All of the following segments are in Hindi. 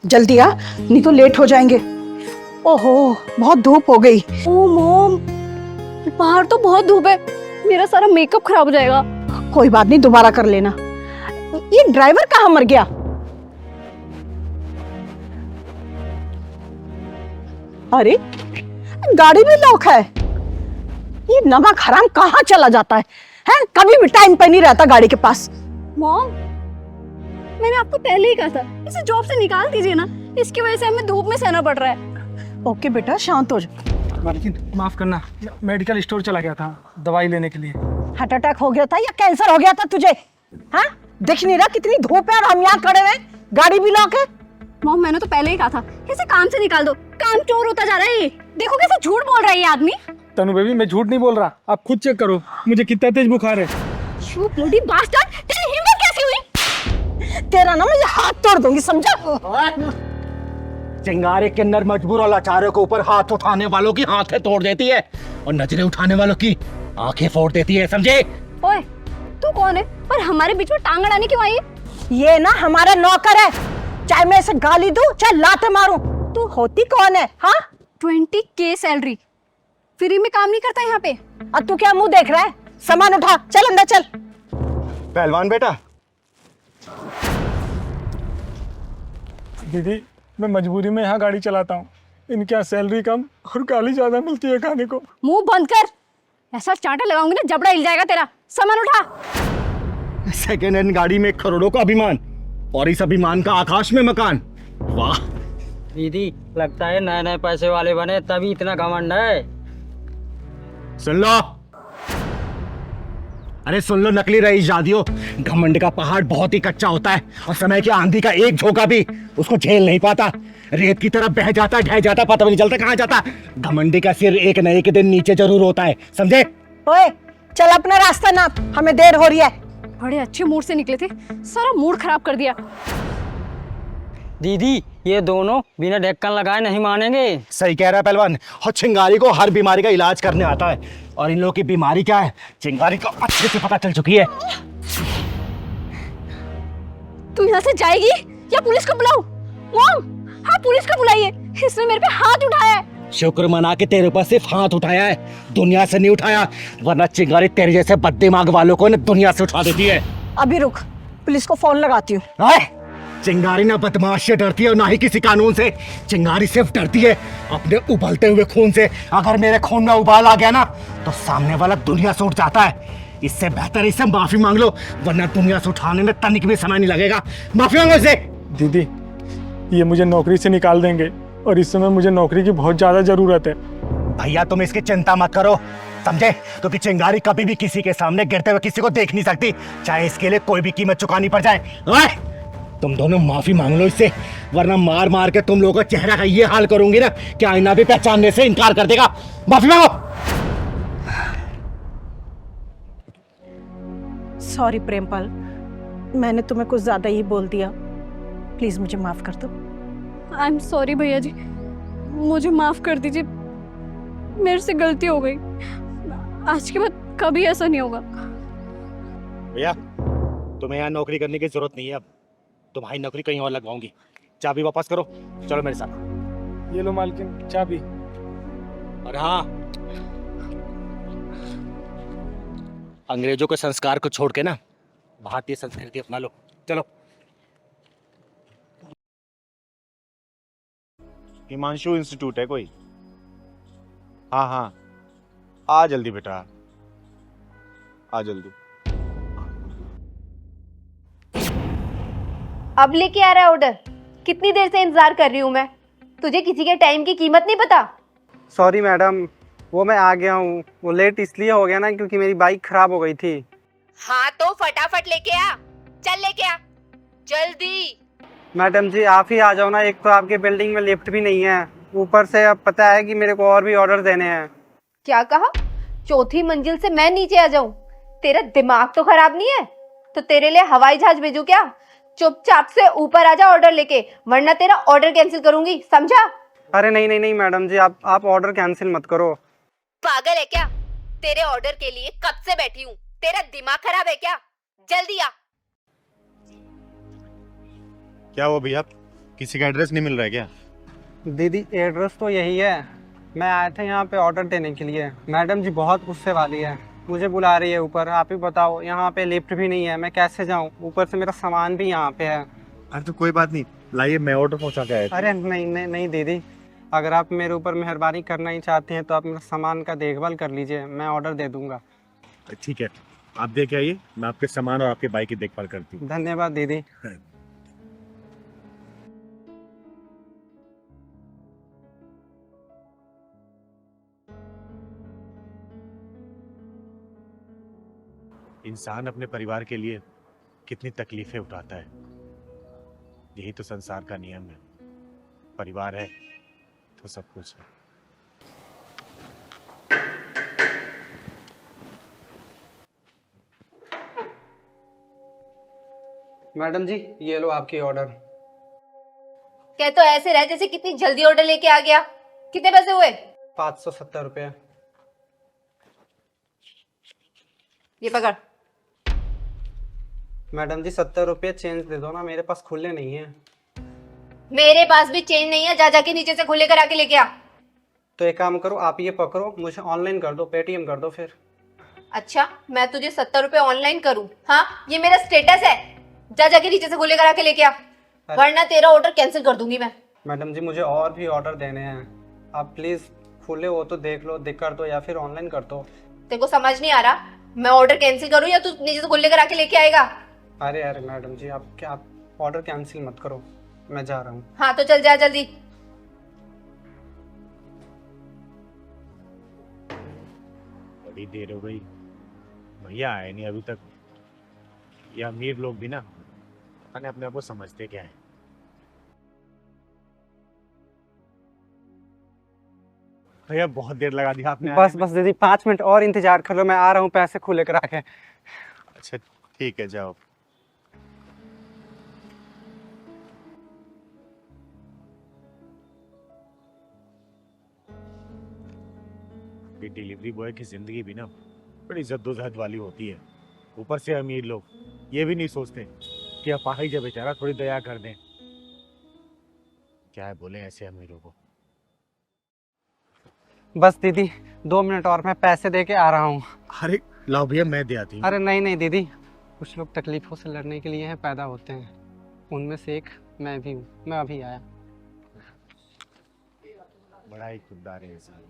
जल्दी आ, नहीं तो लेट हो जाएंगे। ओहो, बहुत धूप हो गई। ओ मॉम, बाहर तो बहुत धूप है, मेरा सारा मेकअप खराब हो जाएगा। कोई बात नहीं, दोबारा कर लेना। ये ड्राइवर कहाँ मर गया? अरे गाड़ी भी लॉक है। ये नमक हराम कहाँ चला जाता है? हैं? कभी भी टाइम पे नहीं रहता गाड़ी के पास। मॉम, मैंने आपको पहले ही कहा था इसे जॉब से निकाल दीजिए ना, इसकी वजह से हमें धूप में सहना पड़ रहा है। ओके बेटा, शांत हो जा। मालकिन माफ करना, मेडिकल स्टोर चला गया था दवाई लेने के लिए। हार्ट अटैक हो गया था या कैंसर हो गया था तुझे? हाँ, दिख नहीं रहा कितनी धूप है और हम यहाँ खड़े हैं, गाड़ी भी लॉक है। मॉम, मैंने तो पहले ही कहा था इसे काम से निकाल दो, काम चोर होता जा रहा है ये। देखो कैसे झूठ बोल रहा है ये आदमी। तनु बेबी, मैं झूठ नहीं बोल रहा, आप खुद चेक करो मुझे कितना तेज बुखार है। यू ब्लडी बास्टर्ड, तेरी हिम्मत कैसी हुई? तेरा ना मैं हाथ तोड़ दूंगी, समझा? चिंगारे किन्नर मजबूर और लाचारों के ऊपर हाथ उठाने वालों की आंखें तोड़ देती है और नजरें उठाने वालों की आंखें फोड़ देती है, समझे? ओए, तू कौन है और हमारे बीच में टांग अड़ाने क्यों आई है? ये ना हमारा नौकर है, चाहे मैं इसे गाली दूं चाहे लाते मारूं। तू होती कौन है? हाँ, 20K सैलरी, फ्री में काम नहीं करता यहाँ पे। और तू क्या मुंह देख रहा है? सामान उठा, चल अंदर चल। पहलवान बेटा, दीदी मैं मजबूरी में यहाँ गाड़ी चलाता हूँ, इनके यहाँ सैलरी कम और गाली ज्यादा मिलती है खाने को। मुंह बंद कर, ऐसा चांटा लगाऊंगी ना जबड़ा हिल जाएगा तेरा। सामान उठा। सेकेंड हैंड गाड़ी में करोड़ों का अभिमान और इस अभिमान का आकाश में मकान। वाह दीदी, लगता है नए नए पैसे वाले बने तभी इतना घमंड है। सुन लो, अरे सुन लो नकली रईस जादियो, घमंड का पहाड़ बहुत ही कच्चा होता है और समय की आंधी का एक झोंका भी उसको झेल नहीं पाता। रेत की तरफ बह जाता ढह जाता, पता भी नहीं चलता कहाँ जाता। घमंडी का सिर एक न एक दिन नीचे जरूर होता है, समझे? ओए चल अपना रास्ता नाप, हमें देर हो रही है। बड़े अच्छे मूड से निकले थे, सारा मूड खराब कर दिया। दीदी, ये दोनों बिना ढक्कन लगाए नहीं मानेंगे। सही कह रहा है पहलवान, और चिंगारी को हर बीमारी का इलाज करने आता है और इन लोगों की बीमारी क्या है चिंगारी को अच्छे से पता चल चुकी है। तू यहाँ से जाएगी या पुलिस को बुलाऊं? मॉम, हाँ पुलिस को बुलाइए, इसने मेरे पे हाथ उठाया है। शुक्र मना के तेरे ऊपर सिर्फ हाथ उठाया है, दुनिया से नहीं उठाया, वरना चिंगारी तेरे जैसे बददिमाग वालों को न दुनिया से उठा देती है। अभी रुक, पुलिस को फोन लगाती हूँ। चिंगारी ना बदमाश से डरती है और ना ही किसी कानून से। चिंगारी सिर्फ डरती है अपने उबलते हुए खून से। अगर मेरे खून में उबाल आ गया ना तो सामने वाला दुनिया से उठ जाता है। इससे बेहतर इससे माफी मांग लो, वरना दुनिया से उठाने में तनिक भी समय नहीं लगेगा। माफी मांगो इससे। दीदी, ये मुझे नौकरी से निकाल देंगे और इस समय मुझे नौकरी की बहुत ज्यादा जरूरत है। भैया तुम इसकी चिंता मत करो, समझे? क्योंकि चिंगारी कभी भी किसी के सामने गिरते हुए किसी को देख नहीं सकती, चाहे इसके लिए कोई भी कीमत चुकानी पड़ जाए। तुम दोनों माफी मांग लो इससे, वरना मार मार के तुम लोगों का चेहरा का ये हाल करूंगी ना कि आईना भी पहचानने से इनकार कर देगा। माफी मांगो। सॉरी प्रेमपाल, मैंने तुम्हें कुछ ज्यादा ही बोल दिया, प्लीज मुझे माफ कर दो। आई एम सॉरी भैया जी, मुझे माफ कर दीजिए, मेरे से गलती हो गई। आज के बाद कभी ऐसा नहीं होगा। भैया तुम्हें यहाँ नौकरी करने की जरूरत नहीं है, अब तुम्हारी नौकरी कहीं और लगवाऊंगी। चाबी वापस करो, चलो मेरे साथ। ये लो मालकिन चाबी। और हाँ, अंग्रेजों के संस्कार को छोड़ के ना भारतीय संस्कृति अपना लो, चलो। हिमांशु इंस्टीट्यूट है कोई? हाँ हाँ, आ जल्दी बेटा, आ जल्दी। अब लेके आ रहा है ऑर्डर? कितनी देर से इंतजार कर रही हूँ मैं, तुझे किसी के टाइम की कीमत नहीं पता? सॉरी मैडम, वो मैं आ गया हूँ। वो लेट इसलिए हो गया ना क्योंकि मेरी बाइक खराब हो गई थी। हाँ तो फटाफट लेके आ, चल लेके आ जल्दी। मैडम जी आप ही आ जाओ ना, एक तो आपके बिल्डिंग में लिफ्ट भी नहीं है, ऊपर से अब पता है कि मेरे को और भी ऑर्डर देने हैं। क्या कहा? चौथी मंजिल से मैं नीचे आ जाऊं? तेरा दिमाग तो खराब नहीं है? तो तेरे लिए हवाई जहाज भेजूं क्या? चुपचाप से ऊपर आ जा ऑर्डर लेके, वरना तेरा ऑर्डर कैंसिल करूंगी, समझा? अरे नहीं नहीं नहीं मैडम जी, आप ऑर्डर कैंसिल मत करो। पागल है क्या? तेरे ऑर्डर के लिए कब से बैठी हूँ, तेरा दिमाग खराब है क्या? जल्दी आ। क्या हुआ भैया, किसी का एड्रेस नहीं मिल रहा है क्या? दीदी एड्रेस तो यही है। मैं आया था यहाँ पे ऑर्डर देने के लिए। मैडम जी बहुत गुस्से वाली है, मुझे बुला रही है ऊपर। आप ही बताओ, यहाँ पे लिफ्ट भी नहीं है, मैं कैसे जाऊँ? ऊपर से मेरा सामान भी यहाँ पे है। अरे तो कोई बात नहीं, लाइए मैं ऑर्डर पहुंचा के आया था। अरे नहीं नहीं नहीं दीदी, अगर आप मेरे ऊपर मेहरबानी करना ही चाहते हैं तो आप मेरा सामान का देखभाल कर लीजिए, मैं ऑर्डर दे दूंगा। ठीक है, आप देख आइए, मैं आपके सामान और आपके बाइक की देखभाल करती हूँ। धन्यवाद दीदी। इंसान अपने परिवार के लिए कितनी तकलीफें उठाता है, यही तो संसार का नियम है। परिवार है तो सब कुछ है। मैडम जी ये लो आपकी ऑर्डर। क्या तो ऐसे रह जैसे कितनी जल्दी ऑर्डर लेके आ गया। कितने पैसे हुए? 570 रुपये। ये पकड़। मैडम जी 70 रुपये चेंज दे दो ना, मेरे पास खुले नहीं है। मेरे पास भी चेंज नहीं है, जा जाके नीचे से खुले करा के लेके आ। तो एक काम करो, आप ये पकड़ो, मुझे ऑनलाइन कर दो, पेटीएम कर दो फिर। अच्छा, मैं तुझे 70 रुपए ऑनलाइन करूं? हाँ, ये मेरा स्टेटस है। जा जाके नीचे से खुले करा के लेके आ, वरना तेरा ऑर्डर कैंसिल कर दूंगी मैं। मैडम जी मुझे और भी ऑर्डर देने हैं, आप प्लीज खुले हो तो देख लो, दिख कर दो या फिर ऑनलाइन कर दो। तेरे को समझ नहीं आ रहा, मैं ऑर्डर कैंसिल करूं या तू नीचे से खुले करा के लेके आएगा? अरे अरे मैडम जी आप क्या, आप ऑर्डर कैंसिल मत करो, मैं जा रहा हूँ। हाँ तो चल जा जल्दी। बड़ी देर हो गई, भैया आए नहीं अभी तक। ये अमीर लोग भी ना अपने आप को समझते क्या है। भैया बहुत देर लगा दी आपने। बस बस दीदी 5 मिनट और इंतजार कर लो, मैं आ रहा हूँ पैसे खुले करा के। अच्छा ठीक है, जाओ। ये डिलीवरी बॉय की जिंदगी भी ना बड़ी जद्दोजहद वाली होती है। ऊपर से अमीर लोग ये भी नहीं सोचते कि अपाहिज है बेचारा, थोड़ी दया कर दें। क्या है बोले ऐसे अमीरों को। बस दीदी 2 मिनट और, मैं पैसे दे के आ रहा हूँ। अरे लाओ भैया, मैं दे आती हूँ। अरे नहीं नहीं दीदी, कुछ लोग तकलीफों से लड़ने के लिए हैं पैदा होते हैं, उनमें से एक मैं भी हूँ, मैं अभी आया। बड़ा ही खुददार है इंसान।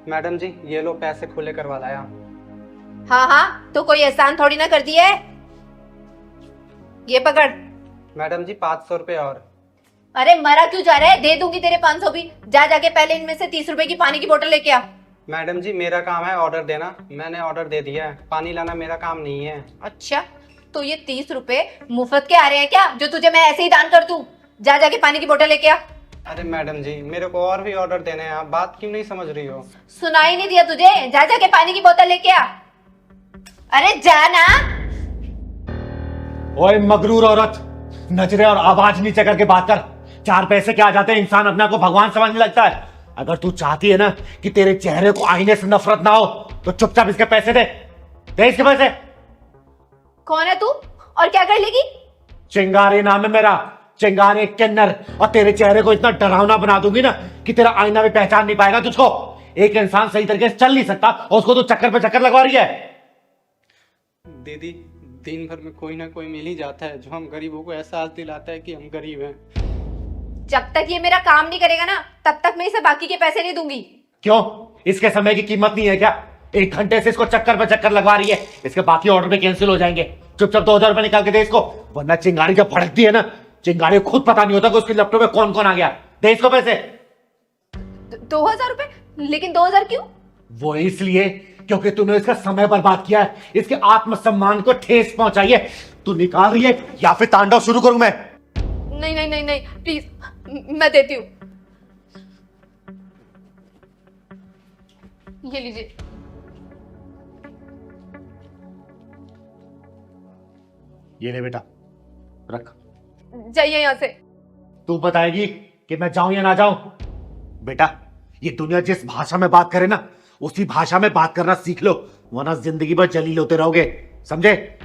मैडम जी ये लो पैसे खुले करवा लाया। हाँ हाँ, तो कोई एहसान थोड़ी ना कर दिया है। ये पकड़। मैडम जी 500 रुपये और। अरे मरा क्यों जा रहा है, दे दूंगी तेरे 500 भी। जा जाके पहले इनमें से 30 रुपए की पानी की बोतल लेके आ। मैडम जी मेरा काम है ऑर्डर देना, मैंने ऑर्डर दे दिया है, पानी लाना मेरा काम नहीं है। अच्छा, तो ये 30 रुपए मुफ्त के आ रहे हैं क्या, जो तुझे मैं ऐसे ही दान कर दूं? जा जाके पानी की बोतल लेके आ। अरे मैडम जी मेरे को और भी ऑर्डर देने हैं, आप बात क्यों नहीं समझ रही हो? सुनाई नहीं दिया तुझे? जा जाके पानी की बोतल लेके आ। अरे जा ना। ओए मगरूर औरत, नजरे और आवाज नीचे करके बात कर। 4 पैसे क्या आ जाते हैं, इंसान अपने को भगवान समझने लगता है। अगर तू चाहती है ना कि तेरे चेहरे को आईने से नफरत ना हो तो चुपचाप इसके पैसे दे। दे इसके पैसे। कौन है तू और क्या कर लेगी? चिंगारी नाम है मेरा, चिंगारी किन्नर। और तेरे चेहरे को इतना डरावना बना दूंगी ना कि तेरा आईना भी पहचान नहीं पाएगा तुझको। एक इंसान सही तरीके से चल नहीं सकता और उसको तो चक्कर पे चक्कर लगवा रही है। दीदी दिन भर में कोई ना कोई मिल ही जाता है जो हम गरीबों को एहसास दिलाता है कि हम गरीब हैं। जब तक ये मेरा काम नहीं करेगा ना, तब तक मैं इसे बाकी के पैसे नहीं दूंगी। क्यों, इसके समय की कीमत नहीं है क्या? 1 घंटे से इसको चक्कर पे चक्कर लगवा रही है, इसके बाकी ऑर्डर भी कैंसिल हो जाएंगे। चुपचाप 2000 रुपए निकाल के दे इसको, वरना चिंगारी जब भड़कती है ना, चिंगारी को खुद पता नहीं होता कि उसके लैपटॉप में कौन कौन आ गया। दे इसको पैसे। 2000 रुपए? लेकिन 2000 क्यों? वो इसलिए क्योंकि तूने इसका समय बर्बाद किया है, इसके आत्मसम्मान को ठेस पहुंचाई है। तू निकाल रही है या फिर तांडव शुरू करूं मैं? नहीं नहीं नहीं नहीं, प्लीज मैं देती हूँ। ये लीजिए। ये ले बेटा, रख। जाइए यहाँ से। तू बताएगी कि मैं जाऊं या ना जाऊं? बेटा, ये दुनिया जिस भाषा में बात करे ना, उसी भाषा में बात करना सीख लो, वरना जिंदगी भर जलील होते रहोगे, समझे?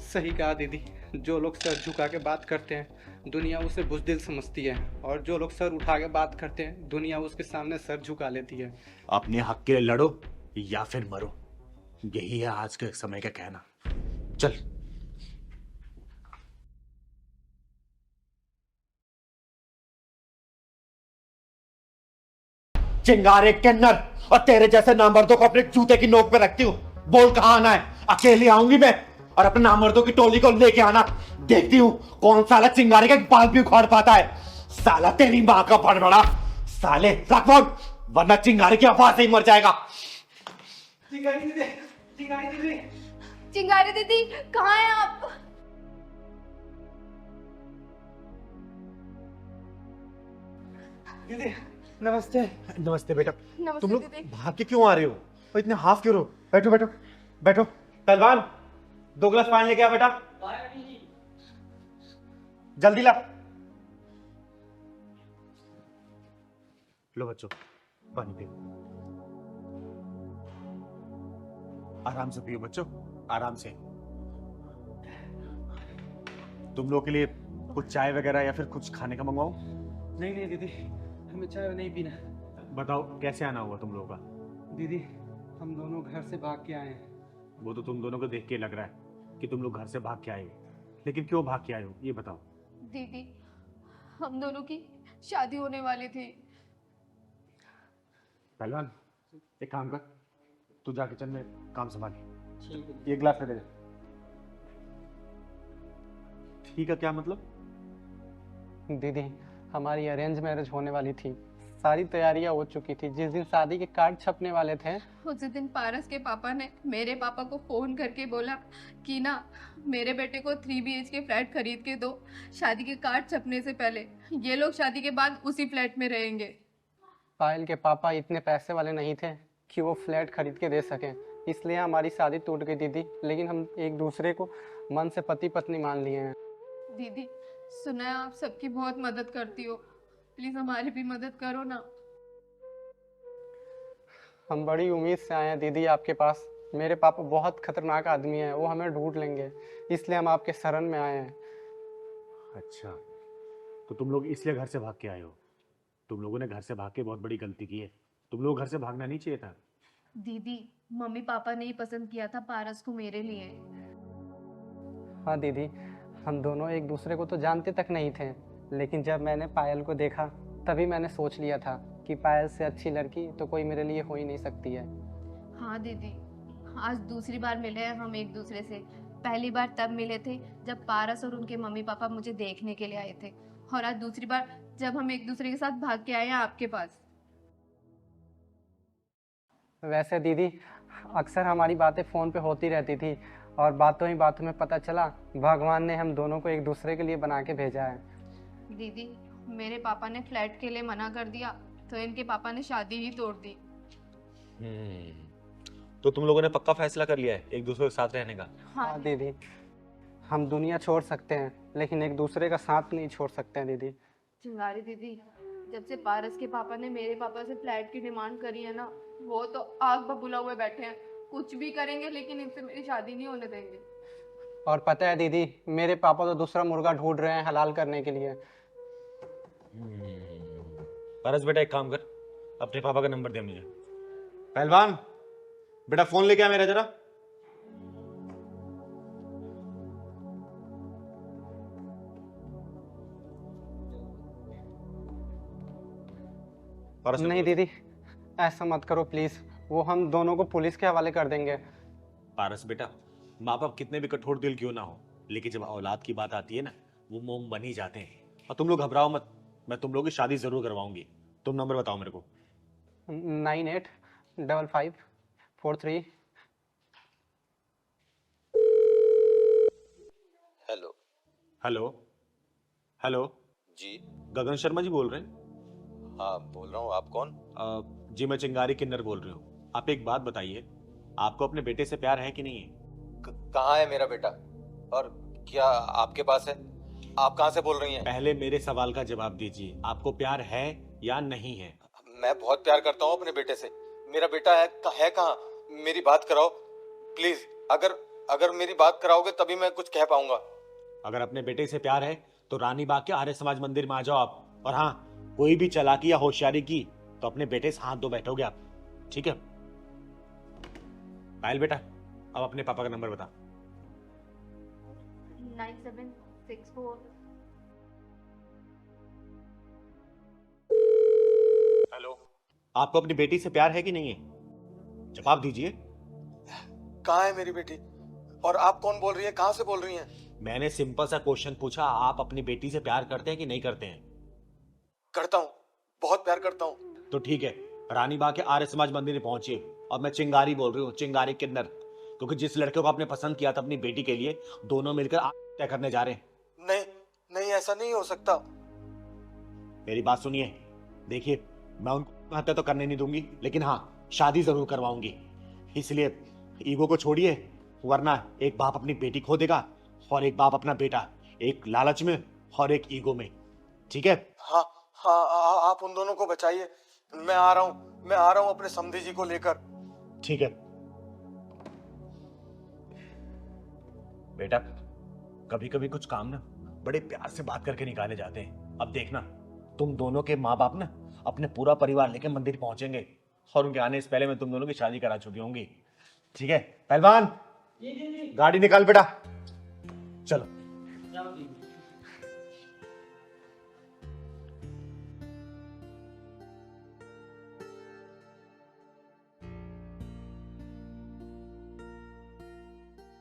सही कहा दीदी, जो लोग सर झुका के बात करते हैं दुनिया उसे बुज़दिल समझती है, और जो लोग सर उठा के बात करते हैं दुनिया उसके सामने सर झुका लेती है। अपने हक के लिए लड़ो या फिर मरो, यही है आज के समय का कहना। चल। चिंगारे किन्नर और तेरे जैसे नामर्दों को अपने जूते की नोक पे रखती हूँ। बोल कहाँ आना है? अकेली आऊंगी मैं और अपने नामर्दों की टोली को लेके आना। देखती हूँ कौन साला चिंगारे का एक बाल भी उखाड़ पाता है। साला तेरी माँ का बड़बड़ा, साले रख फोन, वरना चिंगारे की आवाज से ही मर जाएगा। चिंगारी दीदी, चिंगारी दीदी, चिंगारी दीदी कहाँ हैं आप? दीदी नमस्ते। नमस्ते बेटा। नमस्ते तुम लोग दीदी। भाग के क्यों आ रहे हो और इतने हाफ क्यों रहो? बैठो बैठो बैठो। पहलवान 2 गिलास पानी लेके आ बेटा, जल्दी ला। लो बच्चों पानी पियो, आराम से पियो बच्चों, आराम से। तुम लोग के लिए कुछ चाय वगैरह या फिर कुछ खाने का मंगवाऊं? नहीं नहीं दीदी, हमें चाय नहीं पीना। बताओ कैसे आना हुआ तुम लोगों का? दीदी हम दोनों घर से भाग के आए हैं। वो तो तुम दोनों को देख के लग रहा है कि तुम लोग घर से भाग के आए हो, लेकिन क्यों भाग के आए हो ये बताओ। दीदी हम दोनों की शादी होने वाली थी। पहलवान एक काम कर, तू जा किचन में काम संभाल, ये गिलास ले दे। ठीक है, क्या मतलब? दीदी हमारी अरेंज मैरिज होने वाली थी, सारी तैयारियां हो चुकी थी। जिस दिन शादी के कार्ड छपने वाले थे उसी दिन पारस के पापा ने मेरे पापा को फोन करके बोला कि ना मेरे बेटे को 3 BHK फ्लैट खरीद के दो, शादी के कार्ड छपने से पहले। ये लोग शादी के बाद उसी फ्लैट में रहेंगे। पायल के पापा इतने पैसे वाले नहीं थे कि वो फ्लैट खरीद के दे सकें, इसलिए हमारी शादी टूट गई दीदी। लेकिन हम एक दूसरे को मन से पति पत्नी मान लिए हैं। दीदी सुना है आप सबकी बहुत मदद करती हो, प्लीज हमारी भी मदद करो ना। हम बड़ी उम्मीद से आए हैं दीदी आपके पास। मेरे पापा बहुत खतरनाक आदमी हैं, वो हमें ढूंढ लेंगे, इसलिए हम आपके शरण में आए हैं। अच्छा, तो तुम लोग इसलिए घर से भाग के आए हो? तुम लोगों ने घर से भाग के बहुत बड़ी गलती की है। तुम लोग घर से भागना नहीं चाहिए था। दीदी मम्मी पापा ने ही पसंद किया था पारस को मेरे लिए। हाँ दीदी, हम दोनों एक दूसरे को तो जानते तक नहीं थे, लेकिन जब मैंने पायल को देखा तभी मैंने सोच लिया था कि पायल से अच्छी लड़की तो कोई मेरे लिए हो ही नहीं सकती है। हाँ दीदी, आज दूसरी बार मिले हैं हम एक दूसरे से। पहली बार तब मिले थे जब पारस और उनके मम्मी पापा मुझे देखने के लिए आए थे, और आज दूसरी बार जब हम एक दूसरे के साथ भाग के आए हैं आपके पास। वैसे दीदी अक्सर हमारी बातें फ़ोन पे होती रहती थी, और बातों ही बातों में पता चला भगवान ने हम दोनों को एक दूसरे के लिए बना के भेजा है। दीदी मेरे पापा ने फ्लैट के लिए मना कर दिया तो इनके पापा ने शादी ही तोड़ दी। तो तुम लोगों ने पक्का फैसला कर लिया है एक दूसरे के साथ रहने का? हाँ दीदी, हम दुनिया छोड़ सकते हैं लेकिन एक दूसरे का साथ नहीं छोड़ सकते हैं दीदी। चिंगारी दीदी, जब से पारस के पापा ने मेरे पापा से फ्लैट की डिमांड करी है ना, वो तो आग बबूला हुए बैठे हैं। कुछ भी करेंगे लेकिन इनसे मेरी शादी नहीं होने देंगे। और पता है दीदी, मेरे पापा तो दूसरा मुर्गा ढूंढ रहे हैं हलाल करने के लिए। पारस बेटा एक काम कर, अपने पापा का नंबर दे मुझे। पहलवान बेटा फोन लेके आ मेरा जरा। पारस नहीं दीदी, ऐसा मत करो प्लीज, वो हम दोनों को पुलिस के हवाले कर देंगे। पारस बेटा, माँ बाप कितने भी कठोर दिल क्यों ना हो, लेकिन जब औलाद की बात आती है ना, वो मोम बन ही जाते हैं। और तुम लोग घबराओ मत, मैं तुम लोग की शादी जरूर करवाऊंगी। तुम नंबर बताओ मेरे को। 985543। हेलो हेलो हेलो जी। गगन शर्मा जी बोल रहे हैं? हाँ बोल रहा हूँ, आप कौन? जी मैं चिंगारी किन्नर बोल रही हूँ। आप एक बात बताइए, आपको अपने बेटे से प्यार है कि नहीं है? कहाँ है मेरा बेटा, और क्या आपके पास है? आप कहाँ से बोल रही हैं? पहले मेरे सवाल का जवाब दीजिए, आपको प्यार है या नहीं है? मैं बहुत प्यार करता हूँ अपने बेटे से, मेरा बेटा है कहाँ? मेरी बात कराओ प्लीज। अगर मेरी बात कराओगे तभी मैं कुछ कह पाऊंगा। अगर अपने बेटे से प्यार है तो रानी बाग के आर्य समाज मंदिर में आ जाओ आप। और हाँ, कोई भी चालाकी या होशियारी की तो अपने बेटे से हाथ धो बैठोगे आप, ठीक है? पायल बेटा, अब अपने पापा का नंबर बता। 9764। हेलो, आपको अपनी बेटी से प्यार है कि नहीं है? जवाब दीजिए। कहाँ है मेरी बेटी? और आप कौन बोल रही है? कहाँ से बोल रही हैं? मैंने सिंपल सा क्वेश्चन पूछा, आप अपनी बेटी से प्यार करते हैं कि नहीं करते हैं? करता हूँ, बहुत प्यार करता हूँ। तो ठीक है, रानी बाग के आर्य समाज मंदिर में पहुंचिए। और मैं चिंगारी बोल रही हूँ, चिंगारी किन्नर, क्योंकि जिस लड़के को आपने पसंद किया था अपनी बेटी के लिए, दोनों मिलकर तय करने जा रहे हैं। नहीं, ऐसा नहीं हो सकता। मेरी बात सुनिए, देखिए, मैं उनको हत्या तो करने नहीं दूंगी, लेकिन हाँ, शादी जरूर करवाऊंगी। इसलिए ईगो को छोड़िए, वरना एक बाप अपनी बेटी खो देगा और एक बाप अपना बेटा, एक लालच में और एक ईगो में, ठीक है? हाँ, आप उन दोनों को बचाइए। मैं आ रहा हूँ अपने समधी जी को लेकर। ठीक है बेटा, कभी कभी कुछ काम ना बड़े प्यार से बात करके निकाले जाते हैं। अब देखना, तुम दोनों के माँ बाप ना अपने पूरा परिवार लेकर मंदिर पहुंचेंगे और उनके आने से पहले मैं तुम दोनों की शादी करा चुकी होंगी, ठीक है? पहलवान, गाड़ी निकाल बेटा, चलो।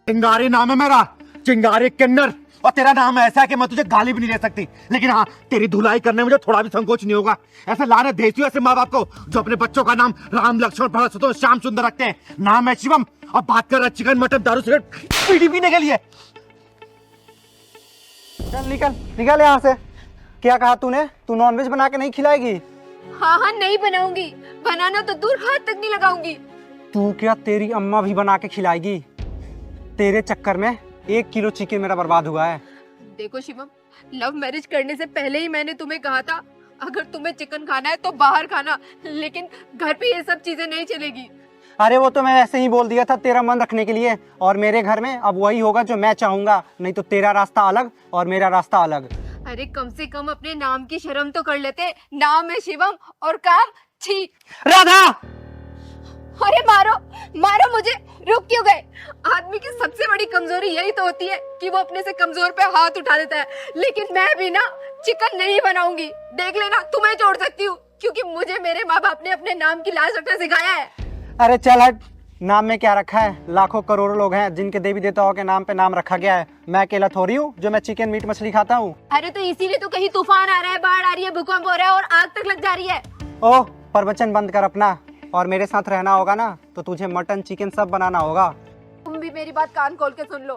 चिंगारी नाम है मेरा, चिंगारी किन्नर। और तेरा नाम ऐसा है कि मैं तुझे गाली भी नहीं दे सकती, लेकिन हाँ, तेरी धुलाई करने में मुझे थोड़ा भी संकोच नहीं होगा। ऐसे लाने भेजती हूँ ऐसे माँ बाप को जो अपने बच्चों का नाम राम, लक्ष्मण, भरत, शत्रुघ्न, श्याम सुंदर रखते हैं। नाम है शिवम और बात कर रहा है चिकन, मटन, दारू, सिगरेट, बीड़ी पीने के लिए। चल निकल यहाँ से। क्या कहा तूने? तू नॉनवेज बना के नहीं खिलाएगी? हाँ, नहीं बनाऊंगी। बनाना तो दूर, हाथ तक नहीं लगाऊंगी। तू क्या, तेरी अम्मा भी बना के खिलाएगी? तेरे चक्कर में 1 किलो चिकन मेरा बर्बाद हुआ है। देखो शिवम, लव मैरिज करने से पहले ही मैंने तुम्हें कहा था अगर तुम्हें चिकन खाना है तो बाहर खाना, लेकिन घर पे ये सब चीजें नहीं चलेगी। अरे वो तो मैं ऐसे ही बोल दिया था तेरा मन रखने के लिए, और मेरे घर में अब वही होगा जो मैं चाहूंगा, नहीं तो तेरा रास्ता अलग और मेरा रास्ता अलग। अरे कम से कम अपने नाम की शर्म तो कर लेते। नाम है शिवम और काम छी। राधा, अरे मारो मुझे। रुक क्यों गए? आदमी की सबसे बड़ी कमजोरी यही तो होती है कि वो अपने से कमजोर पे हाथ उठा देता है। लेकिन मैं भी ना चिकन नहीं बनाऊंगी, देख लेना। तुम्हें छोड़ सकती हूँ क्योंकि मुझे मेरे माँ बाप ने अपने नाम की लाज रखना सिखाया है। अरे चल हट, नाम में क्या रखा है? लाखों करोड़ों लोग हैं जिनके देवी देवताओं के नाम पे नाम रखा गया है। मैं अकेला थोड़ी हूँ जो मैं चिकन, मीट, मछली खाता हूँ। अरे तो इसीलिए तो कहीं तूफान आ रहा है, बाढ़ आ रही है, भूकंप हो रहा है और आग तक लग जा रही है। ओह, प्रवचन बंद कर अपना, और मेरे साथ रहना होगा ना तो तुझे मटन, चिकन सब बनाना होगा। तुम भी मेरी बात कान खोल के सुन लो।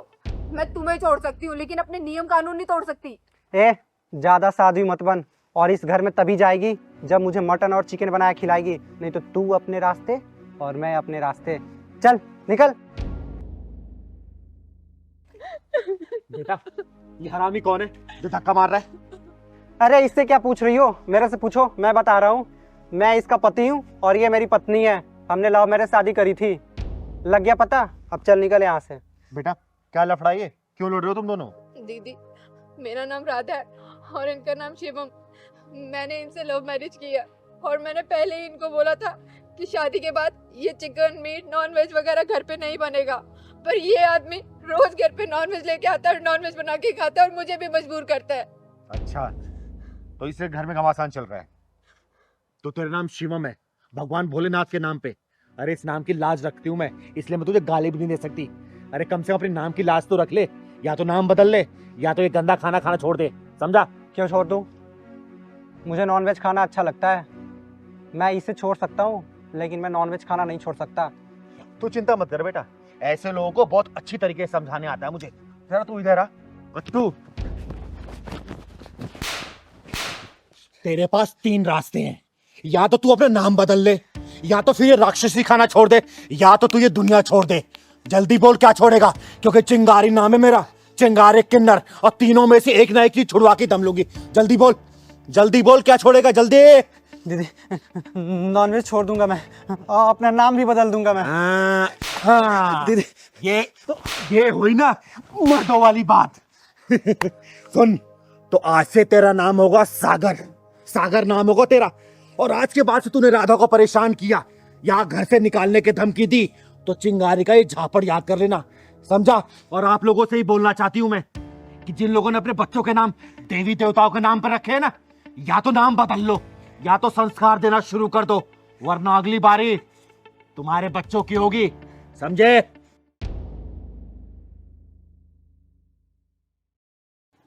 मैं तुम्हें छोड़ सकती हूँ लेकिन अपने नियम कानून नहीं तोड़ सकती। ज्यादा साधु मत बन, और इस घर में तभी जाएगी जब मुझे मटन और चिकन बनाया खिलाएगी, नहीं तो तू अपने रास्ते और मैं अपने रास्ते। चल निकल। बेटा, ये हरामी कौन है जो धक्का मार रहा है? अरे इससे क्या पूछ रही हो? मेरे से पूछो, मैं बता रहा हूँ। मैं इसका पति हूँ और ये मेरी पत्नी है। हमने लव मैरिज शादी करी थी। लग गया पता? अब चल निकल यहाँ से। बेटा, क्या लफड़ाई है? क्यों लड़ रहे हो तुम दोनों? दीदी, मेरा नाम राधा है और इनका नाम शिवम। मैंने इनसे लव मैरिज किया और मैंने पहले ही इनको बोला था कि शादी के बाद ये चिकन, मीट, नॉन वेज वगैरह घर पे नहीं बनेगा। पर ये आदमी रोज घर पे नॉन वेज लेके आता है और नॉन वेज बना के खाता है और मुझे भी मजबूर करता है। अच्छा, तो इससे घर में घमासान चल रहा है। तो तेरा नाम शिवम है, भगवान भोलेनाथ के नाम पे। अरे इस नाम की लाज रखती हूँ मैं, इसलिए मैं तुझे गाली भी नहीं दे सकती। अरे कम से कम अपने नाम की लाज तो रख ले। या तो नाम बदल ले या तो ये गंदा खाना खाना छोड़ दे, समझा? क्यों छोड़ दूँ? मुझे नॉनवेज खाना अच्छा लगता है। मैं इसे छोड़ सकता हूँ लेकिन मैं नॉनवेज खाना नहीं छोड़ सकता। तू चिंता मत कर बेटा, ऐसे लोगों को बहुत अच्छी तरीके से समझाने आता है मुझे। जरा तू इधर आ। तू, तेरे पास 3 रास्ते हैं। या तो तू अपना नाम बदल ले, या तो फिर ये राक्षसी खाना छोड़ दे, या तो तू ये दुनिया छोड़ दे। जल्दी बोल क्या छोड़ेगा, क्योंकि चिंगारी नाम है मेरा, चिंगारी किन्नर, और तीनों में से एक ना एक चीज छुड़वा के दम लूंगी। जल्दी बोल क्या छोड़ेगा, जल्दी। दीदी नॉनवेज छोड़ दूंगा मैं, और अपना नाम भी बदल दूंगा मैं। हाँ, दीदी ये हुई ना मर्दों वाली बात। सुन, तो आज से तेरा नाम होगा सागर, सागर नाम होगा तेरा। और आज के बाद से तूने राधा को परेशान किया या घर से निकालने की धमकी दी तो चिंगारी का ये झापड़ याद कर लेना, समझा? और आप लोगों से ही बोलना चाहती हूं मैं कि जिन लोगों ने अपने बच्चों के नाम देवी देवताओं के नाम पर रखे हैं ना, या तो नाम बदल लो या तो संस्कार देना शुरू कर दो, वरना अगली बारी तुम्हारे बच्चों की होगी, समझे?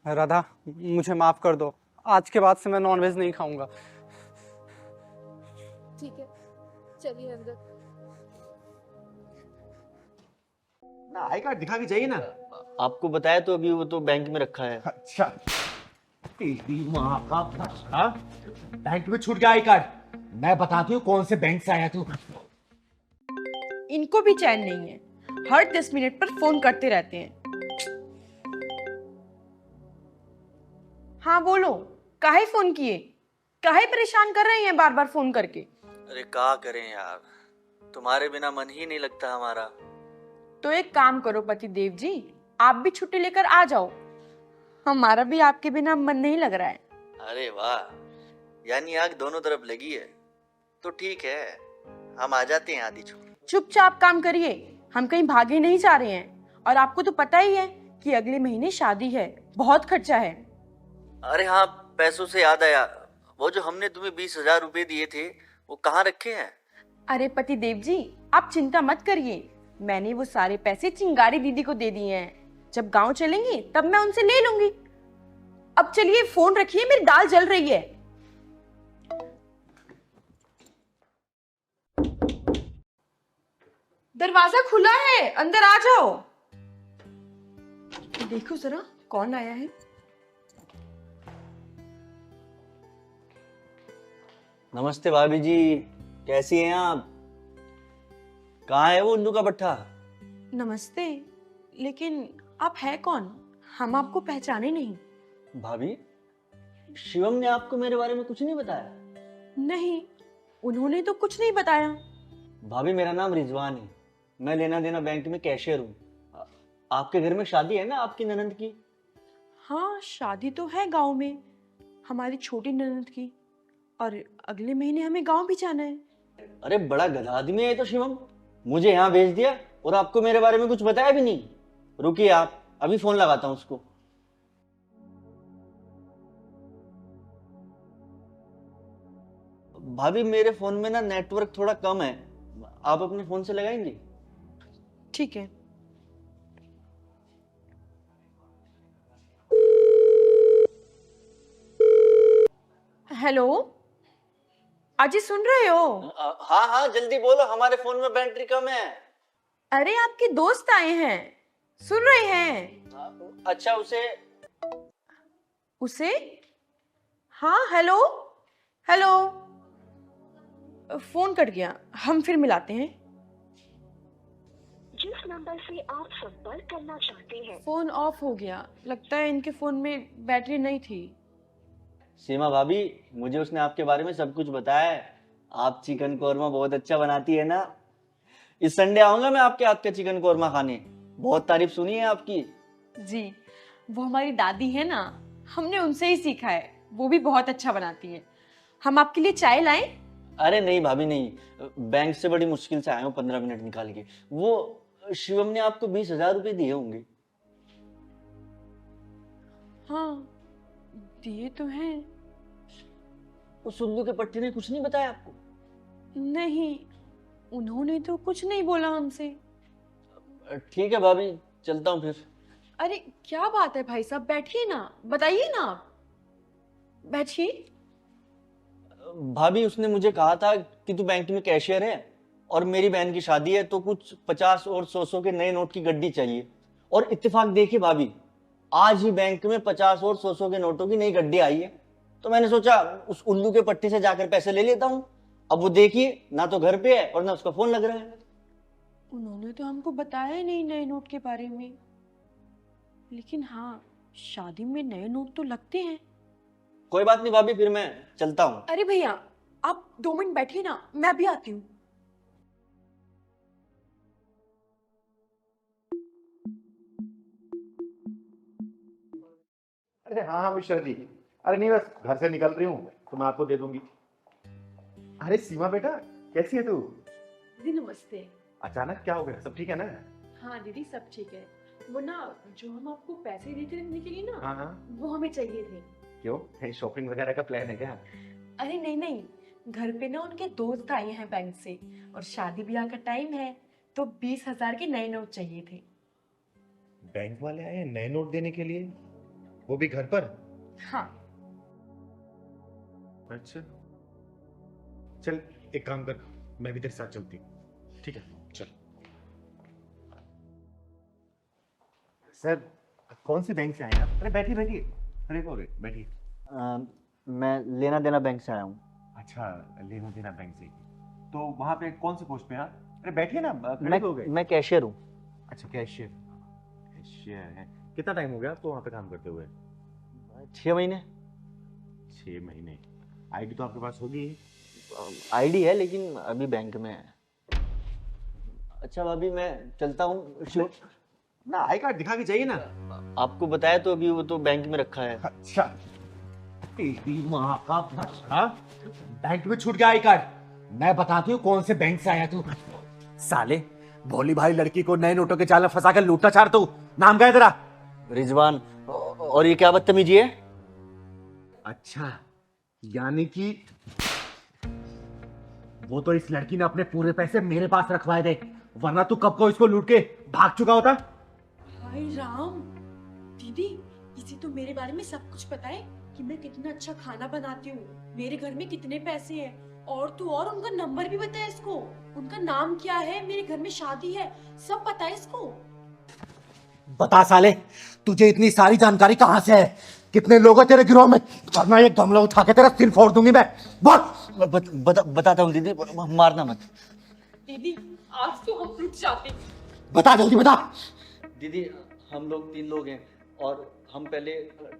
राधा मुझे माफ कर दो, आज के बाद से मैं नॉनवेज नहीं खाऊंगा। ठीक है, चलिए अंदर। ना आई कार्ड दिखा के जाइए ना। आपको बताया तो अभी वो तो बैंक में रखा है। अच्छा, तेरी माँ का फटा, बैंक में छूट गया आई कार्ड। मैं बताती हूँ कौन से बैंक से आया तू। इनको भी चैन नहीं है, हर 10 मिनट पर फोन करते रहते हैं। हाँ बोलो, काहे फोन किए? काहे परेशान कर रहे हैं बार बार फोन करके? अरे क्या करें यार, तुम्हारे बिना मन ही नहीं लगता हमारा। तो एक काम करो पति देव जी, आप भी छुट्टी लेकर आ जाओ, हमारा भी आपके बिना मन नहीं लग रहा है। अरे वाह, यानी आग दोनों तरफ लगी है। तो ठीक है, हम आ जाते हैं आधी छुट्टी। चुपचाप काम करिए, हम कहीं भागे नहीं जा रहे हैं। और आपको तो पता ही है कि अगले महीने शादी है, बहुत खर्चा है। अरे हाँ, पैसों से याद आया, वो जो हमने तुम्हें 20,000 रुपए दिए थे वो कहाँ रखे हैं? अरे पति देव जी, आप चिंता मत करिए, मैंने वो सारे पैसे चिंगारी दीदी को दे दिए हैं। जब गांव चलेंगे तब मैं उनसे ले लूंगी। अब चलिए फोन रखिए, मेरी दाल जल रही है। दरवाजा खुला है, अंदर आ जाओ। देखो जरा कौन आया है। नमस्ते भाभी जी, कैसी हैं आप? कहाँ है वो उल्लू का पट्टा? नमस्ते, लेकिन आप है कौन? हम आपको पहचाने नहीं। भाभी, शिवम ने आपको मेरे बारे में कुछ नहीं बताया? नहीं, उन्होंने तो कुछ नहीं बताया। भाभी मेरा नाम रिजवान है, मैं लेना देना बैंक में कैशियर हूँ। आपके घर में शादी है ना आपकी ननंद की? हाँ, शादी तो है गांव में, हमारी छोटी ननंद की, और अगले महीने हमें गांव भी जाना है। अरे बड़ा गधा आदमी है तो शिवम, मुझे यहाँ भेज दिया और आपको मेरे बारे में कुछ बताया भी नहीं। रुकिए आप, अभी फोन लगाता हूँ उसको। भाभी मेरे फोन में ना नेटवर्क थोड़ा कम है, आप अपने फोन से लगाएंगे? ठीक है। हेलो, अजी सुन रहे हो? हाँ हाँ जल्दी बोलो, हमारे फोन में बैटरी कम है। अरे आपके दोस्त आए हैं, सुन रहे हैं? अच्छा, उसे? हाँ, हेलो हेलो। फोन कट गया, हम फिर मिलाते हैं। जिस नंबर से आप संपर्क करना चाहते हैं फोन ऑफ हो गया, लगता है इनके फोन में बैटरी नहीं थी। सीमा भाभी, मुझे उसने आपके बारे में सब कुछ बताया है। आप चिकन कोरमा बहुत अच्छा बनाती है ना। इस संडे आऊंगा मैं आपके हाथ का चिकन कोरमा खाने, बहुत तारीफ सुनी है आपकी। जी, वो हमारी दादी है ना, हमने उनसे ही सीखा है, वो भी बहुत अच्छा बनाती है। हम आपके लिए चाय लाएं? अरे नहीं भाभी नहीं, बैंक से बड़ी मुश्किल से आया हूँ 15 मिनट निकाल के। वो शिवम ने आपको 20,000 रुपए दिए होंगे। हाँ, दिए तो हैं। उस उल्लू के पट्टे ने कुछ नहीं बताया आपको? नहीं, उन्होंने तो कुछ नहीं बोला हमसे। ठीक है भाभी, चलता हूँ फिर। अरे क्या बात है भाई साहब, बैठिए ना, बताइए ना, बैठिए। भाभी उसने मुझे कहा था कि तू बैंक में कैशियर है और मेरी बहन की शादी है, तो कुछ 50 और 100 के नए नोट की गड्डी चाहिए। और इत्तेफाक देखिए भाभी, आज ही बैंक में 50 और 100 के नोटों की नई गड्डी आई है। तो मैंने सोचा उस उल्लू के पट्टी से जाकर पैसे ले लेता हूँ। अब वो देखिए, ना तो घर पे है और ना उसका फोन लग रहा है। उन्होंने तो हमको बताया ही नहीं नए नोट के बारे में, लेकिन हाँ, शादी में नए नोट तो लगते हैं। कोई बात नहीं भाभी, फिर मैं चलता हूँ। अरे भैया, आप 2 मिनट बैठिए ना, मैं भी आती हूँ। अरे हाँ हाँ मिश्रा जी, अरे नहीं बस घर से निकल रही हूँ तो मैं आपको दे दूंगी। अरे सीमा बेटा, कैसी है तू? दीदी नमस्ते। अचानक क्या हो गया, सब ठीक है ना? हाँ दीदी सब ठीक है। वो ना, जो हम आपको पैसे देते थे निकली ना, हाँ हाँ। वो हमें चाहिए थे। क्यों, कहीं शॉपिंग वगैरह का प्लान है क्या? अरे नहीं नहीं, घर पे ना उनके दोस्त आए हैं बैंक से, और शादी ब्याह का टाइम है, तो 20,000 के नए नोट चाहिए थे। बैंक वाले आए हैं नए नोट देने के लिए, वो भी घर पर? हाँ। अच्छा चल, एक काम कर, मैं भी तेरे साथ चलती हूँ। ठीक है चल। सर, कौन से बैंक से आए आप? अरे बैठिए बैठिए, अरे हो रहे बैठिए। मैं लेना देना बैंक से आया हूँ। अच्छा, लेना देना बैंक से, तो वहाँ पे कौन से पोस्ट पे हैं आप? अरे बैठिए ना, खड़े हो गए। मैं कैशियर हूँ। अच्छा कैशियर, कैशियर है। कितना टाइम हो गया आपको वहाँ पे काम करते हुए? 6 महीने। 6 महीने। आईडी तो आपके पास होगी? आईडी है लेकिन अभी बैंक में है। अच्छा भाभी मैं चलता हूँ। ना आई कार्ड दिखा के चाहिए ना। आपको बताया तो अभी वो तो बैंक में रखा है। अच्छा, तेरी माँ का भला, बैंक में छूट गया आई कार्ड। मैं बताती हूँ कौन से बैंक से आया तू। साले, भोली भाई लड़की को नए नोटों के जाल में फंसा कर लूटना चाह तू। नाम क्या है तेरा? रिजवान। और ये क्या बदतमीजी है? अच्छा, यानी कि वो तो इस लड़की ने अपने पूरे पैसे मेरे पास रखवाए थे, वरना तू कब को इसको लूट के भाग चुका होता। हाय राम, दीदी इसे तो मेरे बारे में सब कुछ पता है कि मैं कितना अच्छा खाना बनाती हूँ, मेरे घर में कितने पैसे हैं, और तो और उनका नंबर भी पता है इसको, उनका नाम क्या है, मेरे घर में शादी है, सब पता है इसको। बता साले, तुझे इतनी सारी जानकारी कहाँ से है? कितने लोग हैं तेरे गिरोह में? वरना ये गमला उठा के तेरा सिर फोड़ दूंगी मैं। बोल। बताता हूँ दीदी, मारना मत। दीदी आज तो हम रुक जाते। बता जल्दी बता। दीदी हम लोग 3 लोग हैं और हम पहले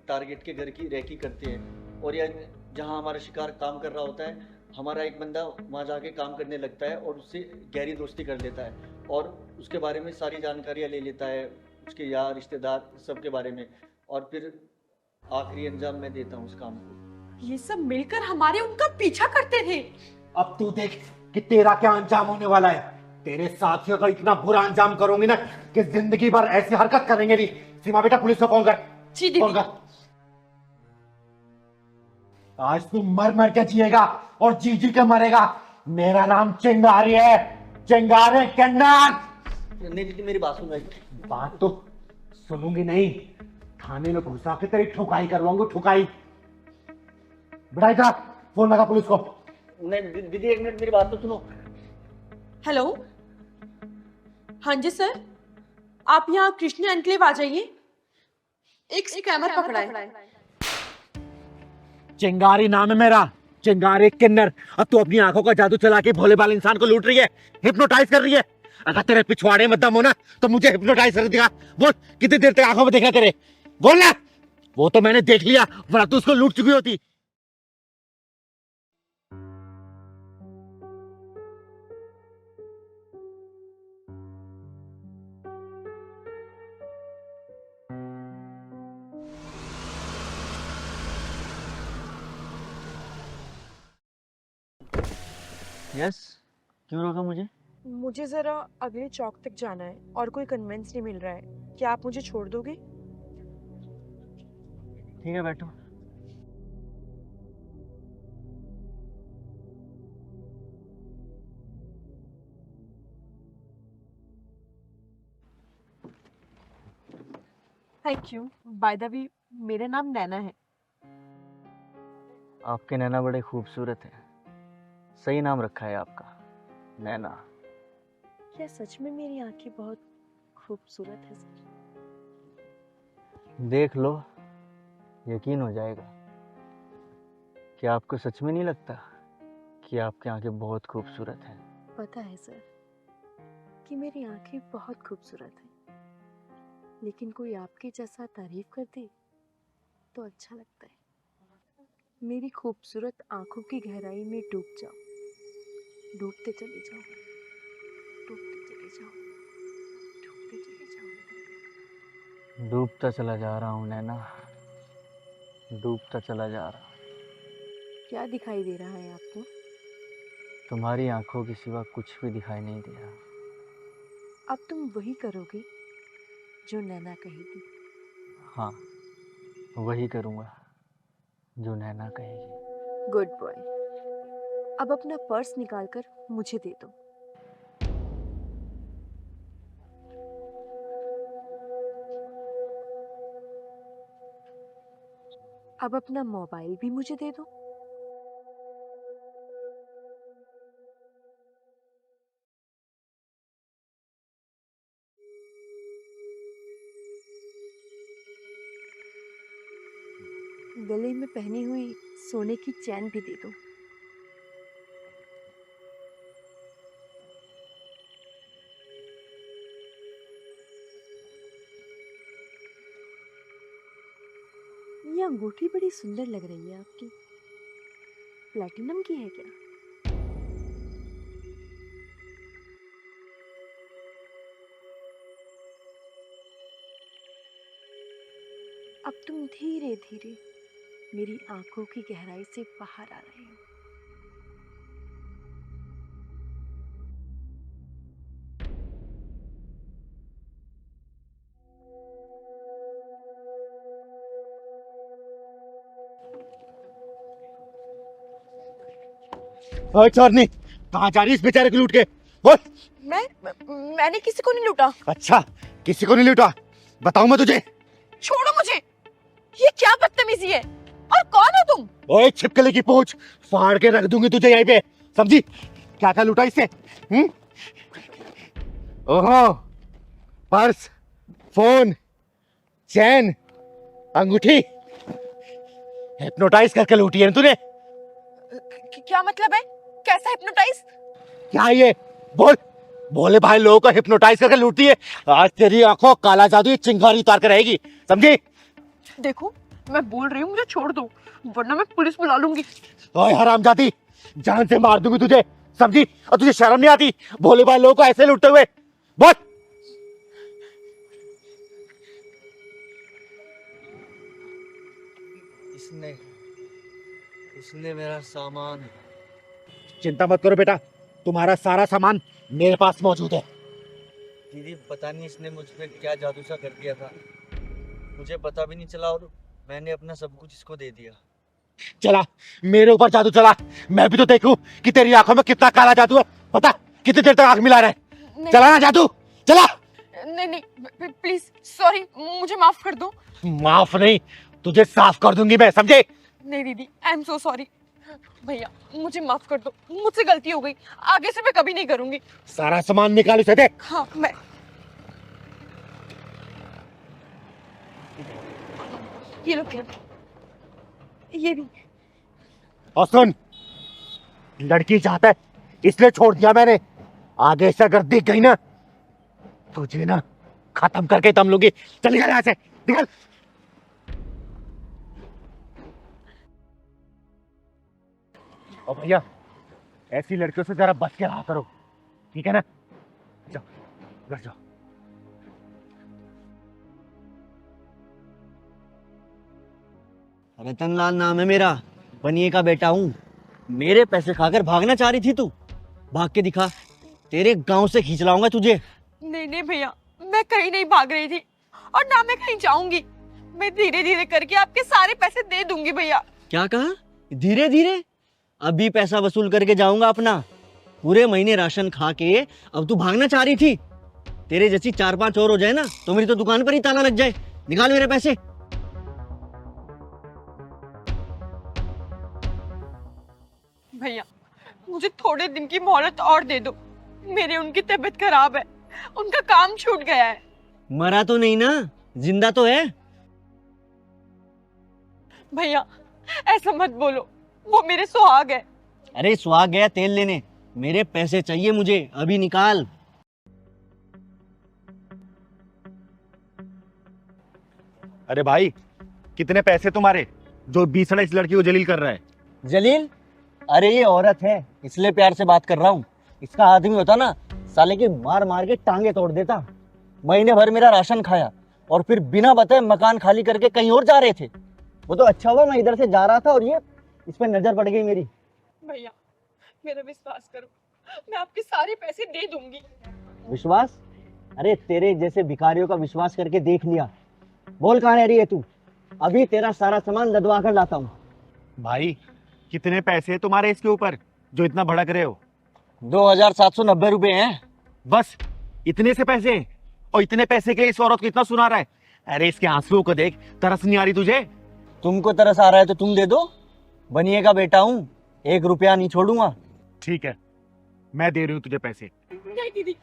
टारगेट के घर की रेकी करते हैं, और यह जहाँ हमारा शिकार काम कर रहा होता है, हमारा एक बंदा वहाँ जाके काम करने लगता है और उससे गहरी दोस्ती कर लेता है और उसके बारे में सारी जानकारियाँ ले लेता है, उसके यार रिश्तेदार सबके बारे में, और फिर आखिरी अंजाम मैं देता हूँ उस काम को। ये सब मिलकर हमारे उनका पीछा करते थे। अब तू देख कि तेरा क्या अंजाम होने वाला है। तेरे साथियों का इतना बुरा अंजाम करूंगी ना कि जिंदगी भर ऐसी हरकत करेंगे नहीं। सीमा बेटा, पुलिस को फोन कर। जी दीदी। फोन कर। आज तू मर मर के जिएगा और जी जी के मरेगा। मेरा नाम चिंगारी है, चिंगारी किन्नर। नहीं दीदी मेरी बात सुन भाई। बात तो सुनूंगी नहीं, थाने में घुसा के तेरी ठुकाई करवाऊंगी, ठुकाई। बढ़ाई जा, फोन लगा पुलिस को। नहीं दीदी 1 मिनट मेरी बात तो सुनो। हेलो, हाँ जी सर, आप यहाँ कृष्ण एनक्लेव आ जाइए, एक स्कैमर पकड़ा है। चिंगारी नाम है मेरा, चिंगारी किन्नर। अब तू अपनी आंखों का जादू चला के भोले भाले इंसान को लूट रही है, हिप्नोटाइज कर रही है। अगर तेरे पिछवाड़े में दम हो ना तो मुझे हिप्नोटाइज कर दिखा। बोल, कितनी देर तक आंखों में देखना तेरे? बोल ना। वो तो मैंने देख लिया, वरना तू उसको लूट चुकी होती। यस, क्यों रोका मुझे? मुझे जरा अगले चौक तक जाना है और कोई कन्वेंस नहीं मिल रहा है, क्या आप मुझे छोड़ दोगे? ठीक है बैठो। Thank you. By the way, मेरा नाम नैना है। आपके नैना बड़े खूबसूरत हैं, सही नाम रखा है आपका, नैना। क्या सच में मेरी आंखें बहुत खूबसूरत है सर? देख लो, यकीन हो जाएगा। क्या आपको सच में नहीं लगता कि आपकी आंखें बहुत खूबसूरत हैं? पता है सर कि मेरी आंखें बहुत खूबसूरत हैं, लेकिन कोई आपके जैसा तारीफ कर दे तो अच्छा लगता है। मेरी खूबसूरत आंखों की गहराई में डूब जाओ, डूबते चले जाओ, डूबते चले जाओ, डूबते चले जाओ। डूबता चला जा रहा हूँ नैना, डूबता चला जा रहा हूँ। क्या दिखाई दे रहा है आपको? तुम्हारी आंखों के सिवा कुछ भी दिखाई नहीं दे रहा। अब तुम वही करोगे जो नैना कहेगी। हाँ, वही करूँगा जो नैना कहेगी। Good boy. अब अपना पर्स निकालकर मुझे दे दो। अब अपना मोबाइल भी मुझे दे दो। गले में पहनी हुई सोने की चैन भी दे दो। ये अंगूठी बड़ी सुंदर लग रही है आपकी। प्लैटिनम की है क्या? अब तुम धीरे धीरे मेरी आंखों की गहराई से बाहर आ रहे हो। ओए चोरनी, कहाँ जा रही इस बेचारे को लूट के? ओए मैंने किसी को नहीं लूटा। अच्छा, किसी को नहीं लूटा? बताऊं मैं तुझे? छोड़ो मुझे। ये क्या बदतमीजी है? और कौन हो तुम? ओए छिपकली की पूंछ, फाड़ के रख दूंगी तुझे यहीं पे, समझी? क्या क्या लूटा इससे? ओहो, पर्स, फोन, चैन, अंगूठी, हिप्नोटाइज करके लूटी है ना तूने? क्या मतलब है? कैसा हिप्नोटाइज? क्या ये? बोल, भोले भाई लोगों को हिप्नोटाइज करके लूटती है। आज तेरी आंखों काला जादू चिंगारी उतार कर रहेगी, समझी? देखो, मैं बोल रही हूँ, मुझे छोड़ दो, वरना मैं पुलिस बुला लूंगी। ओए हरामजादी, जान से मार दूंगी तुझे, समझी? और तुझे शर्म नहीं आती भोले भाई लोगों को ऐसे लूटते हुए? बोल। इसने मेरा सामान। चिंता मत करो बेटा, तुम्हारा सारा सामान मेरे पास मौजूद है। दीदी पता नहीं इसने मुझ पे क्या जादू सा कर दिया था, मुझे पता भी नहीं चला और मैंने अपना सब कुछ इसको दे दिया। चला, मेरे ऊपर जादू चला, मैं भी तो देखूं कि तेरी आंखों में कितना काला जादू है। पता कितनी देर तक आंख मिला रहे? चला ना जादू, चला। नहीं नहीं, प्लीज सॉरी, मुझे माफ कर दो। माफ नहीं, तुझे साफ कर दूंगी मैं, समझे? नहीं दीदी, आई एम सो सॉरी। भैया मुझे माफ कर दो, मुझसे गलती हो गई, आगे से मैं कभी नहीं करूंगी। सारा सामान निकाल उसे दे। हाँ, मैं ये लो, ये भी। और सुन, लड़की चाहता है इसलिए छोड़ दिया मैंने, आगे से अगर दिख गई ना तुझे ना खत्म करके दम लूंगी। चल निकल यहाँ से, निकल। और भैया, ऐसी लड़कियों से जरा बच के रहा करो, ठीक है ना? जाओ घर जाओ। रतनलाल नाम है मेरा, बनिए का बेटा हूँ। मेरे पैसे खाकर भागना चाह रही थी तू, भाग के दिखा, तेरे गांव से खींच लाऊंगा तुझे। नहीं नहीं भैया, मैं कहीं नहीं भाग रही थी और ना मैं कहीं जाऊंगी। मैं धीरे धीरे करके आपके सारे पैसे दे दूंगी भैया। क्या कहा? धीरे धीरे? अभी पैसा वसूल करके जाऊंगा अपना। पूरे महीने राशन खा के अब तू भागना चाह रही थी? तेरे जैसी 4-5 और हो जाए ना तो मेरी तो दुकान पर ही ताला लग जाए। निकाल मेरे पैसे। भैया मुझे थोड़े दिन की मोहलत और दे दो, मेरे उनकी तबीयत खराब है, उनका काम छूट गया है। मरा तो नहीं ना, जिंदा तो है। भैया ऐसा मत बोलो, वो मेरे सुहाग है। अरे सुहाग गया तेल लेने, मेरे पैसे चाहिए मुझे, अभी निकाल। अरे भाई, कितने पैसे तुम्हारे? जो 20 इस लड़की को जलील कर रहा है? जलील? अरे ये औरत है, इसलिए प्यार से बात कर रहा हूँ। इसका आदमी होता ना, साले के मार मार के टांगे तोड़ देता। महीने भर मेरा राशन खाया और फिर बिना बताए मकान खाली करके कहीं और जा रहे थे। वो तो अच्छा हुआ मैं इधर से जा रहा था और ये इस पर नजर पड़ गई मेरी। भैया मेरा विश्वास करो, मैं आपके सारे पैसे दे दूंगी। विश्वास? अरे तेरे जैसे भिखारियों का विश्वास करके देख लिया। बोल कहाँ रह रही है तू? अभी तेरा सारा सामान लदवा कर लाता हूँ। भाई कितने पैसे है तुम्हारे इसके ऊपर जो इतना भड़क रहे हो? 2790 रुपए हैं। बस इतने से पैसे? और इतने पैसे के लिए इस औरत को इतना सुना रहा है? अरे इसके आंसुओं को देख, तरस नहीं आ रही तुझे? तुमको तरस आ रहा है तो तुम दे दो, बनिए का बेटा हूँ, 1 रुपया नहीं छोड़ूंगा। ठीक है, मैं दे रही हूँ तुझे पैसे। नहीं दीदी,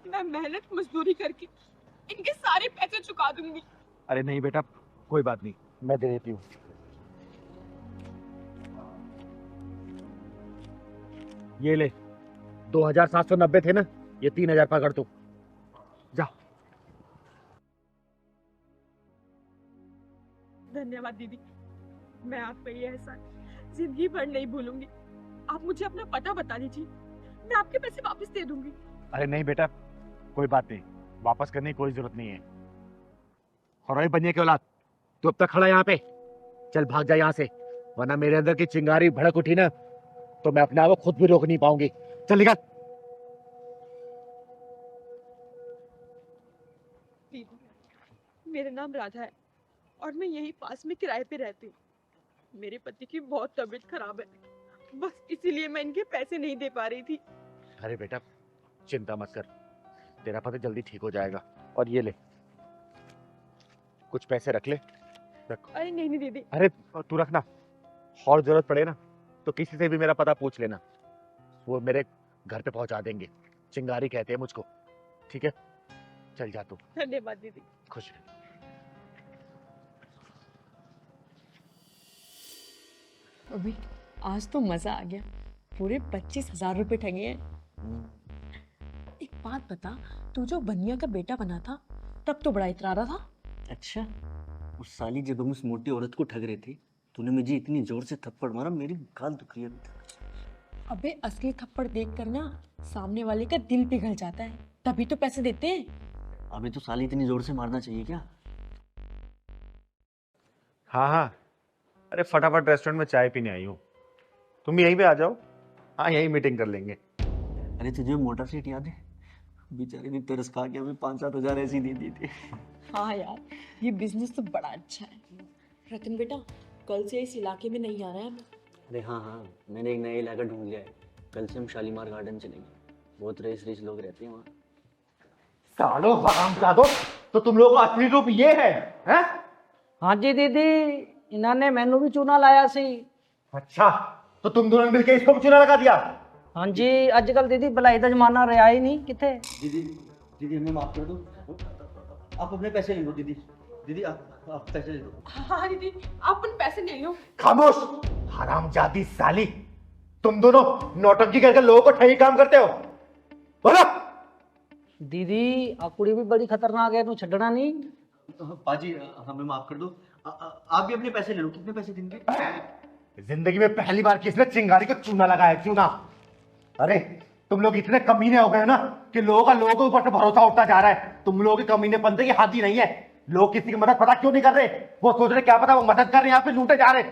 मैं मेहनत मजदूरी करके इनके सारे पैसे चुका दूंगी। अरे नहीं बेटा, कोई बात नहीं, मैं दे देती हूँ। ये ले, 2790 थे ना, ये 3000 पकड़ तू, जा। धन्यवाद दीदी, मैं आपका ये एहसान जिंदगी भर नहीं भूलूंगी। आप मुझे अपना पता बता दीजिए, मैं आपके पैसे वापस दे दूंगी। अरे नहीं बेटा, कोई बात नहीं, वापस करने की कोई जरूरत नहीं है। और बनिए के औलाद, तू अब तक खड़ा यहाँ पे, चल भाग जा यहाँ से, वरना मेरे अंदर की चिंगारी भड़क उठी ना तो मैं अपने आप को खुद भी रोक नहीं पाऊंगी। चल निकल। दीदी, मेरा नाम राधा है और मैं यहीं पास में किराए पे रहती हूँ। मेरे पति की बहुत तबीयत खराब है, बस इसीलिए मैं इनके पैसे नहीं दे पा रही थी। अरे बेटा चिंता मत कर, तेरा पति जल्दी ठीक हो जाएगा। और ये ले, कुछ पैसे रख ले, रख। अरे नहीं नहीं दीदी। अरे तू रखना, और जरूरत पड़े ना तो किसी से भी मेरा पता पूछ लेना, वो मेरे घर पे पहुंचा देंगे। चिंगारी कहते हैं मुझको, ठीक है? चल जा तू। धन्यवाद दीदी। खुश रह। अभी आज तो मजा आ गया, पूरे 25,000 रुपए ठगे हैं। एक बात बता, तू जो बनिया का बेटा बना था तब तो बड़ा इतरा रहा था। अच्छा, उस साली जब हम उस मोटी औरत को ठग रहे थे, तूने मुझे इतनी जोर से थप्पड़ मारा, मेरी गाल दुख रही है। अबे असली थप्पड़ देख कर ना सामने वाले का दिल पिघल जाता है, तभी तो पैसे देते हैं। अबे तो साली इतनी जोर से मारना चाहिए क्या? हाँ हाँ, अरे फटाफट रेस्टोरेंट में चाय पीने आई हूँ, तुम भी यहीं पे आ जाओ। हाँ यहीं मीटिंग कर लेंगे। अरे तुझे मोटर सीट याद है? बेचारे ने तरस खा के हमें 5-7 हजार ऐसी दे दी थी। हाँ यार, ये बिजनेस तो बड़ा अच्छा है। रतन बेटा, कल से इस इलाके में नहीं आना है हमें। अरे हाँ हाँ, मैंने एक नया इलाका ढूंढ लिया है, कल से हम शालीमार गार्डन चलेंगे। बहुत रईस लोग रहते हैं वहाँ। सालो हरामजादो, तो तुम लोगों का असली रूप ये है, हैं? हाँ जी दीदी, इन्होंने मैनू भी चूना लाया सी। अच्छा, तो तुम दोनों ने मिलकर इसको भी चूना लगा दिया? हाँ जी, आजकल दीदी भलाई का जमाना रहा ही नहीं किथे। दीदी हमें माफ कर दो, आप अपने पैसे ले लो। दीदी आप पैसे ले लो। हाँ दीदी, आप उन पैसे ले लो। खामोश हरामजादी साली, तुम दोनों नौटंकी करके लोगों को ठगी काम करते हो। बोलो। दीदी आ कुड़ी भी बड़ी खतरनाक है, तू छड़ना नहीं। पाजी हमें माफ कर दो, आप भी अपने पैसे ले लो। कितने पैसे देंगे? जिंदगी में पहली बार किसने चिंगारी को चूना लगाया, चूना। अरे तुम लोग इतने कमीने हो गए ना कि लोगों के ऊपर से भरोसा उठता जा रहा है। तुम लोगों के कमीने बनते की हाथ ही नहीं है। लोग किसी की मदद पता क्यों नहीं कर रहे? वो सोच रहे क्या पता वो मदद कर रहे, यहाँ पे लूटे जा रहे।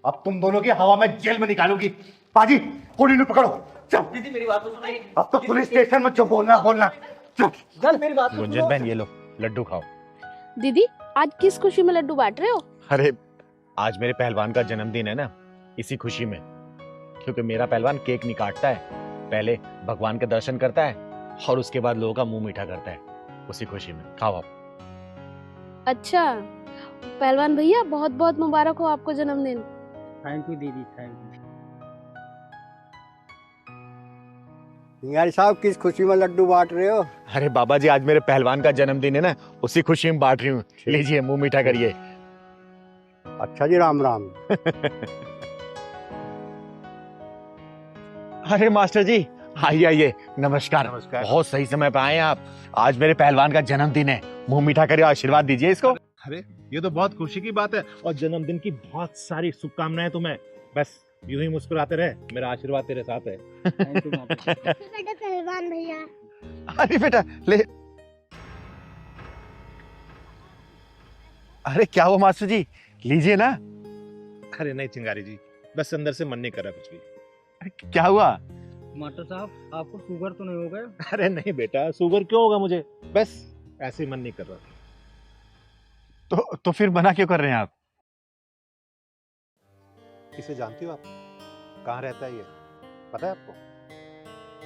अब तुम दोनों की हवा में जेल में निकालूंगी। पाजी कुड़ी ने पकड़ो, चल। दीदी मेरी बात तो सुनिए। अब तो पुलिस स्टेशन में जो बोलना चल मेरी बात। गुंजन बहन ये लो लड्डू खाओ। दीदी आज किस खुशी में लड्डू बांट रहे हो? अरे आज मेरे पहलवान का जन्मदिन है ना, इसी खुशी में। क्योंकि मेरा पहलवान केक नहीं काटता है, पहले भगवान के दर्शन करता है और उसके बाद लोगों का मुंह मीठा करता है, उसी खुशी में। खाओ आप। अच्छा पहलवान भैया, बहुत बहुत मुबारक हो आपको जन्मदिन। थैंक यू दीदी, थैंक यू। सिंगारी साहब किस खुशी में लड्डू बांट रहे हो? अरे बाबा जी आज मेरे पहलवान का जन्मदिन है ना, उसी खुशी में बांट रही हूँ। लीजिए मुंह मीठा करिए। अच्छा जी, राम राम। अरे मास्टर जी आइए आइए, नमस्कार। बहुत सही समय पे आए आप। आज मेरे पहलवान का जन्मदिन है, मुंह मीठा करिए, आशीर्वाद दीजिए इसको। अरे ये तो बहुत खुशी की बात है और जन्मदिन की बहुत सारी शुभकामनाएं तुम्हें। बस यूं ही मुस्कुराते रहे, मेरा आशीर्वाद तेरे साथ है। बेटा पहलवान भैया। अरे बेटा ले। अरे क्या हुआ मास्टर जी, लीजिए ना। अरे नहीं चिंगारी जी, बस अंदर से मन नहीं कर रहा कुछ भी। अरे क्या हुआ? मास्टर साहब आपको शुगर तो नहीं हो गया? अरे नहीं बेटा, शुगर क्यों होगा मुझे, बस ऐसे ही मन नहीं कर रहा। तो फिर मना क्यों कर रहे हैं आप? इसे जानती हो आप? कहाँ रहता है ये, पता है आपको?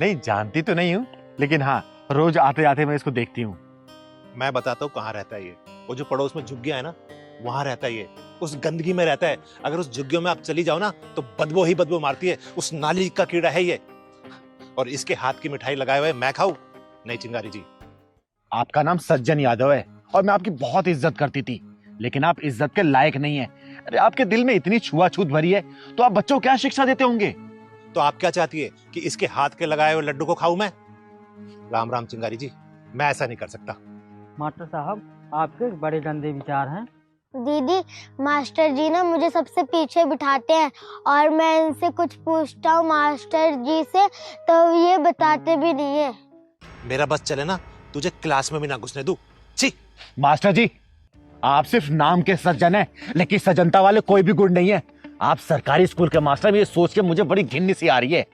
नहीं जानती तो नहीं हूँ, लेकिन हाँ रोज आते आते मैं इसको देखती हूँ। मैं बताता हूँ कहाँ रहता है ये। वो जो पड़ोस में झुग्गियां है ना, वहां रहता है ये। उस गंदगी में रहता है। अगर उस झुग्गियों में आप चली जाओ ना तो बदबू ही बदबू मारती है। उस नाली का कीड़ा है ये। और इसके हाथ की मिठाई लगाए हुए मैं खाऊं? नहीं चिंगारी जी। आपका नाम सज्जन यादव है और मैं आपकी बहुत इज्जत करती थी, लेकिन आप इज्जत के लायक नहीं है। अरे आपके दिल में इतनी छुआछूत भरी है तो आप बच्चों को क्या शिक्षा देते होंगे? तो आप क्या चाहती है कि इसके हाथ के लगाए हुए लड्डू को खाऊं मैं? राम राम चिंगारी जी, मैं ऐसा नहीं कर सकता। मास्टर साहब आपके बड़े गंदे विचार हैं। दीदी मास्टर जी ना मुझे सबसे पीछे बिठाते हैं और मैं इनसे कुछ पूछता हूँ मास्टर जी से तो ये बताते भी नहीं है। मेरा बस चले ना, तुझे क्लास में भी ना घुसने दूं। छी! मास्टर जी आप सिर्फ नाम के सज्जन हैं, लेकिन सज्जनता वाले कोई भी गुण नहीं है। आप सरकारी स्कूल के मास्टर, ये सोच के मुझे बड़ी घिन सी आ रही है।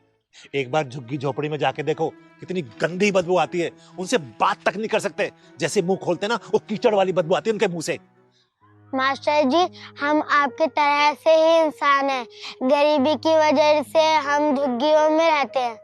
एक बार झुग्गी झोपड़ी में जाके देखो, कितनी गंदी बदबू आती है। उनसे बात तक नहीं कर सकते, जैसे मुंह खोलते ना वो कीचड़ वाली बदबू आती है उनके मुंह से। मास्टर जी हम आपके तरह से ही इंसान हैं, गरीबी की वजह से हम झुग्गियों में रहते हैं।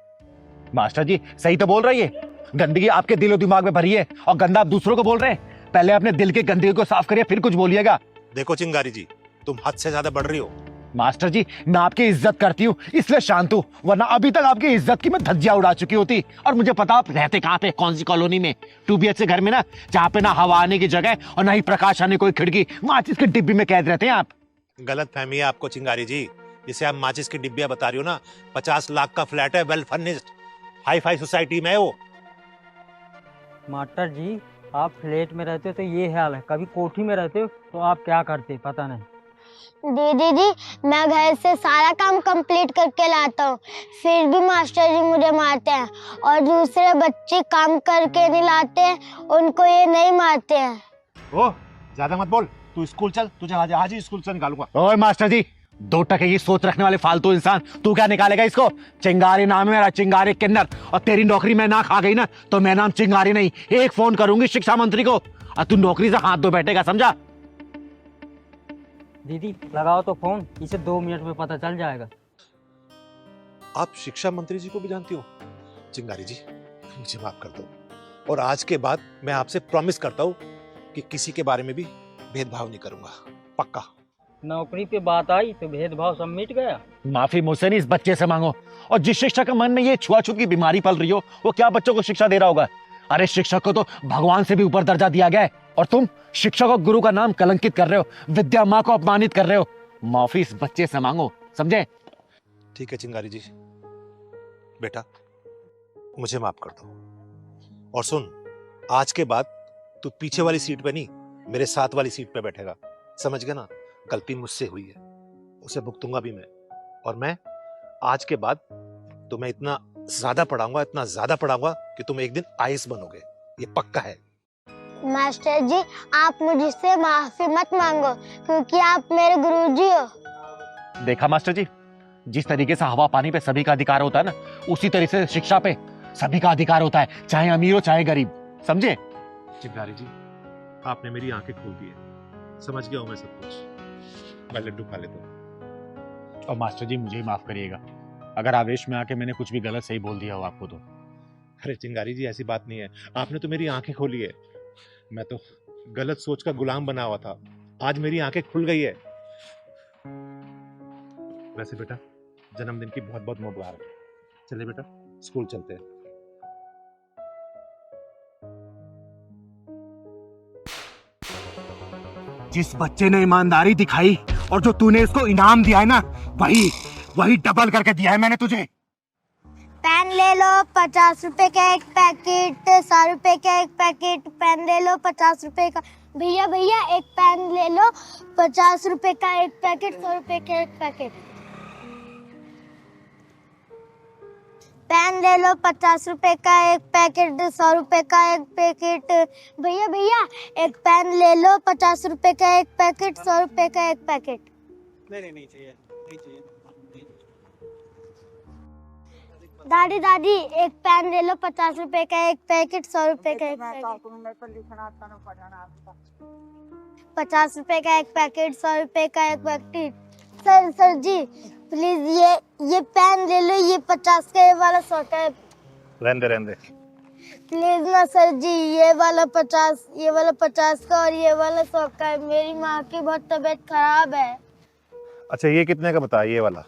मास्टर जी सही तो बोल रही है, गंदगी आपके दिल और दिमाग में भरी है और गंदा आप दूसरों को बोल रहे हैं। पहले अपने दिल की गंदगी को साफ करिए, फिर कुछ बोलिएगा। देखो चिंगारी जी, तुम हद से ज्यादा बढ़ रही हो। मास्टर जी मैं आपकी इज्जत करती हूँ इसलिए शांत हूँ, वरना अभी तक आपकी इज्जत की मैं धज्जियां उड़ा चुकी होती। और मुझे पता आप रहते कहाँ पे, कौन सी कॉलोनी में। 2 BHK घर में ना, जहाँ पे ना हवा आने की जगह और ना ही प्रकाश आने कोई खिड़की, माचिस की डिब्बी में कैद रहते हैं आप। गलत फहमी है आपको चिंगारी जी। जिसे आप माचिस की डिब्बियां बता रही हो ना, 50 लाख का फ्लैट है, well furnished, hi fi society में है वो। मास्टर जी आप फ्लैट में रहते हो तो ये हाल है, कभी कोठी में रहते हो तो आप क्या करते पता नहीं। दीदी जी मैं घर से सारा काम कंप्लीट करके लाता हूँ, फिर भी मास्टर जी मुझे मारते हैं और दूसरे बच्चे काम करके नहीं लाते हैं उनको ये नहीं मारते हैं। ओ ज्यादा मत बोल, तू स्कूल चल, तुझे आज ही स्कूल से निकालूंगा। ओए मास्टर जी 2 टके की सोच रखने वाले फालतू इंसान, तू क्या निकालेगा इसको? चिंगारी नाम है मेरा, चिंगारी किन्नर। और तेरी नौकरी मैं ना खा गई ना तो मैं नाम चिंगारी नहीं, एक फोन करूंगी शिक्षा मंत्री को और तू नौकरी से हाथ धो बैठेगा, समझा? दीदी लगाओ तो फोन, इसे 2 मिनट में पता चल जाएगा। आप शिक्षा मंत्री जी को भी जानती हो? चिंगारी जी मुझे माफ कर दो, और आज के बाद मैं आपसे प्रॉमिस करता हूँ कि किसी के बारे में भी भेदभाव नहीं करूंगा, पक्का। नौकरी पे बात आई तो भेदभाव सब मिट गया। माफी मुझसे नहीं, इस बच्चे से मांगो। और जिस शिक्षक के मन में ये छुआछूत की बीमारी पल रही हो, वो क्या बच्चों को शिक्षा दे रहा होगा? अरे शिक्षक को तो भगवान से भी ऊपर दर्जा दिया गया है, और तुम शिक्षक और गुरु का नाम कलंकित कर रहे हो, विद्या माँ को अपमानित कर रहे हो। माफी इस बच्चे से मांगो, समझे? ठीक है चिंगारी जी, बेटा मुझे माफ कर दो। और सुन, आज के बाद तू पीछे वाली सीट पे नहीं, मेरे साथ वाली सीट पे बैठेगा, समझ गया ना? गलती मुझसे हुई है, उसे भुगतूंगा भी मैं। और मैं आज के बाद तुम्हें इतना ज्यादा पढ़ाऊंगा कि तुम एक दिन आईएएस बनोगे, ये पक्का है। मास्टर जी आप मुझसे माफी मत मांगो क्योंकि आप मेरे गुरुजी हो। देखा मास्टर जी, जिस तरीके से हवा पानी पे सभी का अधिकार होता है ना, उसी तरीके से शिक्षा पे सभी का अधिकार होता है, चाहे अमीर हो चाहे गरीब, समझे? चिंगारी जी आपने मेरी आंखें खोल दी है, समझ गया हूं मैं सब कुछ। मैं लड्डू खा लेता हूँ। और मास्टर जी मुझे ही माफ करिएगा अगर आवेश में आके मैंने कुछ भी गलत सही बोल दिया हो आपको तो। अरे चिंगारी जी ऐसी बात नहीं है, आपने तो मेरी आंखें खोली है। मैं तो गलत सोच का गुलाम बना हुआ था, आज मेरी आंखें खुल गई है। वैसे बेटा जन्मदिन की बहुत बहुत मुबारक। चलिए बेटा स्कूल चलते हैं। जिस बच्चे ने ईमानदारी दिखाई और जो तूने इसको इनाम दिया है ना, वही डबल करके दिया है मैंने तुझे। पेन पेन ले लो 50 रुपए का एक पैकेट, 100 रुपए का एक पैकेट। पेन ले लो 50 रुपए का। भैया भैया एक पेन ले लो 50 रुपए का एक पैकेट, 100 रुपए का एक पैकेट। पेन ले लो 50 रुपए का एक पैकेट, 100 रुपए का एक पैकेट। भैया भैया एक पेन ले लो 50 रुपए का एक पैकेट, 100 रुपए का एक पैकेट। नहीं चाहिए, नहीं चाहिए। दादी दादी एक पेन ले लो 50 रुपए का एक पैकेट, 100 रुपए का एक पैकेट। 50 रुपए का एक पैकेट, 100 रुपए का एक पैकेट। सर जी प्लीज ये पेन ले लो, ये 50 का, ये वाला 100 का। रहने दे। प्लीज ना सर जी, ये वाला 50 का और ये वाला 100 का है। मेरी माँ की बहुत तबीयत खराब है। अच्छा ये कितने का बता? ये वाला?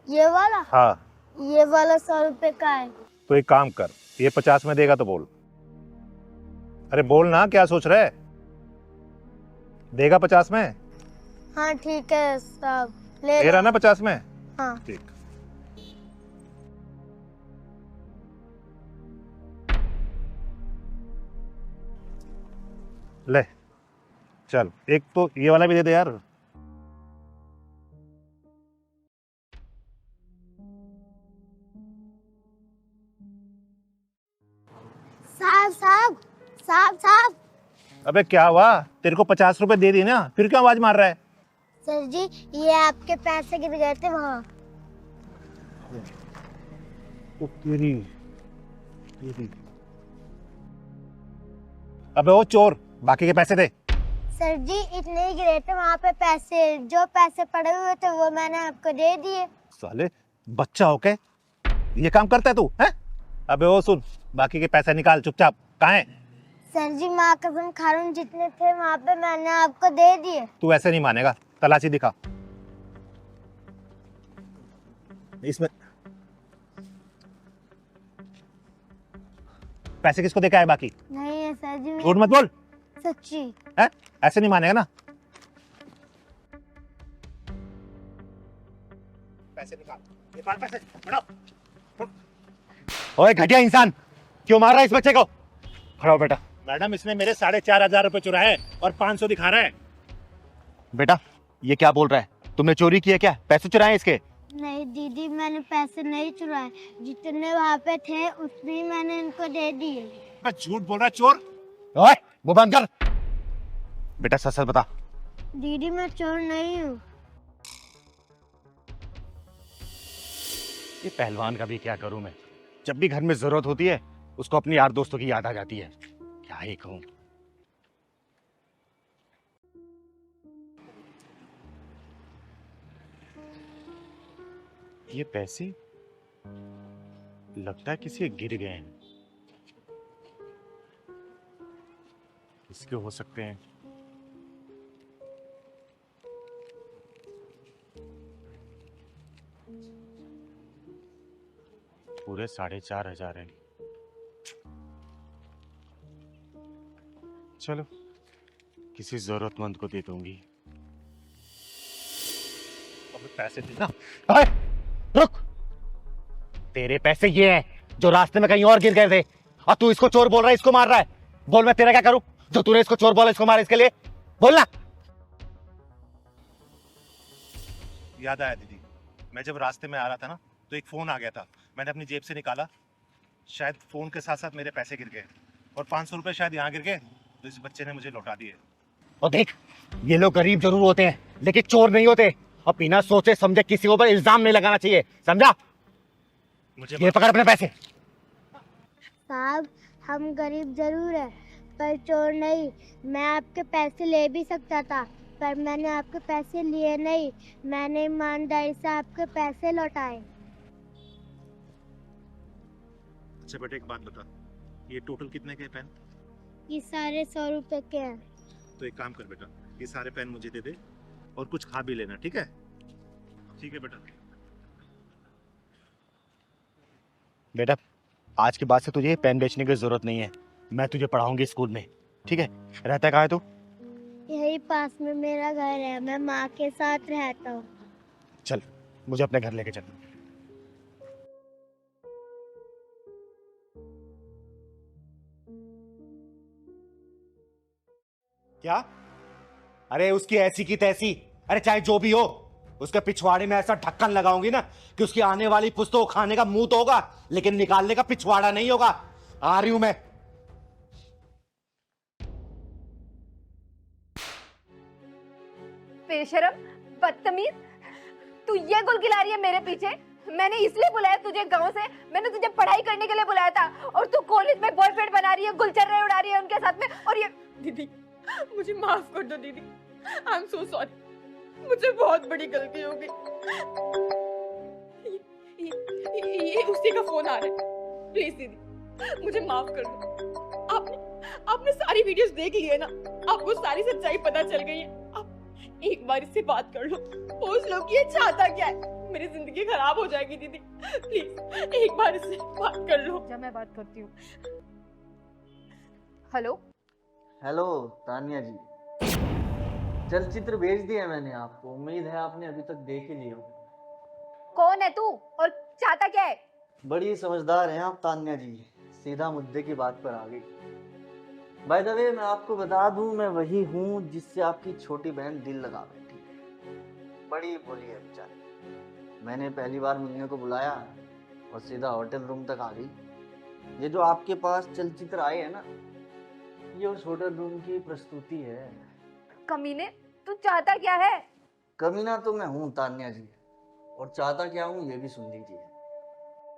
ये वाला? हाँ। ये वाला 100 रुपए का है। तो एक काम कर, ये 50 में देगा तो बोल। अरे बोल ना, क्या सोच रहा है? देगा 50 में? हाँ ठीक है साहब, ले रहा ना 50 में? हाँ ठीक। ले चल, एक तो ये वाला भी दे दे यार। साहब। अबे क्या हुआ? तेरे को 50 रुपए दे दी ना, फिर क्यों आवाज मार रहा है? सर जी ये आपके पैसे गिर गए थे वहाँ। ओ तेरी। अबे ओ चोर, बाकी के पैसे दे। सर जी इतने ही गिरे थे वहाँ पे पैसे, जो पैसे पड़े हुए थे वो मैंने आपको दे दिए। साले बच्चा हो के ये काम करता है तू, हैं? अबे ओ सुन, बाकी के पैसे निकाल चुपचाप। कहाँ है? सर जी माँ कसम खा रहा हूँ, जितने थे वहाँ पे मैंने आपको दे दिए। तू ऐसे नहीं मानेगा, तलाशी दिखा। इसमें पैसे किसको देखा है बाकी? नहीं है सर जी। झूठ मत बोल। सच्ची है? ऐसे नहीं मानेगा ना। पैसे निकाल पैसे, बढ़ाओ। ओए घटिया इंसान, क्यों मार रहा है इस बच्चे को? खड़ा हो बेटा। मैडम इसने मेरे 4,500 रुपए चुराए और 500 दिखा रहा है। बेटा ये क्या बोल रहा है? तुमने चोरी की है क्या? पैसे चुराए इसके? नहीं दीदी, मैंने पैसे नहीं चुराए, जितने वहाँ पे थे उतने ही मैंने इनको दे दिए। झूठ बोल रहा है चोर। ओए वो बंद कर। बेटा सच सच बता। दीदी मैं चोर नहीं हूँ। ये पहलवान का भी क्या करूं मैं, जब भी घर में जरूरत होती है उसको अपने यार दोस्तों की याद आ जाती है। क्या ही कहूं। ये पैसे लगता है किसी के गिर गए हैं। किसके हो सकते हैं? पूरे 4,500 हैं। चलो किसी जरूरतमंद को दे दूंगी। अब पैसे देना। ओए, रुक। तेरे पैसे ये हैं जो रास्ते में कहीं और गिर गए थे, और तू इसको चोर बोल रहा है, इसको मार रहा है। बोल मैं तेरा क्या करूं जो तूने इसको चोर बोला, इसको मारा इसके लिए? बोलना। याद आया दीदी, मैं जब रास्ते में आ रहा था ना तो एक फोन आ गया था। मैंने अपनी जेब से निकाला, शायद फोन के साथ साथ मेरे पैसे गिर गए और 500 रुपए शायद यहाँ गिर गए, तो इस बच्चे ने मुझे लौटा दिए। और देख, ये लोग गरीब जरूर होते हैं लेकिन चोर नहीं होते। और बिना सोचे समझे किसी के ऊपर इल्जाम नहीं लगाना चाहिए, समझा? मुझे ये पकड़ अपने पैसे। साहब हम गरीब जरूर है पर चोर नहीं। मैं आपके पैसे ले भी सकता था पर मैंने आपके पैसे लिए नहीं, मैंने ईमानदारी से आपके पैसे लौटाए। अच्छा बेटे एक बात बता, ये टोटल कितने के पेन? ये सारे 100 रुपए के हैं। तो एक काम कर बेटा, ये सारे पेन मुझे दे दे और कुछ खा भी लेना, ठीक है? ठीक है बेटा। बेटा आज के बाद से तुझे पेन बेचने की जरूरत नहीं है, मैं तुझे पढ़ाऊंगी स्कूल में, ठीक है? रहता कहाँ है तू? यही पास में मेरा घर है, मैं माँ के साथ रहता हूँ। चल मुझे अपने घर लेके चल। क्या? अरे उसकी ऐसी की तैसी, अरे चाहे जो भी हो, उसके पिछवाड़े में ऐसा ढक्कन लगाऊंगी ना कि उसकी आने वाली पुस्तक खाने का मुंह तो होगा, लेकिन निकालने का पिछवाड़ा नहीं होगा। आ रही हूं मैं। बेशरम, बदतमीज, तू ये गुल खिला रही है मेरे पीछे? मैंने इसलिए बुलाया तुझे गांव से, मैंने तुझे पढ़ाई करने के लिए बुलाया था, और तू कॉलेज में बॉयफ्रेंड बना रही है, गुलचर्रे उड़ा रही है उनके साथ में। और ये दीदी, मुझे माफ कर दो दीदी, आई एम सो सॉरी, मुझे बहुत बड़ी गलती हो गई। ये उसी का फोन आ रहा है, प्लीज दीदी मुझे माफ कर दो। आपने सारी वीडियोस देख ली है ना, आपको सारी सच्चाई पता चल गई है। आप एक बार इससे बात कर लो, पूछ लो कि ये चाहता क्या है। मेरी जिंदगी खराब हो जाएगी दीदी, प्लीज एक बार इससे बात कर लो। जब मैं बात करती हूँ। हेलो हेलो तानिया जी, चलचित्र भेज दिया मैंने आपको, उम्मीद है आपने अभी तक देख ही लिया। कौन है तू और चाहता क्या है? बड़ी समझदार हैं आप तान्या जी, सीधा मुद्दे की बात पर आ गई। बाय द वे, मैं आपको बता दूं, मैं वही हूँ जिससे आपकी छोटी बहन दिल लगा बैठी है। बड़ी भोली है बेचारी। मैंने पहली बार मिलने को बुलाया और सीधा होटल रूम तक आ गई। ये जो आपके पास चलचित्र आए हैं ना, ये उस होटल रूम की प्रस्तुति है। कमीने, तू चाहता क्या है? कमीना तो मैं हूँ तान्या जी, और चाहता क्या हूँ ये भी सुन लीजिए।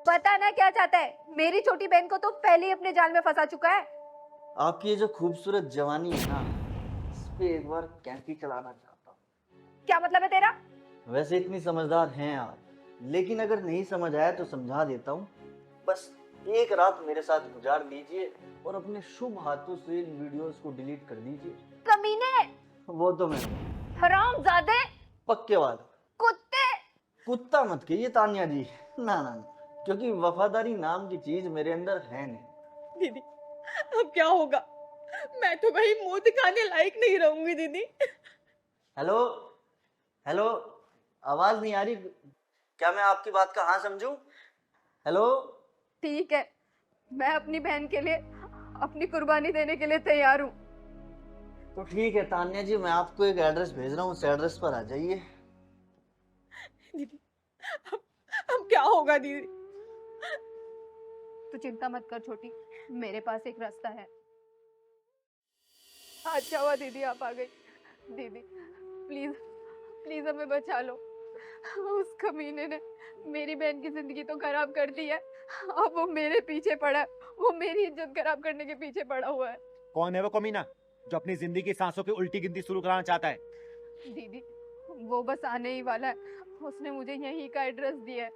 पता ना क्या चाहता है? मेरी छोटी बहन को तो पहले ही अपने जाल में फंसा चुका है। आपकी ये जो खूबसूरत जवानी है ना, इस पे एक बार कैंपी चलाना चाहता हूँ। क्या मतलब है तेरा? वैसे इतनी समझदार हैं आप, लेकिन अगर नहीं समझ आया तो समझा देता हूँ। बस एक रात मेरे साथ गुजार दीजिए और अपने शुभ हाथों से इन वीडियोस को डिलीट कर दीजिए। कमीने, वो तो मैं हरामजादे, पक्के वाले कुत्ते। कुत्ता मत कहिए तान्या जी, ना ना, क्योंकि वफादारी नाम की चीज मेरे अंदर है नहीं। दीदी अब क्या होगा? मैं तो भाई मुंह दिखाने लायक नहीं रहूंगी दीदी। हेलो हेलो, आवाज नहीं आ रही क्या? मैं आपकी बात का हाँ समझूं? हेलो। ठीक है, मैं अपनी बहन के लिए अपनी कुर्बानी देने के लिए तैयार हूँ। तो ठीक है तान्या जी, मैं आपको एक एड्रेस भेज रहा हूँ, उस एड्रेस पर आ जाइए। दीदी अब क्या होगा दीदी? तू चिंता मत कर छोटी, मेरे पास एक रास्ता है। अच्छा हुआ दीदी आप आ गई। दीदी प्लीज प्लीज हमें बचा लो। उस कमीने ने मेरी बहन की जिंदगी तो खराब कर दी है, अब वो मेरे पीछे पड़ा है, वो मेरी इज्जत खराब करने के पीछे पड़ा हुआ है। कौन है वो कमीना जो अपनी जिंदगी की सांसों की उल्टी गिनती शुरू कराना चाहता है? दीदी वो बस आने ही वाला है, उसने मुझे यहीं का एड्रेस दिया है।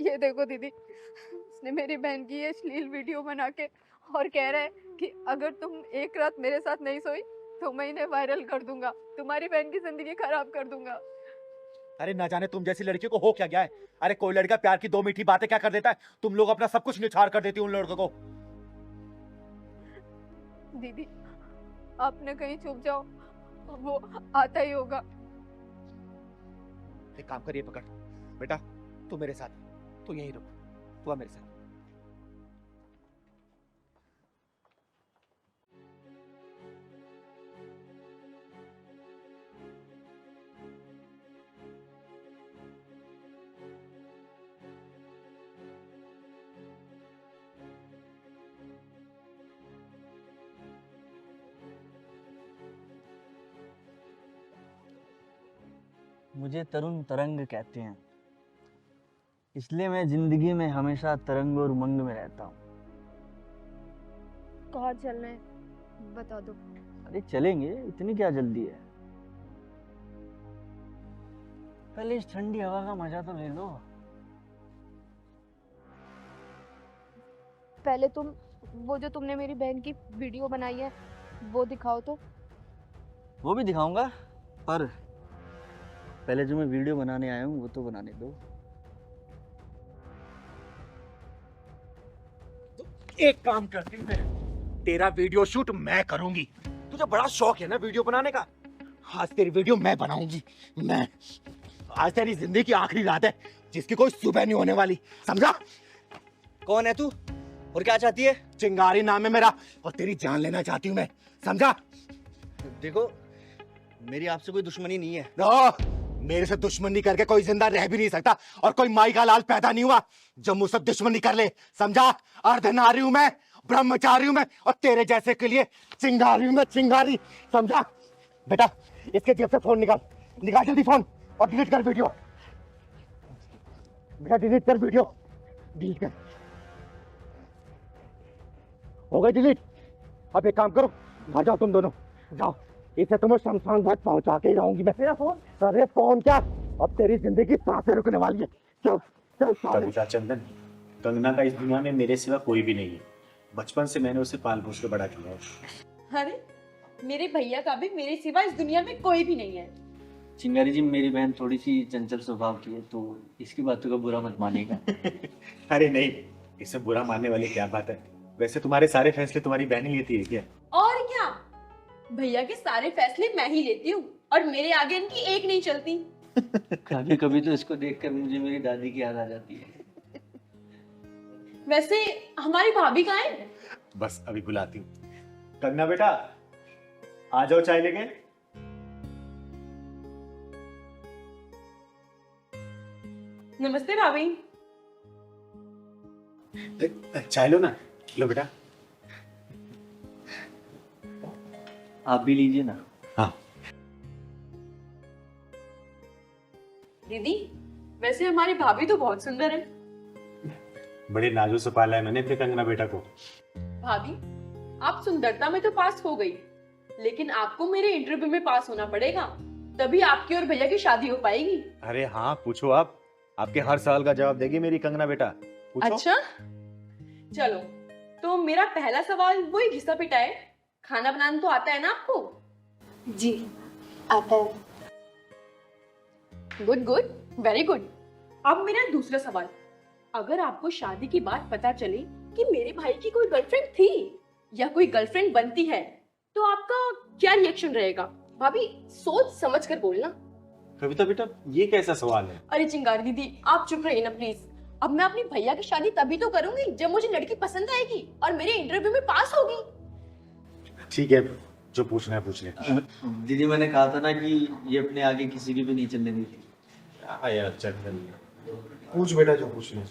ये देखो दीदी, उसने मेरी बहन की ये अश्लील वीडियो बना के और कह रहा है कि अगर तुम एक रात मेरे साथ नहीं सोई तो मैं इन्हें वायरल कर दूंगा, तुम्हारी बहन की जिंदगी खराब कर दूंगा। अरे ना जाने तुम जैसी लड़की को हो क्या गया है। अरे कोई लड़का प्यार की दो मीठी बातें क्या कर देता है, तुम लोग अपना सब कुछ निछाड़ कर देती हो उन लड़कों को। दीदी आपने कहीं छुप जाओ, वो आता ही होगा। एक काम करिए, पकड़ बेटा, तू मेरे साथ, तू यहीं रुक, तू आ मेरे साथ। मुझे तरुण तरंग कहते हैं, इसलिए मैं जिंदगी में हमेशा तरंग और उमंग में रहता हूँ। कहाँ चलना है बता दो। अरे चलेंगे, इतनी क्या जल्दी है? पहले इस ठंडी हवा का मजा तो ले लो। पहले तुम वो जो तुमने मेरी बहन की वीडियो बनाई है वो दिखाओ तो। वो भी दिखाऊंगा, पर पहले जो मैं वीडियो बनाने आया हूँ वो तो बनाने दो। एक काम करती हूँ, तेरा वीडियो शूट मैं करूंगी। तुझे बड़ा शौक है ना वीडियो बनाने का, आज तेरी वीडियो मैं बनाऊंगी। मैं आज तेरी जिंदगी की आखिरी रात है जिसकी कोई सुबह नहीं होने वाली, समझा? कौन है तू और क्या चाहती है? चिंगारी नाम है मेरा और तेरी जान लेना चाहती हूँ मैं, समझा? देखो, मेरी आपसे कोई दुश्मनी नहीं है। मेरे से दुश्मनी करके कोई जिंदा रह भी नहीं सकता, और कोई माई का लाल पैदा नहीं हुआ जो मुझसे दुश्मनी कर ले, समझा? अर्धनारी हूं मैं, ब्रह्मचारी हूं मैं, और तेरे जैसे के लिए चिंगारी हूं मैं, चिंगारी, समझा? बेटा इसके जेब से फोन निकाल, निकाल जल्दी फोन, और डिलीट कर वीडियो। बेटा डिलीट कर वीडियो, डिलीट कर। हो गई डिलीट? अब एक काम करो, घर जाओ तुम दोनों, जाओ। इसे तुम्हें शमशान घाट पहुंचा के ही रहूंगी मैं। मेरा फोन? अरे फोन क्या, अब तेरी जिंदगी सांसें रुकने वाली है। चल चल कविता चंदन, कंगना का इस दुनिया में मेरे सिवा कोई भी नहीं है। बचपन से मैंने उसे पाल पोस के बड़ा किया है। अरे मेरे भैया का भी मेरे सिवा इस दुनिया में कोई भी नहीं है। चिंगारी जी, मेरी बहन थोड़ी सी चंचल स्वभाव की है, तो इसकी बातों का बुरा मत मानिएगा। अरे नहीं, इसमें बुरा मानने वाली क्या बात है। वैसे तुम्हारे सारे फैसले तुम्हारी बहन ही लेती है क्या? और क्या, भैया के सारे फैसले मैं ही लेती हूँ, और मेरे आगे इनकी एक नहीं चलती। कभी कभी तो इसको देखकर मुझे मेरी दादी की याद आ जाती है। वैसे हमारी भाभी कहाँ है? बस अभी बुलाती हूँ। कंगना बेटा, आ जाओ चाय लेके। नमस्ते भाभी। चाय लो ना। लो बेटा। आप भी लीजिए ना। हाँ। दीदी, वैसे हमारी भाभी तो बहुत सुंदर है। बड़े नाजुक से पाला है मैंने अपने कंगना बेटा को। भाभी, आप सुंदरता में तो पास हो गई, लेकिन आपको मेरे इंटरव्यू में पास होना पड़ेगा, तभी आपकी और भैया की शादी हो पाएगी। अरे हाँ, पूछो आप। आपके हर सवाल का जवाब देगी मेरी कंगना बेटा। पूछो। अच्छा, चलो तो मेरा पहला सवाल वही घिसा पिटा है, खाना बनाना तो आता है ना आपको? जी आता है। Good good, very good. अब मेरा दूसरा सवाल, अगर आपको शादी की बात पता चले कि मेरे भाई की कोई गर्लफ्रेंड थी या कोई गर्लफ्रेंड बनती है, तो आपका क्या रिएक्शन रहेगा? भाभी सोच समझ कर बोलना। कविता बेटा, ये कैसा सवाल है? अरे चिंगारी दीदी, आप चुप रहिए ना प्लीज। अब मैं अपनी भैया की शादी तभी तो करूंगी जब मुझे लड़की पसंद आएगी और मेरे इंटरव्यू में पास होगी। ठीक है, जो पूछना है पूछ ले। दीदी, मैंने कहा था ना कि ये अपने आगे किसी की भी नहीं चलने देती। यार चंदन, पूछ बेटा जो पूछना है।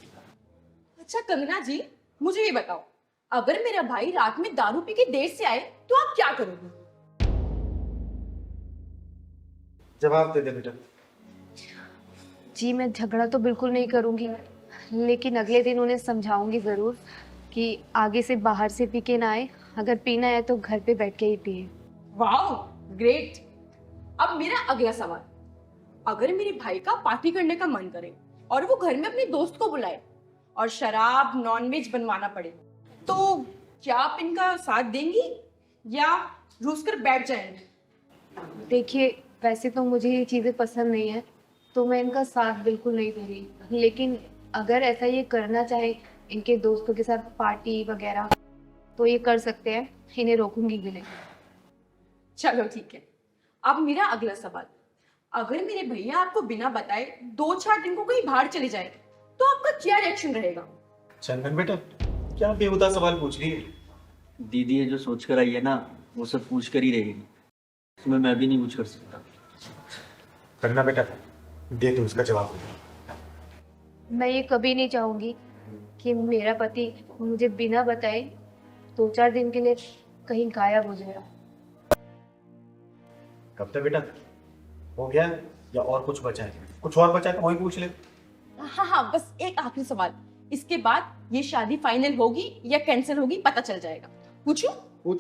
अच्छा कंगना जी, मुझे ये बताओ, अगर मेरा भाई रात में दारू पी के देर से आए तो आप क्या करोगे? जवाब दे दे बेटा। जी मैं झगड़ा तो बिल्कुल नहीं करूंगी, लेकिन अगले दिन उन्हें समझाऊंगी जरूर कि आगे से बाहर से पी के ना आए, अगर पीना है तो घर पे बैठ के ही पिए। वाह, ग्रेट। अब मेरा अगला सवाल, अगर मेरे भाई का पार्टी करने का मन करे और वो घर में अपने दोस्त को बुलाए और शराब नॉनवेज बनवाना पड़े, तो क्या आप इनका साथ देंगी या रूस कर बैठ जाएंगे? देखिए, वैसे तो मुझे ये चीज़ें पसंद नहीं है, तो मैं इनका साथ बिल्कुल नहीं दूंगी, लेकिन अगर ऐसा ये करना चाहे इनके दोस्तों के साथ पार्टी वगैरह, तो ये कर सकते हैं, इन्हें रोकूंगी भी नहीं। चलो ठीक है। अब मेरा अगला सवाल, अगर मेरे भैया आपको बिना बताए 2-4 दिन को कहीं बाहर चले जाए, तो आपका क्या रिएक्शन रहेगा? चंदन बेटा, क्या बेहुदा सवाल पूछ रही है? दीदी ये जो सोच कर आई है ना, वो सब पूछ कर ही रहेगी, उसमें मैं भी नहीं कुछ कर सकता। करना बेटा, दे दो उसका जवाब। मैं ये कभी नहीं चाहूंगी कि मेरा पति मुझे बिना बताए 2-4 दिन के लिए कहीं गायब हो जाए। कब तक बेटा हो गया या और कुछ बचा है? कुछ और बचा है तो वही पूछ ले। हाँ हाँ, बस एक आखिरी सवाल, इसके बाद ये शादी फाइनल होगी या कैंसिल होगी पता चल जाएगा। पूछूं?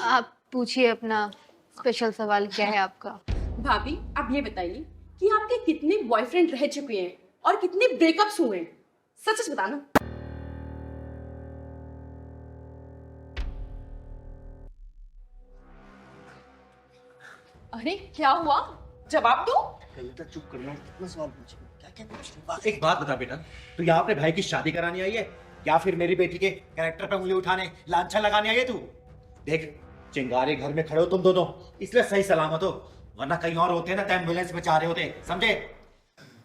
आप पूछिए, अपना स्पेशल सवाल क्या है आपका? भाभी, आप ये बताइए कि आपके कितने बॉयफ्रेंड रह चुके हैं और कितने ब्रेकअप्स हुए हैं? सच सच बताना। अरे क्या हुआ, जवाब दो। चुप करना, कितना सवाल पूछे, क्या क्या पूछ रही है? एक बात बता बेटा, तू यहाँ अपने भाई की शादी कराने आई है या फिर मेरी बेटी के कैरेक्टर पे उंगली उठाने, लांछन लगाने आई है तू? देख, चिंगारी घर में खड़े हो तुम दोनों, इसलिए सही सलामत हो, वरना कहीं और होते ना तो एम्बुलेंस में जा रहे होते, समझे?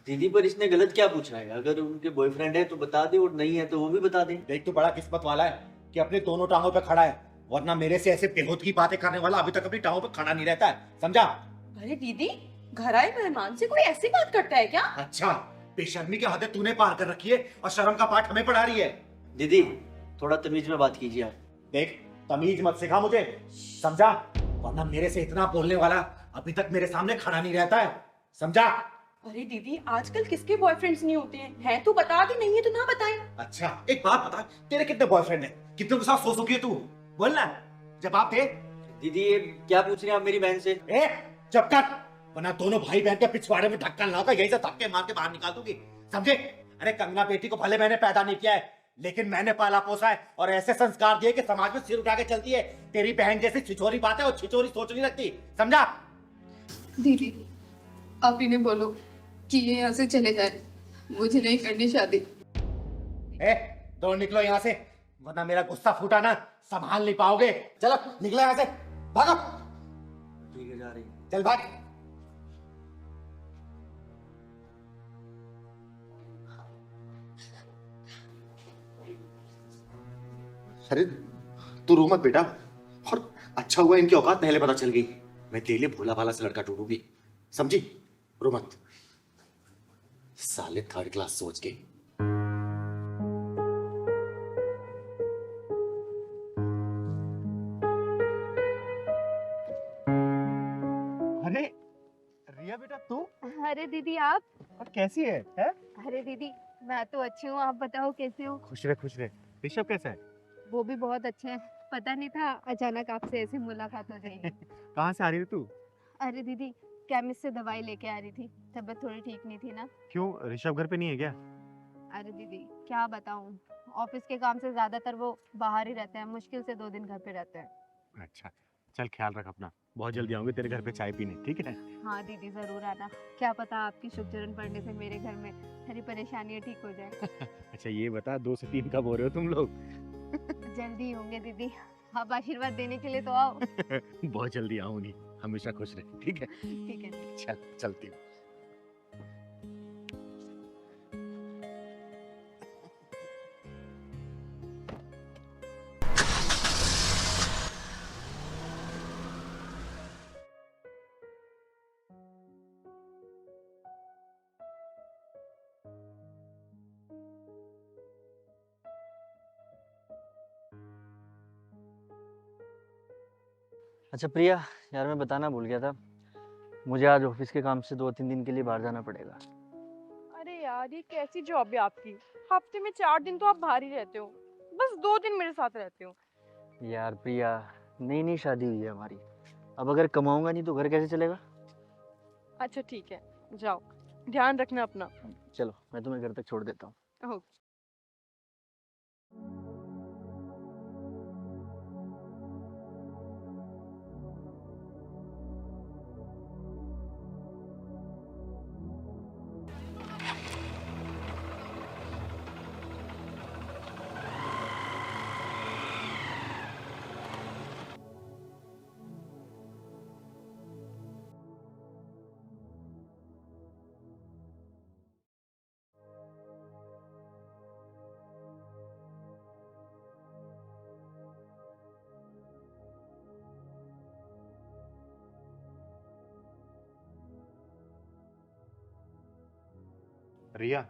दीदी, पर इसने गलत क्या पूछा है? अगर उनके बॉयफ्रेंड है तो बता दे, और नहीं है तो वो भी बता दे। देख, तू बड़ा किस्मत वाला है कि अपने दोनों टांगों पे खड़ा है, वरना मेरे से ऐसे बेहूद की बातें करने वाला अभी तक अपनी टांगों पे खड़ा नहीं रहता है, समझा? अरे दीदी, घर आए मेहमान से कोई ऐसी बात करता है क्या? अच्छा, बेशर्मी की हदें तूने पार कर रखी है और शर्म का पाठ हमें पढ़ा रही है। दीदी थोड़ा तमीज में बात कीजिए आप। देख, तमीज मत सिखा मुझे, समझा? वरना मेरे से इतना बोलने वाला अभी तक मेरे सामने खड़ा नहीं रहता है, समझा? अरे दीदी, आजकल किसके बॉयफ्रेंड्स नहीं होते हैं तो बता दे, नहीं है तो ना बताए। अच्छा, एक बात बता, तेरे कितने बॉयफ्रेंड है? कितने के साथ सो की है तू? बोलना, जवाब दे। दीदी ये क्या पूछ रहे हैं आप मेरी बहन से? जब तक वरना दोनों भाई बहन के पिछवाड़े में ढक्कन लाकर यही से धक्के मार के बाहर निकाल दूंगी, समझे? अरे कंगना बेटी को भले मैंने पैदा नहीं किया है, लेकिन मैंने पाला पोसा है और ऐसे संस्कार दिए कि समाज में सिर उठा के चलती है। तेरी बहन जैसी छिछोरी बातें और छिछोरी सोच नहीं रखती, समझा? दीदी आप इन्हें बोलो कि ये यहाँ से चले जाए, मुझे नहीं करनी शादी। दौड़ निकलो यहाँ से, वरना मेरा गुस्सा फूटा ना संभाल नहीं पाओगे। चलो निकलो यहाँ से, भागो। ठीक है, जा रही है। चल भाग। अरे तू रो मत बेटा, और अच्छा हुआ इनकी औकात पहले पता चल गई। मैं तेरे लिए भोला भाला से लड़का ढूंढूंगी, समझी? रो मत। साले थर्ड क्लास सोच के। अरे रिया बेटा तू? अरे दीदी आप? और कैसी है? अरे दीदी मैं तो अच्छी हूँ, आप बताओ कैसे हो? खुश रहे खुश रहे। ऋषभ कैसा है? वो भी बहुत अच्छे हैं, पता नहीं था अचानक आपसे ऐसी मुलाकात हो जाएगी। कहाँ से आ रही थी तू? अरे दीदी केमिस्ट से दवाई लेके आ रही थी, तबीयत थोड़ी ठीक नहीं थी ना। क्यों, ऋषभ घर पे नहीं है क्या? अरे दीदी क्या बताऊँ, ऑफिस के काम से ज्यादातर वो बाहर ही रहते हैं, मुश्किल से 2 दिन घर पे रहते हैं। अच्छा, चल ख्याल रख अपना, बहुत जल्दी आऊंगे तेरे घर पे चाय पीने, ठीक है? हाँ दीदी जरूर आना, क्या पता आपकी शुभ चरण पड़ने से मेरे घर में सारी परेशानियाँ ठीक हो जाए। अच्छा ये बता, 2 से 3 कब हो रहे हो तुम लोग? जल्दी होंगे दीदी, आप आशीर्वाद देने के लिए तो आओ। बहुत जल्दी आऊंगी, हमेशा खुश रहे, ठीक है? ठीक है। चल चलती हूँ। अच्छा प्रिया, यार मैं बताना भूल गया था, मुझे आज ऑफिस के काम से 2-3 दिन के लिए बाहर जाना पड़ेगा। अरे यार ये कैसी जॉब है आपकी? हफ्ते में 4 दिन तो आप बाहर ही रहते हो, बस 2 दिन मेरे साथ रहते हो। यार प्रिया, नई नई शादी हुई है हमारी, अब अगर कमाऊंगा नहीं तो घर कैसे चलेगा? अच्छा ठीक है, जाओ, ध्यान रखना अपना। चलो मैं तुम्हें घर तक छोड़ देता हूँ। ओके। रिया,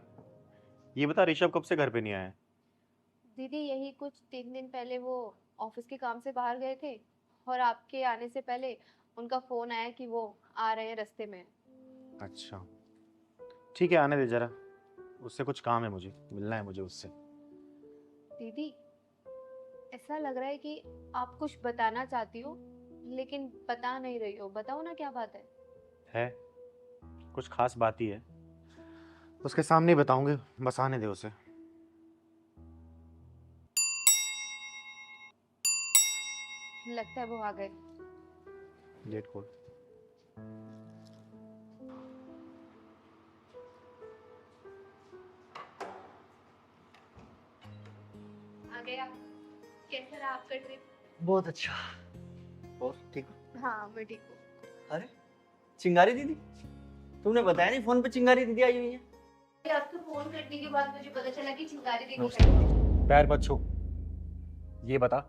ये बता ऋषभ कब से घर पे नहीं आया है? दीदी यही कुछ 3 दिन पहले वो ऑफिस के काम से बाहर गए थे और आपके आने से पहले उनका फोन आया कि वो आ रहे हैं रास्ते में। अच्छा ठीक है, आने दे जरा, उससे कुछ काम है, मुझे मिलना है मुझे उससे। दीदी ऐसा लग रहा है कि आप कुछ बताना चाहती हो लेकिन बता नहीं रही हो, बताओ ना क्या बात है? कुछ खास बात ही है, उसके सामने ही बताऊंगे, बस आने दे उसे। लगता है वो आ गए। गेट खोल। आ गया। कैसा रहा आपका ट्रिप? बहुत अच्छा। और ठीक हो? हाँ मैं ठीक हूँ। अरे चिंगारी दीदी, तुमने बताया नहीं फोन पे चिंगारी दीदी आई हुई है। आपको फोन करने के बाद मुझे पता चला कि चिंगारी दीदी। पैर मत छू। ये बता,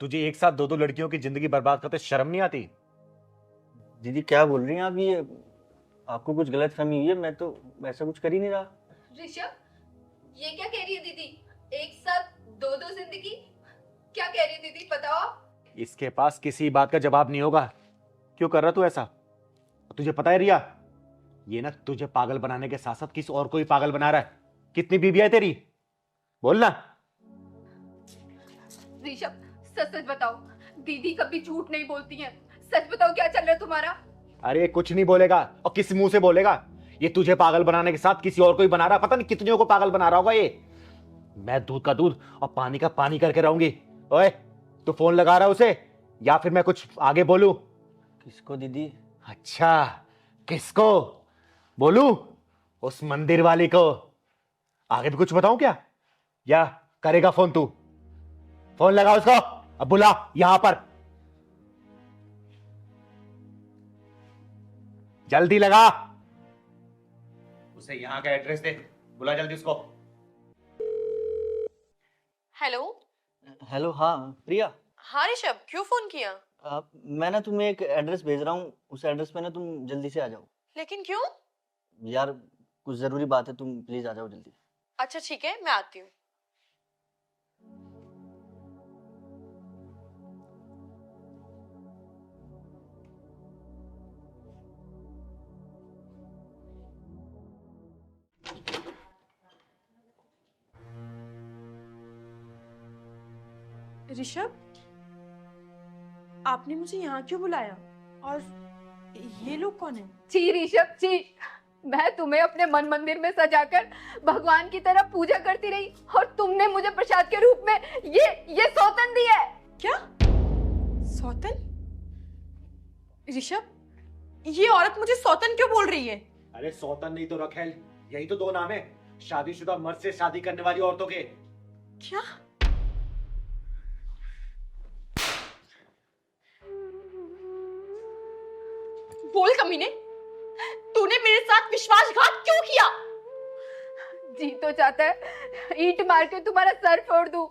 तुझे एक साथ दो दो लड़कियों की जिंदगी बर्बाद करते शर्म नहीं आती? दीदी क्या बोल रही हैं आप? ये आपको कुछ गलत फहमी हुई है, मैं तो ऐसा कुछ कर ही नहीं रहा। ऋषभ, ये क्या कह रही है दीदी? एक साथ दो दो जिंदगी? क्या कह रही है दीदी, बताओ आप। इसके पास किसी बात का जवाब नहीं होगा। क्यों कर रहा तू ऐसा? तुझे पता है रिया, ये ना तुझे पागल बनाने के साथ साथ किसी और को भी पागल बना रहा है। कितनी बीबियां है तेरी? बोल ना। ऋषभ, सच सच बताओ, दीदी कभी झूठ नहीं बोलती हैं। सच बताओ, क्या चल रहा है तुम्हारा? अरे कुछ नहीं बोलेगा, और किस मुंह से बोलेगा? ये तुझे पागल बनाने के साथ किसी और को भी बना रहा, पता नहीं कितनियों को पागल बना रहा होगा ये। मैं दूध का दूध और पानी का पानी करके रहूंगी। ओए, तू फोन लगा रहा है उसे, या फिर मैं कुछ आगे बोलूं? किसको दीदी? अच्छा, किसको बोलूं? उस मंदिर वाली को। आगे भी कुछ बताऊं क्या, या करेगा फोन तू? फोन लगा उसको, अब बुला यहां पर, जल्दी लगा। उसे यहां का एड्रेस दे, बुला जल्दी उसको। हेलो। हेलो, हाँ प्रिया। हाँ ऋषभ, क्यों फोन किया? मैं ना तुम्हें एक एड्रेस भेज रहा हूँ, उस एड्रेस पे ना तुम जल्दी से आ जाओ। लेकिन क्यों? यार कुछ जरूरी बात है, तुम प्लीज आ जाओ जल्दी। अच्छा ठीक है, मैं आती हूँ। ऋषभ, आपने मुझे यहाँ क्यों बुलाया? और ये लोग कौन हैं? छी ऋषभ, छी। मैं तुम्हें अपने मन मंदिर में सजाकर भगवान की तरह पूजा करती रही, और तुमने मुझे प्रसाद के रूप में ये सौतन दी है। क्या सौतन? ऋषभ, ये औरत मुझे सौतन क्यों बोल रही है? अरे सौतन नहीं तो रखेल, यही तो दो नाम है शादीशुदा मर्द से शादी करने वाली औरतों के। क्या? बोल कमीने, तूने मेरे साथ विश्वासघात क्यों किया? जी तो चाहता है ईंट मार के तुम्हारा सर फोड़ दूं,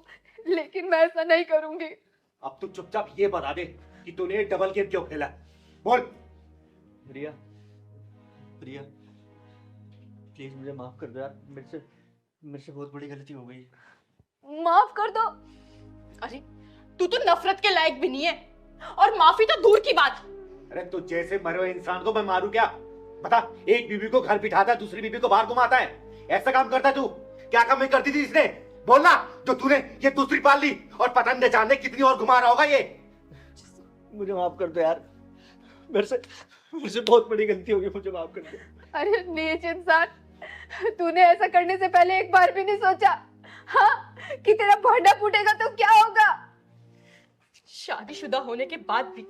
लेकिन मैं ऐसा नहीं करूंगी। अब तू चुपचाप ये बता दे कि तूने डबल गेम क्यों खेला। बोल। प्रिया, प्रिया प्लीज मुझे माफ कर दो यार, मेरे से बहुत बड़ी गलती हो गई। माफ कर दो? अरे तू तो नफरत के लायक भी नहीं है, और माफी तो दूर की बात। अरे तू जैसे मरे हुए इंसान को मैं मारूं क्या? बता, एक बीबी को घर बिठाता है, दूसरी बीबी को बाहर घुमाता है, ऐसा काम करता है तू? क्या काम मैं करती थी इसने? बोलना, जो तूने ये दूसरी पाल ली, और पता न जाने कितनी और घुमा रहा होगा ये। मुझे माफ कर दो यार, मेरे से बहुत बड़ी गलती हो गई, मुझे माफ कर दो। अरे नीच इंसान, तूने ऐसा करने से पहले एक बार भी नहीं सोचा, हाँ, कि तेरा भांडा फूटेगा तो क्या होगा? शादीशुदा होने के बाद भी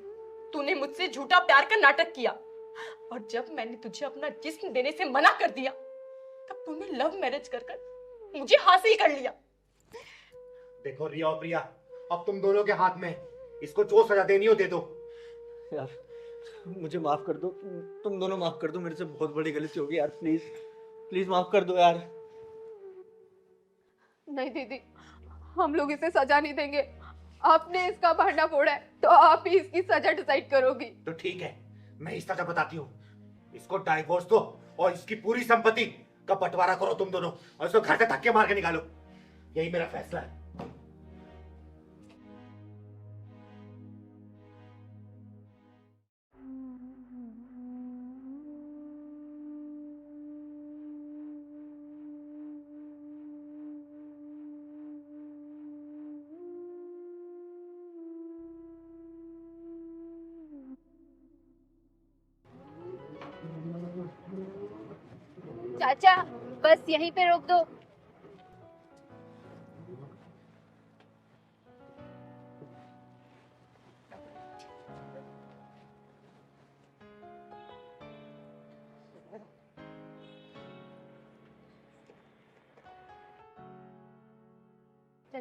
तूने मुझसे झूठा प्यार का नाटक किया, और जब मैंने तुझे अपना जिस्म देने से मना कर दिया, तब तूने लव मैरिज कर मुझे हासिल कर लिया। देखो रिया और प्रिया, अब तुम दोनों के हाथ में, इसको जो सजा देनी हो दे दो। यार मुझे माफ कर दो, तुम दोनों माफ कर दो, मेरे से बहुत बड़ी गलती हो गई यार, प्लीज प्लीज माफ कर दो यार। नहीं दीदी, हम लोग इसे सजा नहीं देंगे। आपने इसका भांडा फोड़ा है, तो आप ही इसकी सजा डिसाइड करोगी। तो ठीक है, मैं इस सजा बताती हूँ, इसको डाइवोर्स दो और इसकी पूरी संपत्ति का बंटवारा करो तुम दोनों, और इसको घर से धक्के मार के निकालो, यही मेरा फैसला है। चाचा, बस यहीं पे रोक दो।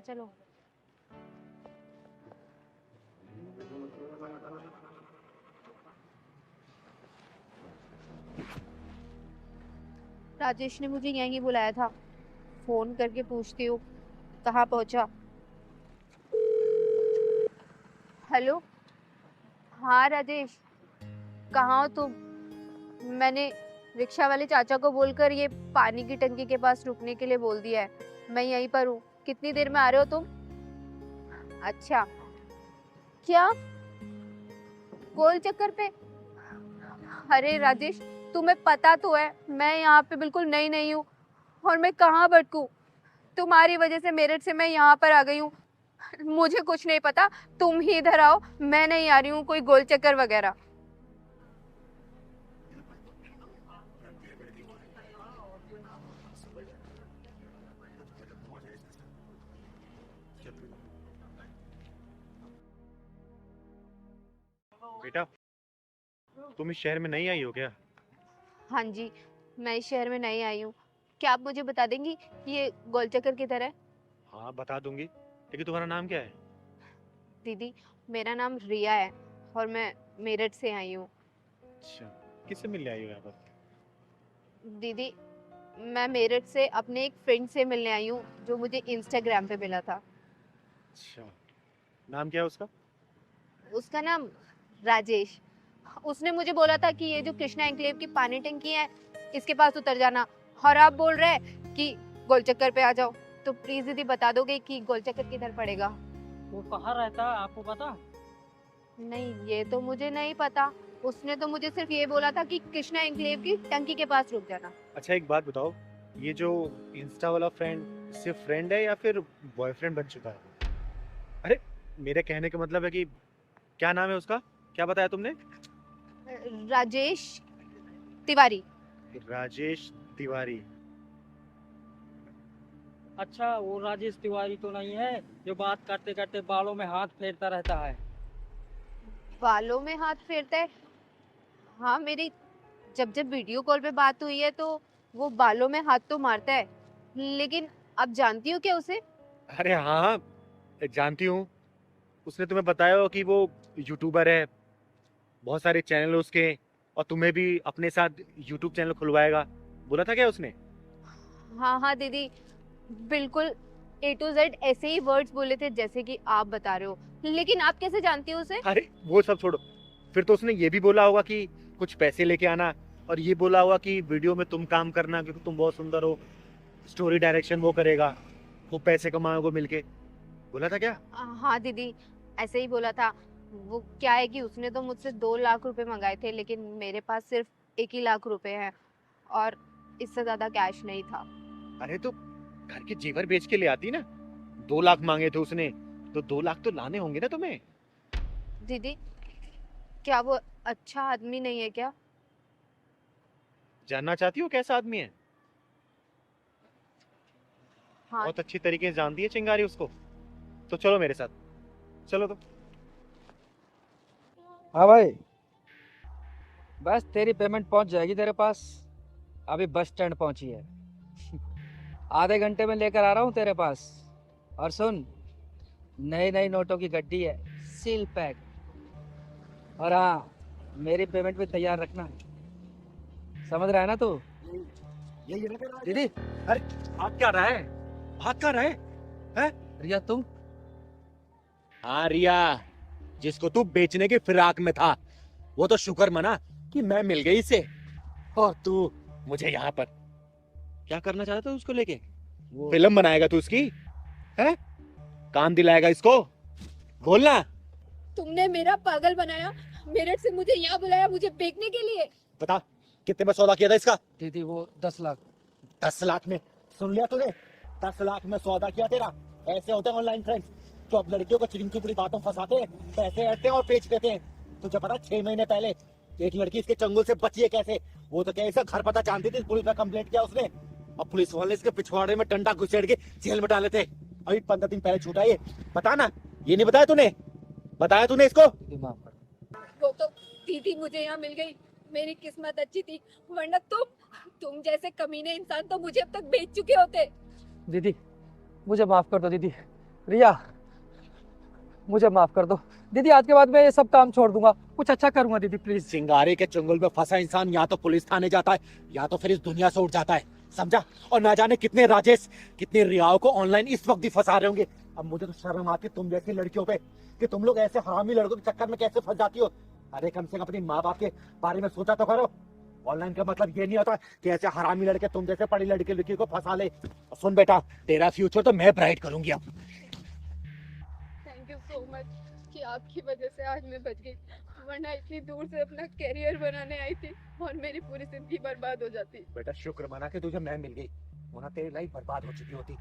चलो। राजेश ने मुझे यहीं बुलाया था, फोन करके पूछती हूँ कहाँ पहुँचा। हेलो, हाँ राजेश, कहाँ हो तुम? मैंने रिक्शा वाले चाचा को बोलकर ये पानी की टंकी के पास रुकने के लिए बोल दिया है। मैं यहीं पर हूँ। कितनी देर में आ रहे हो तुम? अच्छा, क्या गोल चक्कर पे? अरे राजेश, तुम्हें पता तो है मैं यहाँ पे बिल्कुल नई नहीं हूँ और मैं कहाँ भटकूं। तुम्हारी वजह से मेरठ से मैं यहाँ पर आ गई हूँ। मुझे कुछ नहीं पता, तुम ही इधर आओ, मैं नहीं आ रही हूँ कोई गोल चक्कर वगैरह। बेटा, तुम इस शहर में नहीं आई हो क्या? हाँ जी, मैं इस शहर में नई आई हूँ। क्या आप मुझे बता देंगी कि ये गोल चक्कर किधर है? हाँ बता दूंगी, लेकिन तुम्हारा नाम क्या है? दीदी, मेरा नाम रिया है और मैं मेरठ से आई हूँ। अच्छा, किससे मिलने आई हो यहाँ पर? दीदी, मैं मेरठ से अपने एक फ्रेंड से मिलने आई हूँ जो मुझे इंस्टाग्राम पे मिला था। अच्छा, नाम क्या है उसका? उसका नाम राजेश। उसने मुझे बोला था कि ये जो कृष्णा एन्क्लेव की पानी टंकी है इसके पास उतर जाना, और आप बोल रहे हैं कि गोल चक्कर पे आ जाओ। तो प्लीज दीदी बता दोगे कि गोल चक्कर किधर पड़ेगा? वो कहाँ रहता है आपको पता? नहीं, ये तो मुझे नहीं पता। उसने तो मुझे सिर्फ ये बोला था कि कृष्णा एन्क्लेव की टंकी के पास रुक जाना। अच्छा एक बात बताओ, ये जो इंस्टा वाला फ्रेंड सिर्फ फ्रेंड है या फिर बॉयफ्रेंड बन चुका है? अरे मेरे कहने का मतलब है कि क्या नाम है उसका? क्या बताया तुमने? राजेश तिवारी। राजेश तिवारी। अच्छा, वो राजेश तिवारी तो नहीं है जो बात करते करते बालों में हाथ फेरता रहता है? बालों में हाथ फेरता है? हाँ, मेरी जब जब वीडियो कॉल पे बात हुई है तो वो बालों में हाथ तो मारता है, लेकिन आप जानती हो क्या उसे? अरे हाँ, जानती हूँ। उसने तुम्हें बताया हो कि वो यूट्यूबर है, बहुत सारे चैनल है उसके, और तुम्हें भी अपने साथ यूट्यूब चैनल खुलवाएगा, बोला था क्या उसने? हाँ हाँ दीदी, बिल्कुल A to Z ऐसे ही वर्ड्स बोले थे जैसे कि आप बता रहे हो। लेकिन आप कैसे जानती हो उसे? अरे वो सब छोड़ो, फिर तो उसने ये भी बोला होगा कि कुछ पैसे लेके आना, और ये बोला होगा कि वीडियो में तुम काम करना क्योंकि तुम बहुत सुंदर हो, स्टोरी डायरेक्शन वो करेगा, वो पैसे कमाओगे मिलके, बोला था क्या? हाँ दीदी, ऐसे ही बोला था। वो क्या है कि उसने तो मुझसे 2 लाख रुपए मंगाए थे, लेकिन मेरे पास सिर्फ 1 ही लाख रुपए हैं और इससे ज्यादा कैश नहीं था। अरे तो घर के जेवर बेच के ले आती ना। 2 लाख मांगे थे उसने, तो 2 लाख तो लाने होंगे ना तुम्हें। दीदी, क्या वो अच्छा आदमी नहीं है क्या? जानना चाहती हो कैसा आदमी है? हाँ। बहुत अच्छी तरीके से जानती है चिंगारी उसको। तो चलो मेरे साथ, चलो। तो हाँ भाई, बस तेरी पेमेंट पहुंच जाएगी तेरे पास। अभी बस स्टैंड पहुंची है, आधे घंटे में लेकर आ रहा हूँ तेरे पास। और सुन, नई नई नोटों की गड्डी है, सील पैक। और हाँ, मेरी पेमेंट भी तैयार रखना, समझ रहा है ना तू? दीदी, अरे भाग क्या रहा है? भाग क्या रहा है? हैं? रिया तुम? हाँ रिया, जिसको तू बेचने की फिराक में था, वो तो शुक्र मना कि मैं मिल गई इसे, और तू मुझे यहाँ पर। क्या करना चाहता तू उसको लेके? फिल्म बनाएगा तू उसकी? है? काम दिलाएगा इसको? बोलना। तुमने मेरा पागल बनाया, मेरठ से मुझे यहाँ बुलाया मुझे बेचने के लिए। बता कितने में सौदा किया था इसका? दीदी वो 10 लाख। 10 लाख में? सुन लिया तूने? 10 लाख में सौदा किया तेरा? ऐसे होते हैं ऑनलाइन फ्रेंड्स जो अब लड़कियों को चिकनी चुपड़ी बातों फंसाते हैं, पैसे ऐसे और बेच देते हैं। तुझे पता 6 महीने पहले एक लड़की इसके चंगुल से बची है कैसे? वो तो क्या इसका घर पता जानती थी, पुलिस में कंप्लेंट किया उसने, अब पुलिस वाले इसके पिछवाड़े में डंडा घुसेड़ के जेल में डाले थे। अभी 15 दिन पहले छूटा ये। बता ना, ये नहीं बताया तूने? बताया तूने इसको? वो तो दीदी मुझे यहाँ मिल गई, मेरी किस्मत अच्छी थी, वरना तुम जैसे कमीने इंसान तो मुझे अब तक बेच चुके होते। दीदी मुझे माफ कर दो। दीदी, रिया मुझे माफ कर दो। दीदी आज के बाद मैं ये सब काम छोड़ दूंगा, कुछ अच्छा करूंगा दीदी प्लीज। चिंगारे के चंगुल में फंसा इंसान या तो पुलिस थाने जाता है या तो फिर इस दुनिया से उठ जाता है, समझा? और ना जाने कितने राजेश, कितने रियाओं को ऑनलाइन इस वक्त भी फंसा रहे होंगे अब मुझे तो शर्म आती है तुम जैसी लड़कियों पे कि तुम लोग ऐसे हरामी लड़कों के चक्कर में कैसे फंस जाती हो। अरे कम से कम अपनी माँ बाप के बारे में सोचा तो करो। ऑनलाइन का मतलब ये नहीं होता कि ऐसे हरामी लड़के तुम जैसे पढ़ी लड़की को फंसा ले। सुन बेटा, तेरा फ्यूचर तो मैं ब्राइट करूंगी अब। थैंक यू सो मच कि आपकी वजह से आज मैं बच गई, वरना इतनी दूर से अपना कैरियर बनाने आई थी और मेरी पूरी जिंदगी बर्बाद हो जाती। बेटा शुक्र मना कि तुझे मैं मिल गई, वरना तेरी लाइफ बर्बाद हो चुकी होती।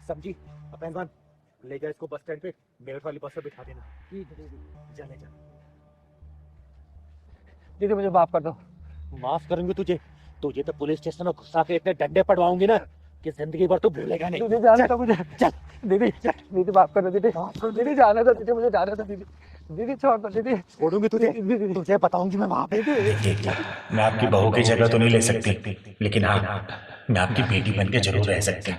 समझी? पहलवान ले जा इसको बस स्टैंड पे, मेरठ वाली बस पे बिठा देना। ठीक है चले जा। दीदी मुझे माफ कर दो। माफ करूंगी तुझे? तुझे तो पुलिस स्टेशन में घुसा के इतने डंडे पड़वाऊंगी ना कि जिंदगी भर तू भूलेगा नहीं। दीदी जाने दो मुझे। चल दीदी, दीदी माफ कर दो दीदी। दीदी जाने दो दीदी, मुझे जाने दो दीदी। दीदी छोड़ दो दीदी। छोड़ूंगी तुझे, तुझे बताऊंगी मैं वहां पे। मैं आपकी बहू की जगह तो नहीं ले सकती, लेकिन हाँ मैं आपकी बेटी बन के जरूर रह सकती।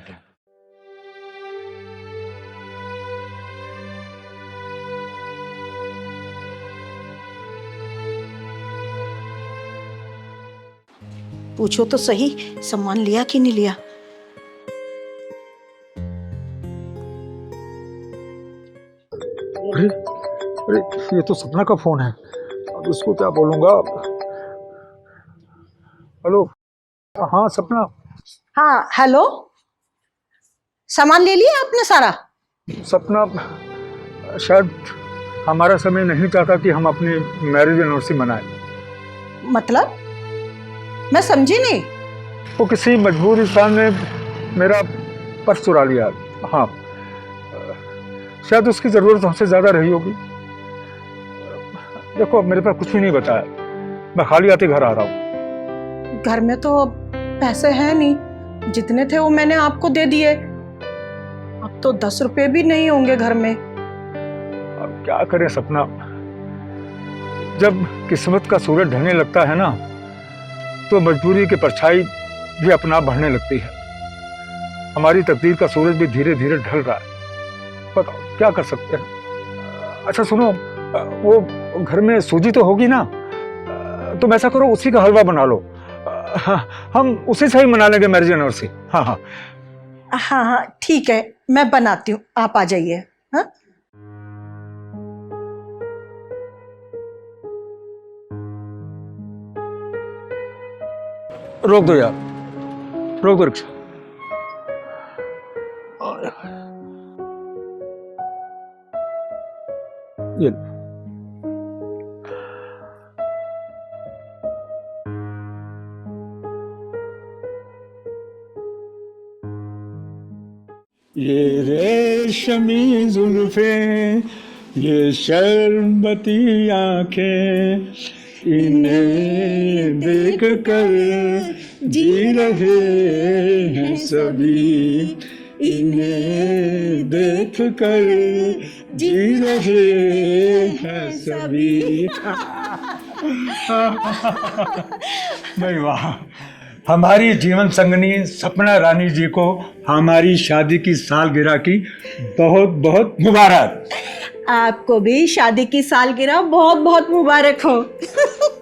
पूछो तो सही, सामान लिया कि नहीं लिया? अरे अरे ये तो सपना का फोन है, अब इसको क्या बोलूंगा। हेलो, हाँ सपना। हाँ हेलो, सामान ले लिया आपने सारा? सपना, शायद हमारा समय नहीं चाहता कि हम अपनी मैरिज एनिवर्सरी मनाएं। मतलब मैं समझी नहीं। वो किसी मजबूर इंसान ने मेरा पर्स चुरा लिया। हाँ, शायद उसकी जरूरत हमसे ज्यादा रही होगी। देखो अब मेरे पास कुछ भी नहीं बचा है, मैं खाली हाथे घर आ रहा हूँ। घर में तो पैसे हैं नहीं, जितने थे वो मैंने आपको दे दिए। अब तो 10 रुपए भी नहीं होंगे घर में। अब क्या करें सपना, जब किस्मत का सूरज ढलने लगता है ना तो मजबूरी की परछाई भी अपना आप बढ़ने लगती है। हमारी तकदीर का सूरज भी धीरे धीरे ढल रहा है, बताओ क्या कर सकते हैं। अच्छा सुनो, वो घर में सूजी तो होगी ना, तुम ऐसा करो उसी का हलवा बना लो, हम उसी से ही मना लेंगे मैरिज एनिवर्सरी। हाँ हाँ हाँ हाँ ठीक है, मैं बनाती हूँ, आप आ जाइए। हाँ रोक दो यार, रोक दो रिक्शा। ये रेशमी जुल्फे, ये शर्बती आंखें, इन्हें देख कर जी रहे हैं सभी, इन्हें देख कर जी रहे हैं सभी। नहीं वाह, हमारी जीवन संगनी सपना रानी जी को हमारी शादी की सालगिरह की बहुत बहुत मुबारक। आपको भी शादी की सालगिरह बहुत बहुत मुबारक हो।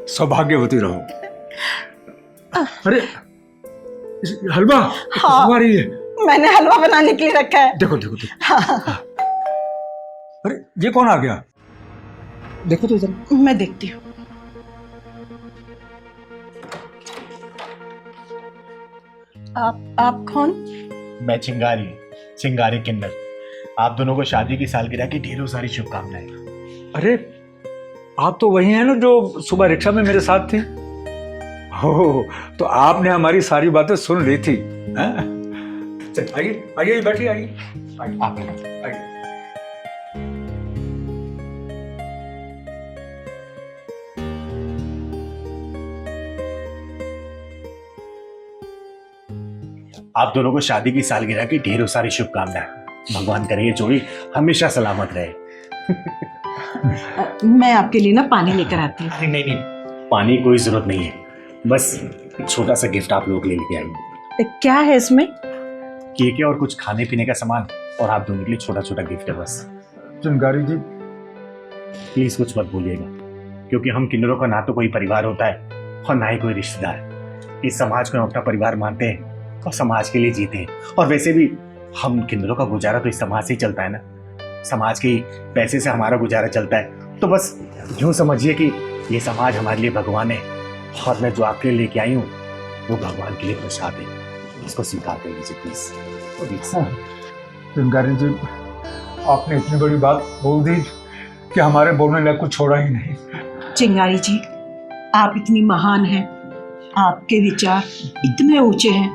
सौभाग्यवती रहो। अरे हलवा हाँ, हमारी है। मैंने हलवा बनाने के लिए रखा है। देखो देखो देखो। हाँ। अरे ये कौन आ गया? देखो तो इधर। मैं देखती हूँ। आप कौन? मैं चिंगारी, चिंगारी किन्नर। आप दोनों को शादी की सालगिरह की ढेरों सारी शुभकामनाएं। अरे आप तो वही हैं ना जो सुबह रिक्शा में मेरे साथ थी। हो तो आपने हमारी सारी बातें सुन ली थी। चल आइए आइए, बैठिए आइए आइए। आप दोनों को शादी की सालगिरह की ढेरों सारी शुभकामनाएं। भगवान करे ये जोड़ी हमेशा सलामत रहे। मैं आपके लिए ना पानी लेकर आती हूँ। नहीं नहीं, पानी कोई जरूरत नहीं है, बस छोटा सा गिफ्ट आप लोग लेके आइए। क्या है इसमें? केक है और कुछ खाने पीने का सामान, और आप दोनों के लिए छोटा छोटा गिफ्ट है बस। चिंगारी जी प्लीज कुछ मत बोलिएगा, क्योंकि हम किन्नरों का ना तो कोई परिवार होता है और ना ही कोई रिश्तेदार। इस समाज को हम अपना परिवार मानते हैं और समाज के लिए जीते हैं, और वैसे भी हम किन्नरों का गुजारा तो इस समाज से ही चलता है ना। समाज के पैसे से हमारा गुजारा चलता है, तो बस यूं समझिए कि ये समाज हमारे लिए भगवान है, और मैं जो आपके लिए लेके आई हूँ वो भगवान के लिए प्रसाद है। इसको स्वीकार कर लीजिए प्लीज। चिंगारी जी, आपने इतनी बड़ी बात बोल दी कि हमारे बोलने लायक कुछ छोड़ा ही नहीं। चिंगारी जी, आप इतनी महान हैं, आपके विचार इतने ऊंचे हैं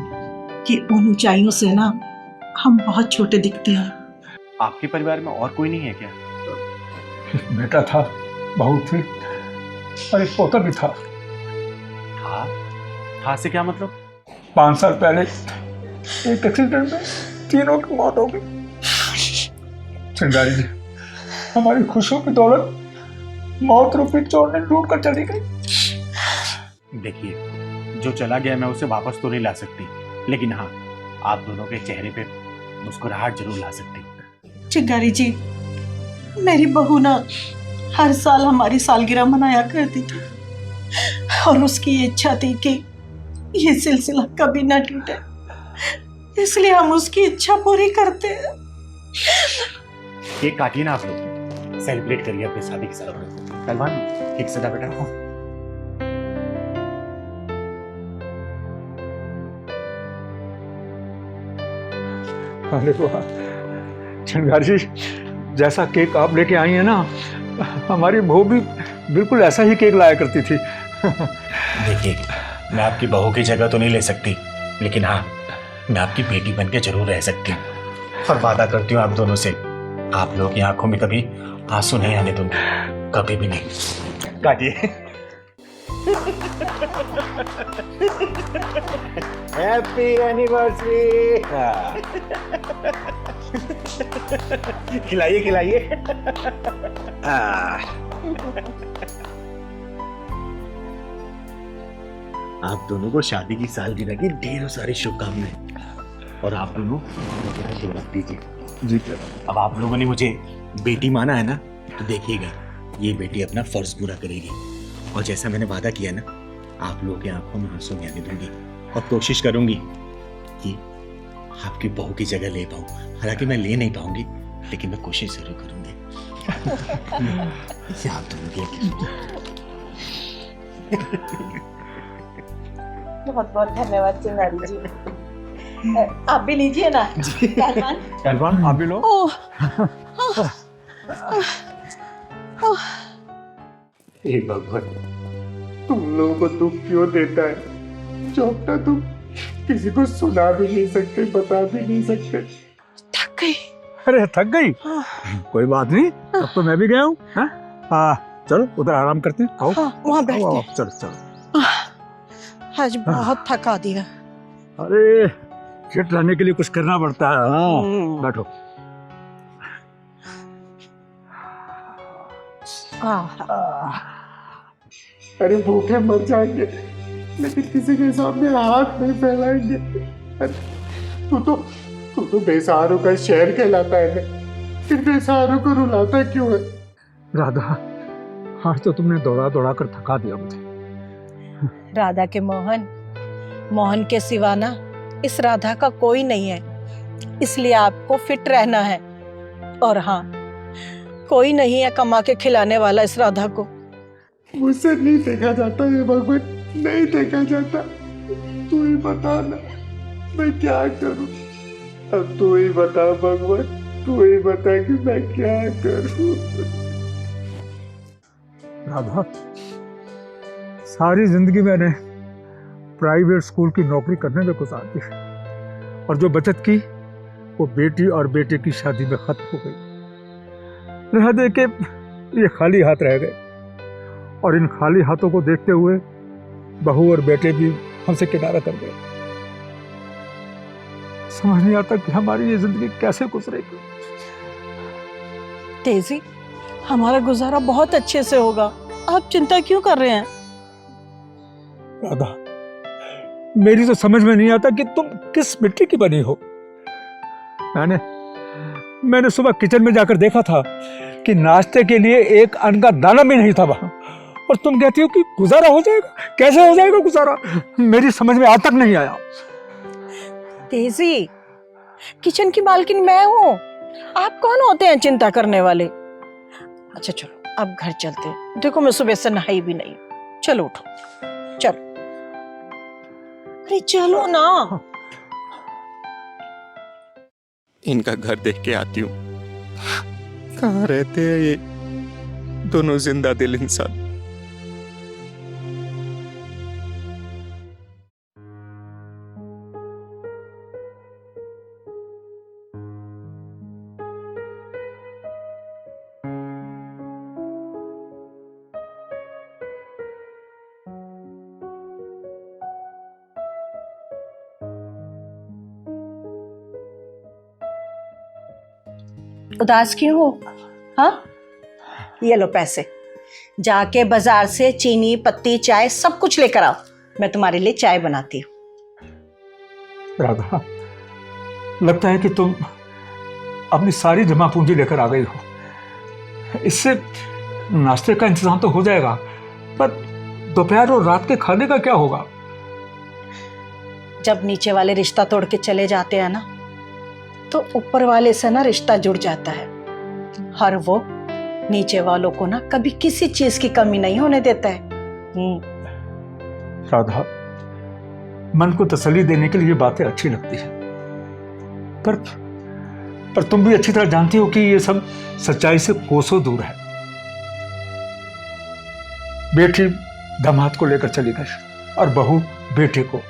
कि उन ऊंचाइयों से ना हम बहुत छोटे दिखते हैं। आपके परिवार में और कोई नहीं है क्या? बेटा था, बहू थी और एक पोता भी था। था से क्या मतलब? 5 साल पहले एक एक्सीडेंट में तीनों की मौत हो गई। चिंगारी जी, हमारी खुशियों की दौलत मौत रूपी चोर ने लूट कर चली गई। देखिए, जो चला गया मैं उसे वापस तो नहीं ला सकती, लेकिन हाँ, आप दोनों के चेहरे पे मुस्कुराहट जरूर ला सकती। चिंगारी जी, मेरी बहू ना हर साल हमारी सालगिरह मनाया करती थी और उसकी ये इच्छा थी कि ये सिलसिला कभी ना टूटे, इसलिए हम उसकी इच्छा पूरी करते हैं। केक काटिए ना आप लोग, सेलिब्रेट करिए अपनी शादी की सालगिरह। पहलवान, केक सजा बेटा। अरे वाह चिंगारी जी, जैसा केक आप लेके आई हैं ना, हमारी बहू भी बिल्कुल ऐसा ही केक लाया करती थी। देखिए, मैं आपकी बहू की जगह तो नहीं ले सकती, लेकिन हाँ, मैं आपकी बेटी बन के जरूर रह सकती हूँ, और वादा करती हूँ आप दोनों से, आप लोग की आंखों में कभी आंसू नहीं आने दूंगी, कभी भी नहीं। काटिए। Happy anniversary. खिलाइए खिलाइए। आप दोनों को शादी की सालगिरह की ढेरों सारी शुभकामनाएं, और आप दोनों रख दीजिए जी। अब आप लोगों ने मुझे बेटी माना है ना, तो देखिएगा ये बेटी अपना फर्ज पूरा करेगी, और जैसा मैंने वादा किया ना, आप लोगों की आंखों में आंसू नहीं आने दूंगी, और कोशिश करूंगी कि आपकी बहू की जगह ले पाऊं। हालांकि मैं ले नहीं पाऊंगी, लेकिन मैं कोशिश जरूर करूंगी। आप दोनों की बहुत बहुत धन्यवाद चिंगारी जी। आप भी लीजिए ना। पहलवान, आप भी लो। हे भगवान, तुम लोगों को दुख क्यों देता है जो अपना तुम किसी को सुना भी नहीं सकते, बता भी नहीं सकते। थक गई। अरे थक गई? कोई बात नहीं, अब तो मैं भी गया हूँ। चलो उधर आराम करते हैं। आओ वहाँ बैठते हैं। चलो चलो। आज बहुत थका दिया। अरे फिट रहने के लिए कुछ करना पड़ता है। हाँ बैठो। अरे भूखे मर जाएंगे, लेकिन किसी के सामने हाथ नहीं फैलाएंगे। तू तो बेसहारों का शहर कहलाता है, फिर बेसहारों को रुलाता क्यों है? राधा, आज तो तुमने दौड़ा दौड़ा कर थका दिया मुझे। राधा के मोहन के सिवा ना इस राधा का कोई नहीं है, इसलिए आपको फिट रहना है। और हाँ, कोई नहीं है कमा के खिलाने वाला इस राधा को। मुझसे नहीं देखा जाता ये भगवान, नहीं देखा जाता। तू ही बता ना, मैं क्या करूं? अब तू ही बता भगवान, तू ही बता कि मैं क्या करूं? राधा, सारी जिंदगी मैंने प्राइवेट स्कूल की नौकरी करने में गुजार दी, और जो बचत की वो बेटी और बेटे की शादी में खत्म हो गई। रह दे के ये खाली हाथ रह गए, और इन खाली हाथों को देखते हुए बहू और बेटे भी हमसे किनारा कर गए। समझ नहीं आता कि हमारी ये जिंदगी कैसे गुजरेगी। तेजी, हमारा गुजारा बहुत अच्छे से होगा, आप चिंता क्यों कर रहे हैं? राधा, मेरी तो समझ में नहीं आता कि तुम किस मिट्टी की बनी हो। मैंने सुबह किचन में जाकर देखा था कि नाश्ते के लिए एक अन्न का दाना भी नहीं था वहां, और तुम कहती हो कि गुजारा हो जाएगा। कैसे हो जाएगा गुजारा? मेरी समझ में आज तक नहीं आया। तेजी, किचन की मालकिन मैं हूँ, आप कौन होते हैं चिंता करने वाले? अच्छा चलो अब घर चलते हैं। देखो मैं सुबह से नहाई भी नहीं। चलो उठो, चलो। अरे चलो ना। इनका घर देख के आती हूँ। कहाँ रहते हैं ये दोनों जिंदा दिल इंसान? उदास क्यों हो? हाँ, ये लो पैसे, जाके बाजार से चीनी पत्ती चाय सब कुछ लेकर आओ, मैं तुम्हारे लिए चाय बनाती हूँ। राधा, लगता है कि तुम अपनी सारी जमा पूंजी लेकर आ गई हो। इससे नाश्ते का इंतजाम तो हो जाएगा, पर दोपहर और रात के खाने का क्या होगा? जब नीचे वाले रिश्ता तोड़ के चले जाते हैं ना, तो ऊपर वाले से ना रिश्ता जुड़ जाता है। हर वो नीचे वालों को ना कभी किसी चीज की कमी नहीं होने देता है। राधा, मन को तसल्ली देने के लिए बातें अच्छी लगती है, पर तुम भी अच्छी तरह जानती हो कि ये सब सच्चाई से कोसों दूर है। बेटी दामाद को लेकर चली गई और बहू बेटे को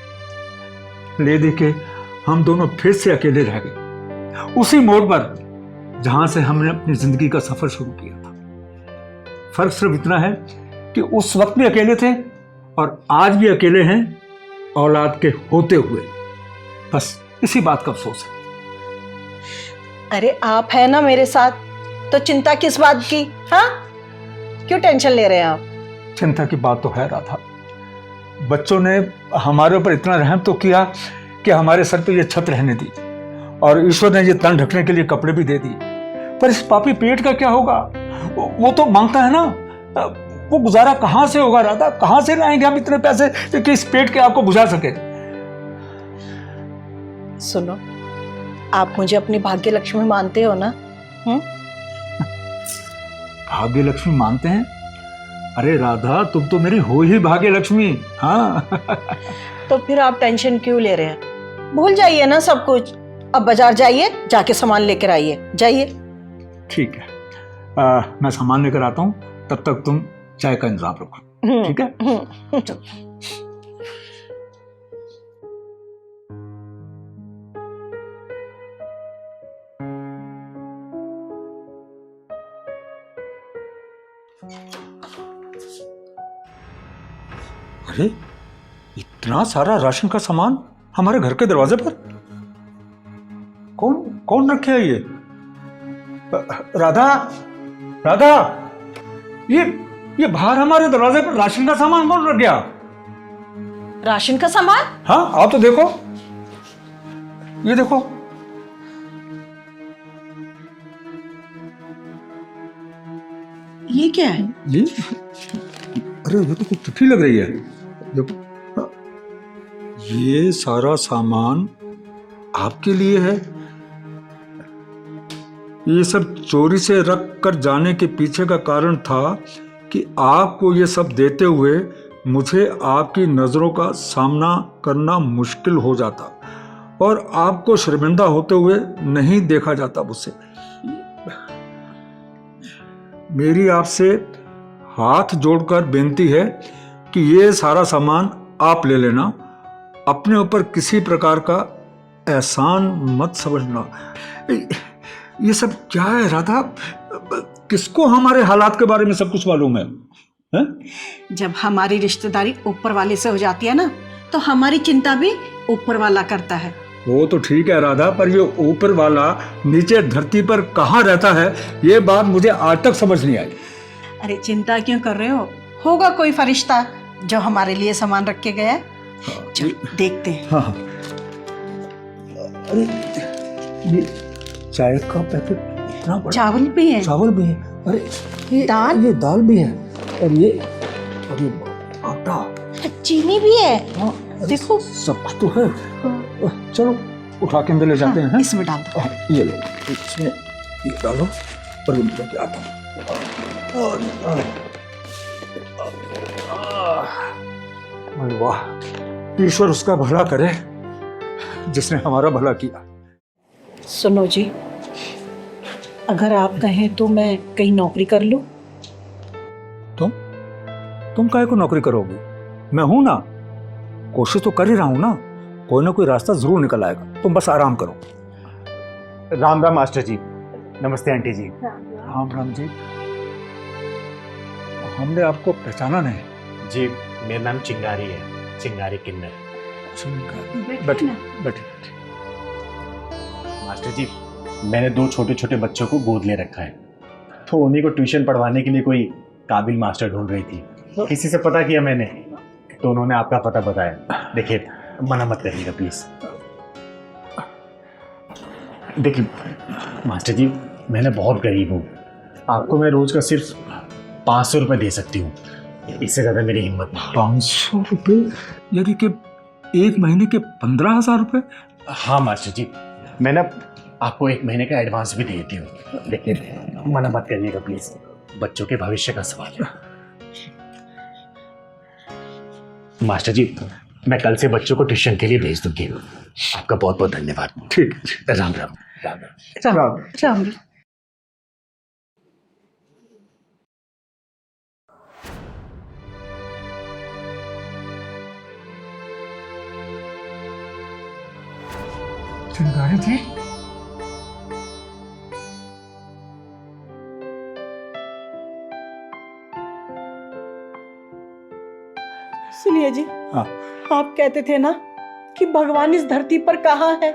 ले दे के हम दोनों फिर से अकेले रह गए, उसी मोड़ पर जहां से हमने अपनी जिंदगी का सफर शुरू किया था। फर्क सिर्फ इतना है कि उस वक्त भी अकेले थे और आज भी अकेले हैं, औलाद के होते हुए। बस इसी बात का अफसोस है। अरे आप है ना मेरे साथ, तो चिंता किस बात की? हाँ, क्यों टेंशन ले रहे हैं आप? चिंता की बात तो है राधा। बच्चों ने हमारे ऊपर इतना रहम तो किया कि हमारे सर पे ये छत रहने दी, और ईश्वर ने ये तन ढकने के लिए कपड़े भी दे दिए। पर इस पापी पेट का क्या होगा? वो तो मांगता है ना, वो गुजारा कहां से होगा राधा? कहां से लाएंगे हम इतने पैसे कि इस पेट के आपको बुझा सके? सुनो, आप मुझे अपनी भाग्य लक्ष्मी मानते हो ना? भाग्य लक्ष्मी मानते हैं? अरे राधा, तुम तो मेरी हो ही भाग्य लक्ष्मी। हाँ। तो फिर आप टेंशन क्यों ले रहे हैं? भूल जाइए ना सब कुछ। अब बाजार जाइए, जाके सामान लेकर आइए, जाइए। ठीक है, मैं सामान लेकर आता हूँ, तब तक तुम चाय का इंतजाम रखो। ठीक है? चलो। अरे इतना सारा राशन का सामान हमारे घर के दरवाजे पर? कौन कौन रखे है ये? राधा, राधा, ये बाहर हमारे दरवाजे पर राशन का सामान कौन रख गया? राशन का सामान? हाँ, आप तो देखो, ये देखो। ये क्या है? ये अरे ये तो कुछ चिट्ठी लग रही है। देखो, ये सारा सामान आपके लिए है। ये सब चोरी से रख कर जाने के पीछे का कारण था कि आपको ये सब देते हुए मुझे आपकी नज़रों का सामना करना मुश्किल हो जाता और आपको शर्मिंदा होते हुए नहीं देखा जाता मुझसे। मेरी आपसे हाथ जोड़कर बेनती है कि ये सारा सामान आप ले लेना। अपने ऊपर किसी प्रकार का एहसान मत समझना। ये सब क्या है राधा? किसको हमारे हालात के बारे में सब कुछ मालूम है? जब हमारी रिश्तेदारी ऊपर वाले से हो जाती है ना, तो हमारी चिंता भी ऊपर वाला करता है। वो तो ठीक है राधा, पर ये ऊपर वाला नीचे धरती पर कहाँ रहता है, ये बात मुझे आज तक समझ नहीं आई। अरे चिंता क्यों कर रहे हो? होगा कोई फरिश्ता जो हमारे लिए सामान रख के गया है। चलो देखते हैं। हाँ, अरे ये चाय का पैकेट इतना बड़ा। चावल भी है। चावल भी है। अरे ये दाल भी है। और ये आटा, चीनी भी है। हाँ, देखो सब कुछ तो है। चलो उठा के अंदर ले जाते हैं। इसमें डाल दो। ये लो, इसमें ये डालो और उनको लेके आता हूँ। अरे वाह, ईश्वर उसका भला करे जिसने हमारा भला किया। सुनो जी, अगर आप कहें तो मैं कहीं नौकरी कर लूं। तुम काहे को नौकरी करोगी? मैं हूं ना, कोशिश तो कर ही रहा हूं ना, कोई ना कोई रास्ता जरूर निकल आएगा। तुम बस आराम करो। राम राम मास्टर जी। नमस्ते आंटी जी। राम राम जी। हमने आपको पहचाना नहीं। जी मेरा नाम चिंगारी है, चिंगारी किन्नर। बैठिए बैठिए। मास्टर जी, मैंने 2 छोटे छोटे बच्चों को गोद ले रखा है, तो उन्हीं को ट्यूशन पढ़वाने के लिए कोई काबिल मास्टर ढूंढ रही थी। किसी से पता किया मैंने, तो उन्होंने आपका पता बताया। देखिए, मना मत करिएगा प्लीज। देखिए मास्टर जी, मैंने बहुत गरीब हूँ, आपको मैं रोज का सिर्फ 500 रुपये दे सकती हूँ, इससे ज़्यादा मेरी हिम्मत नहीं। 500 रुपये? यानी कि एक महीने के 15,000 रुपये? हाँ मास्टर जी, मैं ना आपको 1 महीने का एडवांस भी दे देती हूँ। देखिए मना मत करिएगा प्लीज, बच्चों के भविष्य का सवाल है। मास्टर जी, मैं कल से बच्चों को ट्यूशन के लिए भेज दूंगी। आपका बहुत बहुत धन्यवाद। ठीक है। राम राम। राम राम राम राम। चिंगारी जी, सुनिए जी, हाँ। आप कहते थे ना कि भगवान इस धरती पर कहाँ है।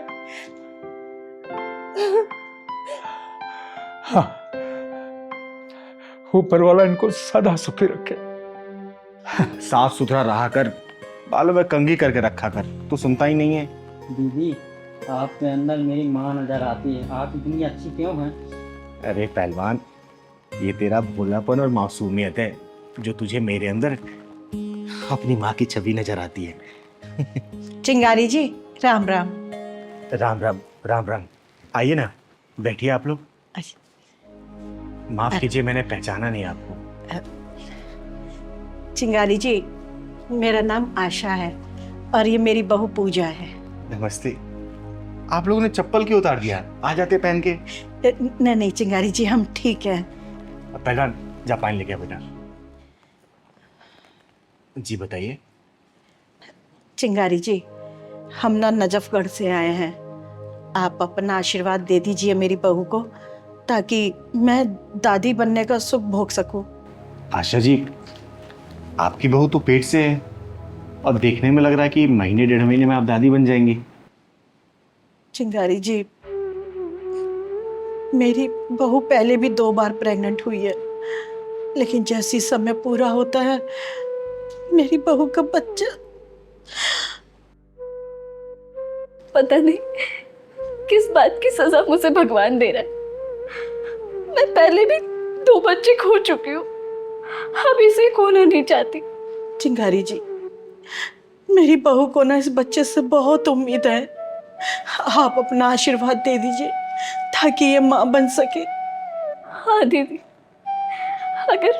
हाँ, ऊपर वाला इनको सदा सुखी रखे। साफ सुथरा रहा कर, बालों में कंघी करके रखा कर, तू सुनता ही नहीं है। दीदी, आपके अंदर मेरी माँ नजर आती है। आप इतनी अच्छी क्यों हैं? अरे पहलवान, ये तेरा भोलापन और मासूमियत है जो तुझे मेरे अंदर अपनी माँ की छवि नजर आती है। चिंगारी जी, राम राम। राम राम। राम राम। आइए ना, बैठिए आप लोग। माफ कीजिए, मैंने पहचाना नहीं आपको। चिंगारी जी, मेरा नाम आशा है और ये मेरी बहू पूजा है। नमस्ते। आप लोगों ने चप्पल क्यों उतार दिया? आ जाते पहन के। नहीं नहीं चिंगारी जी, हम ठीक हैं। पहलवान, जा पानी लेके आ बेटा। जी बताइए। चिंगारी जी, हम ना नजफगढ़ से आए हैं। आप अपना आशीर्वाद दे दीजिए मेरी बहू को, ताकि मैं दादी बनने का सुख भोग सकूं। आशा जी, आपकी बहू तो पेट से है और देखने में लग रहा है कि महीने 1.5 महीने में आप दादी बन जाएंगी। चिंगारी जी, मेरी बहू पहले भी 2 बार प्रेग्नेंट हुई है, लेकिन जैसी समय पूरा होता है मेरी बहू का बच्चा। पता नहीं किस बात की सजा मुझे भगवान दे रहा है। मैं पहले भी 2 बच्चे खो चुकी हूँ, अब इसे खोना नहीं चाहती। चिंगारी जी, मेरी बहू को ना इस बच्चे से बहुत उम्मीद है। आप अपना आशीर्वाद दे दीजिए ताकि ये माँ बन सके। हाँ दीदी, अगर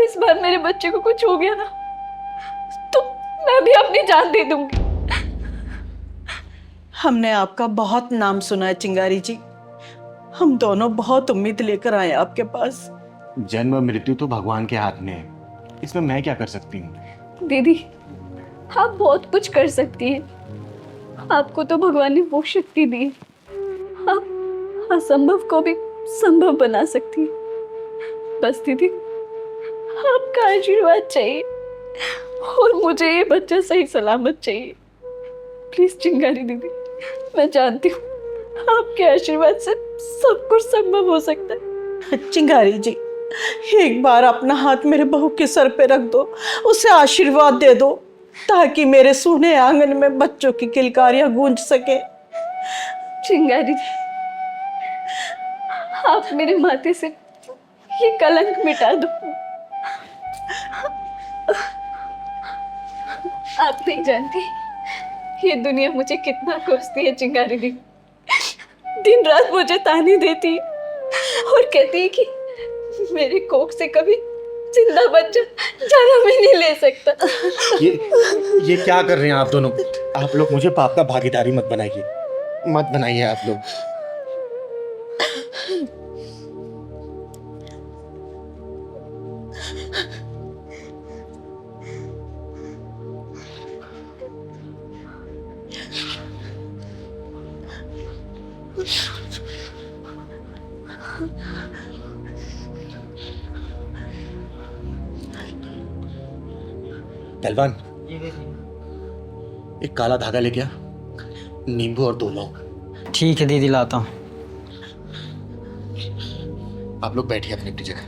इस बार मेरे बच्चे को कुछ हो गया ना, तो मैं भी अपनी जान दे दूंगी। हमने आपका बहुत नाम सुना है चिंगारी जी, हम दोनों बहुत उम्मीद लेकर आए आपके पास। जन्म और मृत्यु तो भगवान के हाथ में है, इसमें मैं क्या कर सकती हूँ? दीदी, आप बहुत कुछ कर सकती हैं। आपको तो भगवान ने वो शक्ति दी है, आप असंभव को भी संभव बना सकती हैं। बस दीदी, आपका आशीर्वाद चाहिए और मुझे ये बच्चा सही सलामत चाहिए। प्लीज चिंगारी दीदी, मैं जानती हूँ आपके आशीर्वाद से सब कुछ संभव हो सकता है। चिंगारी जी, एक बार अपना हाथ मेरे बहू के सर पे रख दो, उसे आशीर्वाद दे दो, ताकि मेरे सूने आंगन में बच्चों की किलकारियां गूंज सके। चिंगारी जी, आप मेरे माथे से ये कलंक मिटा दो। आप नहीं जानती ये दुनिया मुझे कितना कोसती है चिंगारी दी। दिन रात मुझे ताने देती है, और कहती है कि मेरी कोख से कभी जिंदा बच्चा जन्म ही नहीं ले सकता। ये क्या कर रहे हैं आप दोनों? आप लोग मुझे पाप का भागीदारी मत बनाइए आप लोग। पहलवान, एक काला धागा लेके आ, नींबू और 2 लौंग। ठीक है दीदी, लाता हूँ। आप लोग बैठिए अपनी अपनी जगह।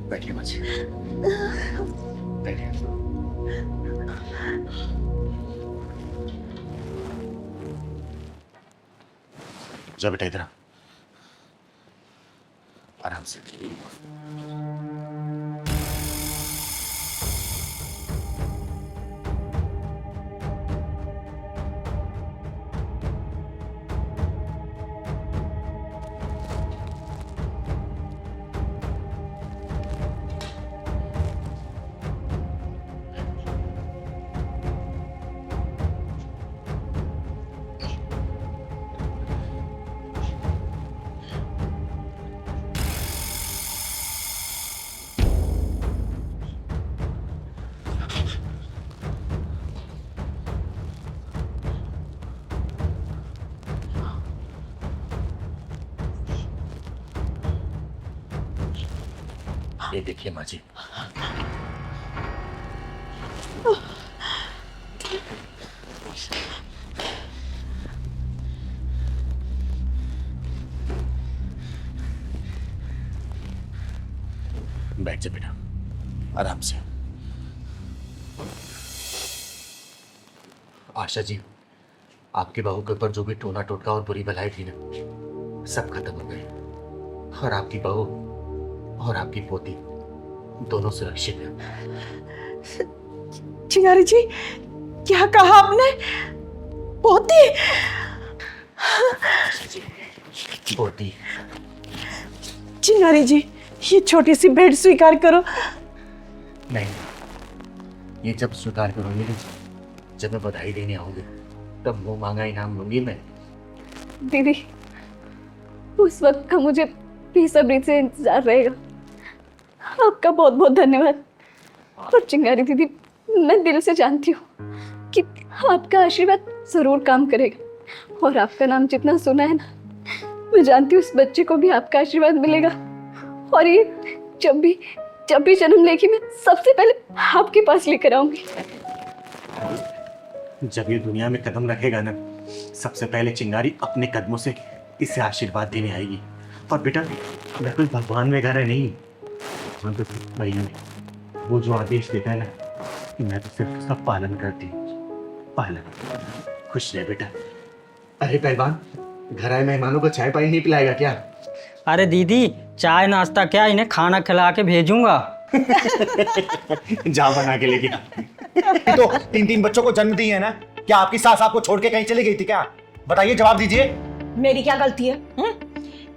बैठिए माजी, बैठिए। जा बेटा, इधर आ। आराम से। ये देखिए माँ जी, बैठ जा बेटा, आराम से। आशा जी, आपके बहू के ऊपर जो भी टोना टोटका और बुरी भलाई थी ना, सब खत्म हो गई। और आपकी बहू और आपकी पोती दोनों सुरक्षित हैं। चिंगारी जी, क्या कहा आपने? पोती? पोती? चिंगारी जी, ये छोटी सी भेंट स्वीकार करो। नहीं, ये जब स्वीकार करोगे, जब मैं बधाई देने आऊंगी, तब मुंह मांगा इनाम लूंगी मैं। दीदी, उस वक्त का मुझे बेसब्री से इंतजार रहेगा। आपका बहुत बहुत धन्यवाद। और चिंगारी दीदी, मैं दिल से जानती हूँ कि आपका आशीर्वाद जरूर काम करेगा। और आपका नाम जितना सुना है ना, मैं जानती हूँ उस बच्चे को भी आपका आशीर्वाद मिलेगा। और ये जब भी जन्म लेगी, मैं सबसे पहले आपके पास लेकर आऊंगी। जब ये दुनिया में कदम रखेगा ना, सबसे पहले चिंगारी अपने कदमों से इसे आशीर्वाद देने आएगी। और बेटा, मैं कोई भगवान वगैरह नहीं, मैं तो भैया ने वो जो आदेश देता है ना, कि मैं तो सिर्फ उसका पालन करती हूँ। पालन। खुश रहे बेटा। अरे पहलवान, घर आए मेहमानों को चाय पानी नहीं पिलाएगा क्या? अरे दीदी, चाय नाश्ता क्या, इन्हें खाना खिला के भेजूंगा। जा बना के लेके। तो 3 बच्चों को जन्म दी है ना, क्या आपकी सास आपको छोड़ के कहीं चली गई थी क्या? बताइए, जवाब दीजिए। मेरी क्या गलती है?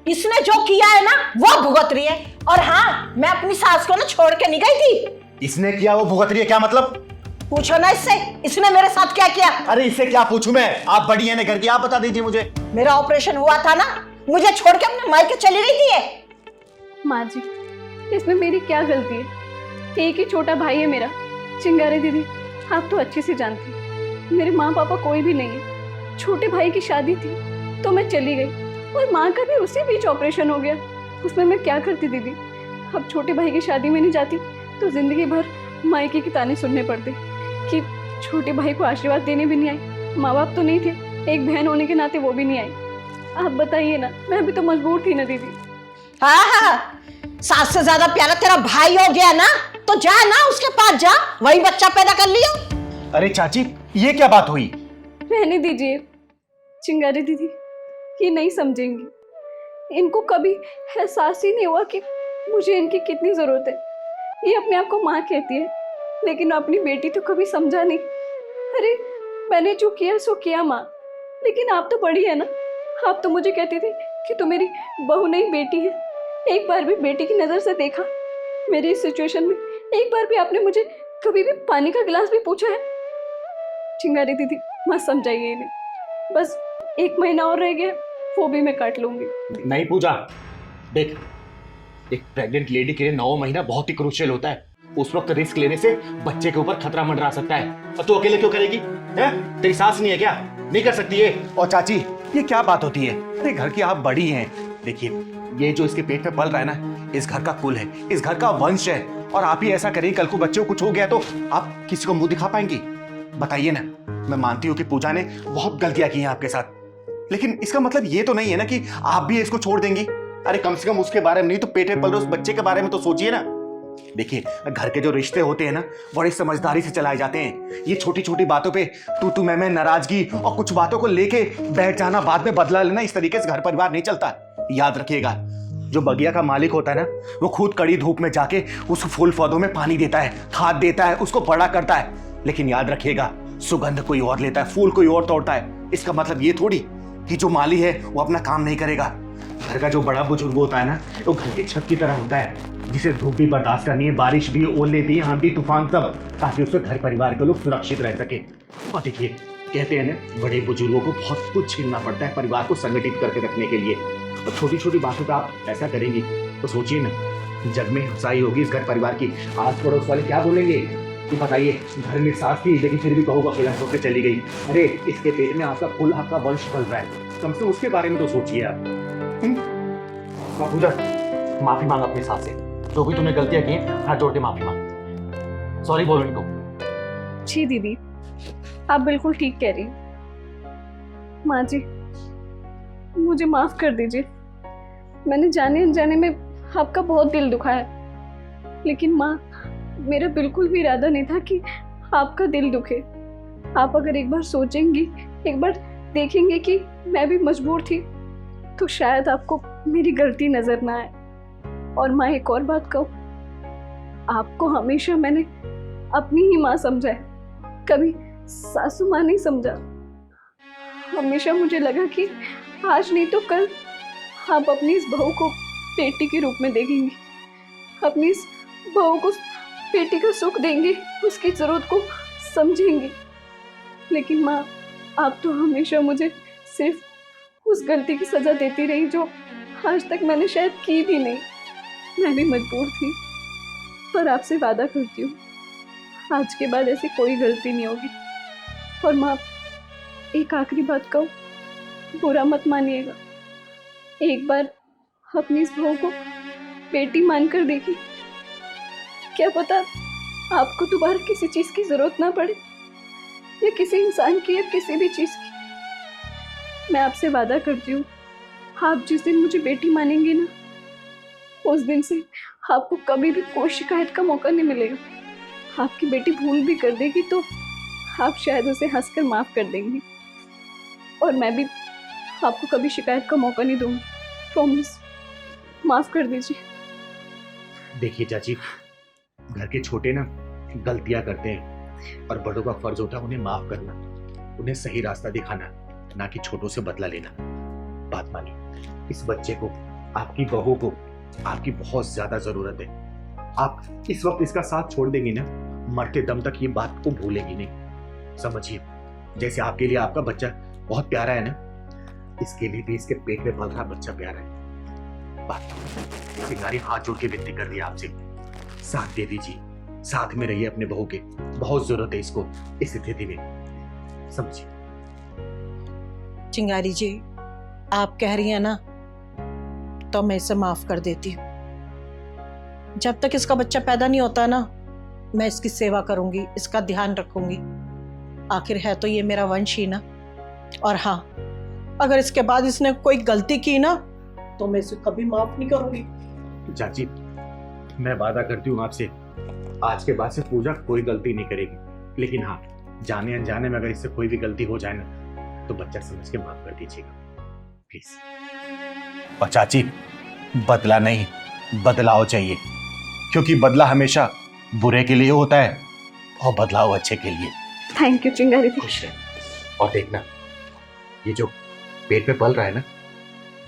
इसने जो किया है ना, वो भुगत रही है। और हाँ, मैं अपनी सास को ना छोड़ के नहीं गई थी। इसने किया, वो भुगत रही है, क्या मतलब? पूछो ना इससे, इसने मेरे साथ क्या किया। अरे इससे क्या पूछूं मैं? आप बड़ी है ना घर की, आप बता दीजिए मुझे। मेरा ऑपरेशन हुआ था ना, मुझे छोड़ के अपने मायके चली गई थी ये। माँ जी, इसमें मेरी क्या गलती है? एक ही छोटा भाई है मेरा। चिंगारी दीदी, आप तो अच्छे से जानती हैं, मेरे माँ पापा कोई भी नहीं है। छोटे भाई की शादी थी तो मैं चली गई, और माँ का भी उसी बीच ऑपरेशन हो गया। उसमें मैं क्या करती दीदी? अब छोटे भाई की शादी में नहीं जाती तो जिंदगी भर मायके के ताने सुनने पड़ते कि छोटे भाई को आशीर्वाद देने भी नहीं आई। माँ बाप तो नहीं थे, एक बहन होने के नाते वो भी नहीं आई। आप बताइए ना, मैं भी तो मजबूर थी ना दीदी। हाँ, सास से ज्यादा प्यारा तेरा भाई हो गया ना, तो जा ना उसके पास, जा, वही बच्चा पैदा कर लियो। अरे चाची, ये क्या बात हुई? रहने दीजिए चिंगारी दीदी, ये नहीं समझेंगी। इनको कभी एहसास ही नहीं हुआ कि मुझे इनकी कितनी जरूरत है। ये अपने आप को माँ कहती है, लेकिन अपनी बेटी तो कभी समझा नहीं। अरे मैंने जो किया सो किया माँ, लेकिन आप तो बड़ी है ना, आप तो मुझे कहती थी कि तू मेरी बहू नहीं बेटी है। एक बार भी बेटी की नज़र से देखा मेरी इस सिचुएशन में? एक बार भी आपने मुझे कभी भी पानी का गिलास भी पूछा है? चिंगारी दीदी मत समझाइए इन्हें, बस 1 महीना और रह गया, वो भी मैं काट लूंगी। नहीं पूजा, देख, एक प्रेग्नेंट लेडी के लिए 9 महीना बहुत ही क्रूशियल होता है। उस वक्त रिस्क लेने से बच्चे के ऊपर खतरा मंडरा सकता है। और तू अकेले क्यों करेगी? है? तेरी सास नहीं है क्या? नहीं कर सकती है? और चाची, ये क्या बात होती है? अरे घर की आप बड़ी हैं। देखिए, ये जो इसके पेट में पल रहा है ना, इस घर का कुल है, इस घर का वंश है। और आप ही ऐसा करें, कल को बच्चे को कुछ हो गया तो आप किसी को मुंह दिखा पाएंगी? बताइए ना। मैं मानती हूँ कि पूजा ने बहुत गलतियां की हैं आपके साथ, लेकिन इसका मतलब ये तो नहीं है ना कि आप भी इसको छोड़ देंगी। अरे कम से कम उसके बारे में नहीं तो पेट में पल रहे उस बच्चे के बारे में तो सोचिए ना। देखिए, घर के जो रिश्ते होते हैं ना, बड़ी समझदारी से चलाए जाते हैं। ये छोटी छोटी बातों पे तू मैं नाराजगी और कुछ बातों को लेके बैठ जाना, बाद में बदला लेना, इस तरीके से घर परिवार नहीं चलता। याद रखिएगा, जो बगिया का मालिक होता है ना, वो खुद कड़ी धूप में जाके उस फूल पौधों में पानी देता है, खाद देता है, उसको बड़ा करता है। लेकिन याद रखिएगा, सुगंध कोई और लेता है, फूल कोई और तोड़ता है। इसका मतलब ये थोड़ी कि जो माली है वो अपना काम नहीं करेगा। घर का जो बड़ा बुजुर्ग होता है ना, वो घर की छत की तरह होता है, जिसे धूप भी बर्दाश्त करनी है, बारिश भी, ओले भी, आंधी तूफान सब, ताकि उससे घर परिवार के लोग सुरक्षित रह सके। और देखिए, कहते हैं ना, बड़े बुजुर्गों को बहुत कुछ झेलना पड़ता है परिवार को संगठित करके रखने के लिए। और छोटी छोटी बातों पर आप ऐसा करेंगी तो सोचिए ना, जग में हुसाई होगी इस घर परिवार की। आस पड़ोस वाले क्या बोलेंगे? ये बताइए, घर में सास थी लेकिन फिर भी कहूँगा अकेला होकर चली गई। अरे इसके पेट में आपका फूल, आपका वंश पल रहा है, कम से कम उसके बारे में तो सोचिए आप। पूजा, माफी मांग अपने सास से, जो भी तुमने गलतियां की हैं, हाथ जोड़ के माफी मांग, सॉरी बोलो इनको। जी दीदी, आप बिल्कुल ठीक कह रही हैं। माँ जी, मुझे माफ कर दीजिए। मैंने जाने अनजाने में आपका बहुत दिल दुखाया, लेकिन माँ, मेरा बिल्कुल भी इरादा नहीं था कि आपका दिल दुखे। आप अगर एक बार सोचेंगी, एक बार देखेंगे कि मैं भी मजबूर थी, तो शायद आपको मेरी गलती नजर ना आए। और माँ, एक और बात कहूँ, आपको हमेशा मैंने अपनी ही माँ समझा है, कभी सासू माँ नहीं समझा। हमेशा मुझे लगा कि आज नहीं तो कल आप अपनी इस बहू को बेटी के रूप में देखेंगी, अपनी इस बहू को बेटी का सुख देंगे, उसकी जरूरत को समझेंगी। लेकिन माँ, आप तो हमेशा मुझे सिर्फ उस गलती की सजा देती रही जो आज तक मैंने शायद की भी नहीं। मैं भी मजबूर थी, पर आपसे वादा करती हूँ, आज के बाद ऐसी कोई गलती नहीं होगी। और माँ, एक आखिरी बात कहूँ, बुरा मत मानिएगा, एक बार अपनी इस बहू को बेटी मानकर देखिए, क्या पता आपको दोबारा किसी चीज़ की जरूरत ना पड़े, या किसी इंसान की, या किसी भी चीज़ की। मैं आपसे वादा करती हूँ, आप जिस दिन मुझे बेटी मानेंगे ना, उस दिन से आपको कभी भी कोई शिकायत का मौका नहीं मिलेगा। आपकी बेटी भूल भी कर देगी तो आप शायद उसे हंसकर माफ कर देंगी, और मैं भी आपको कभी शिकायत का मौका नहीं दूंगी। प्रॉमिस, माफ कर दीजिए। देखिए चाची, घर के छोटे ना गलतियां करते हैं, और बड़ों का फर्ज होता है उन्हें माफ करना, उन्हें सही रास्ता दिखाना, ना कि छोटों से बदला लेना। बात मानिए, इस बच्चे को, आपकी बहू को आपकी बहुत ज्यादा जरूरत है। आप इस वक्त इसका साथ छोड़ देंगी ना, मरते दम तक ये बात को भूलेगी नहीं। समझिए, जैसे आपके लिए आपका बच्चा बहुत प्यारा है ना, इसके लिए भी इसके पेट में पल रहा बच्चा प्यारा है। बात सिंगारी हाथ जोड़ के विनती कर दिया आपसे, साथ दे दीजिए, साथ में रहिए अपने बहू के, बहुत जरूरत है इसको इस स्थिति में, समझिए। चिंगारी जी, आप कह रही हैं ना, तो मैं इसे माफ कर देती हूँ। जब तक इसका बच्चा पैदा नहीं होता ना, मैं इसकी सेवा करूंगी, इसका ध्यान रखूंगी। आखिर है तो ये मेरा वंश ही ना। और हाँ, अगर इसके बाद इसने कोई गलती की ना, तो मैं इसे कभी माफ नहीं करूंगी। चाची, मैं वादा करती हूँ आपसे, आज के बाद से पूजा कोई गलती नहीं करेगी। लेकिन हाँ, जाने अनजाने में अगर इससे कोई भी गलती हो जाए ना, तो बच्चा समझ के माफ कर दीजिएगा प्लीज। और चाची, बदला नहीं, बदलाव चाहिए, क्योंकि बदला हमेशा बुरे के लिए होता है और बदलाव अच्छे के लिए। थैंक यू चिंगारी दी। खुश रहे। और देखना, ये जो पेट पे पल रहा है ना,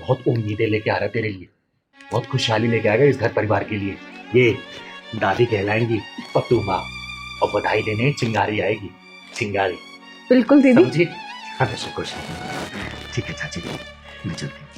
बहुत उम्मीदें लेके आ रहा है तेरे लिए, बहुत खुशहाली लेके आएगा इस घर परिवार के लिए। ये दादी कहलाएंगी पत्तू माँ, और बधाई देने चिंगारी आएगी, चिंगारी। बिल्कुल दीदी। समझी? हमेशा खुश। ठीक है चाची, मैं चलती हूँ।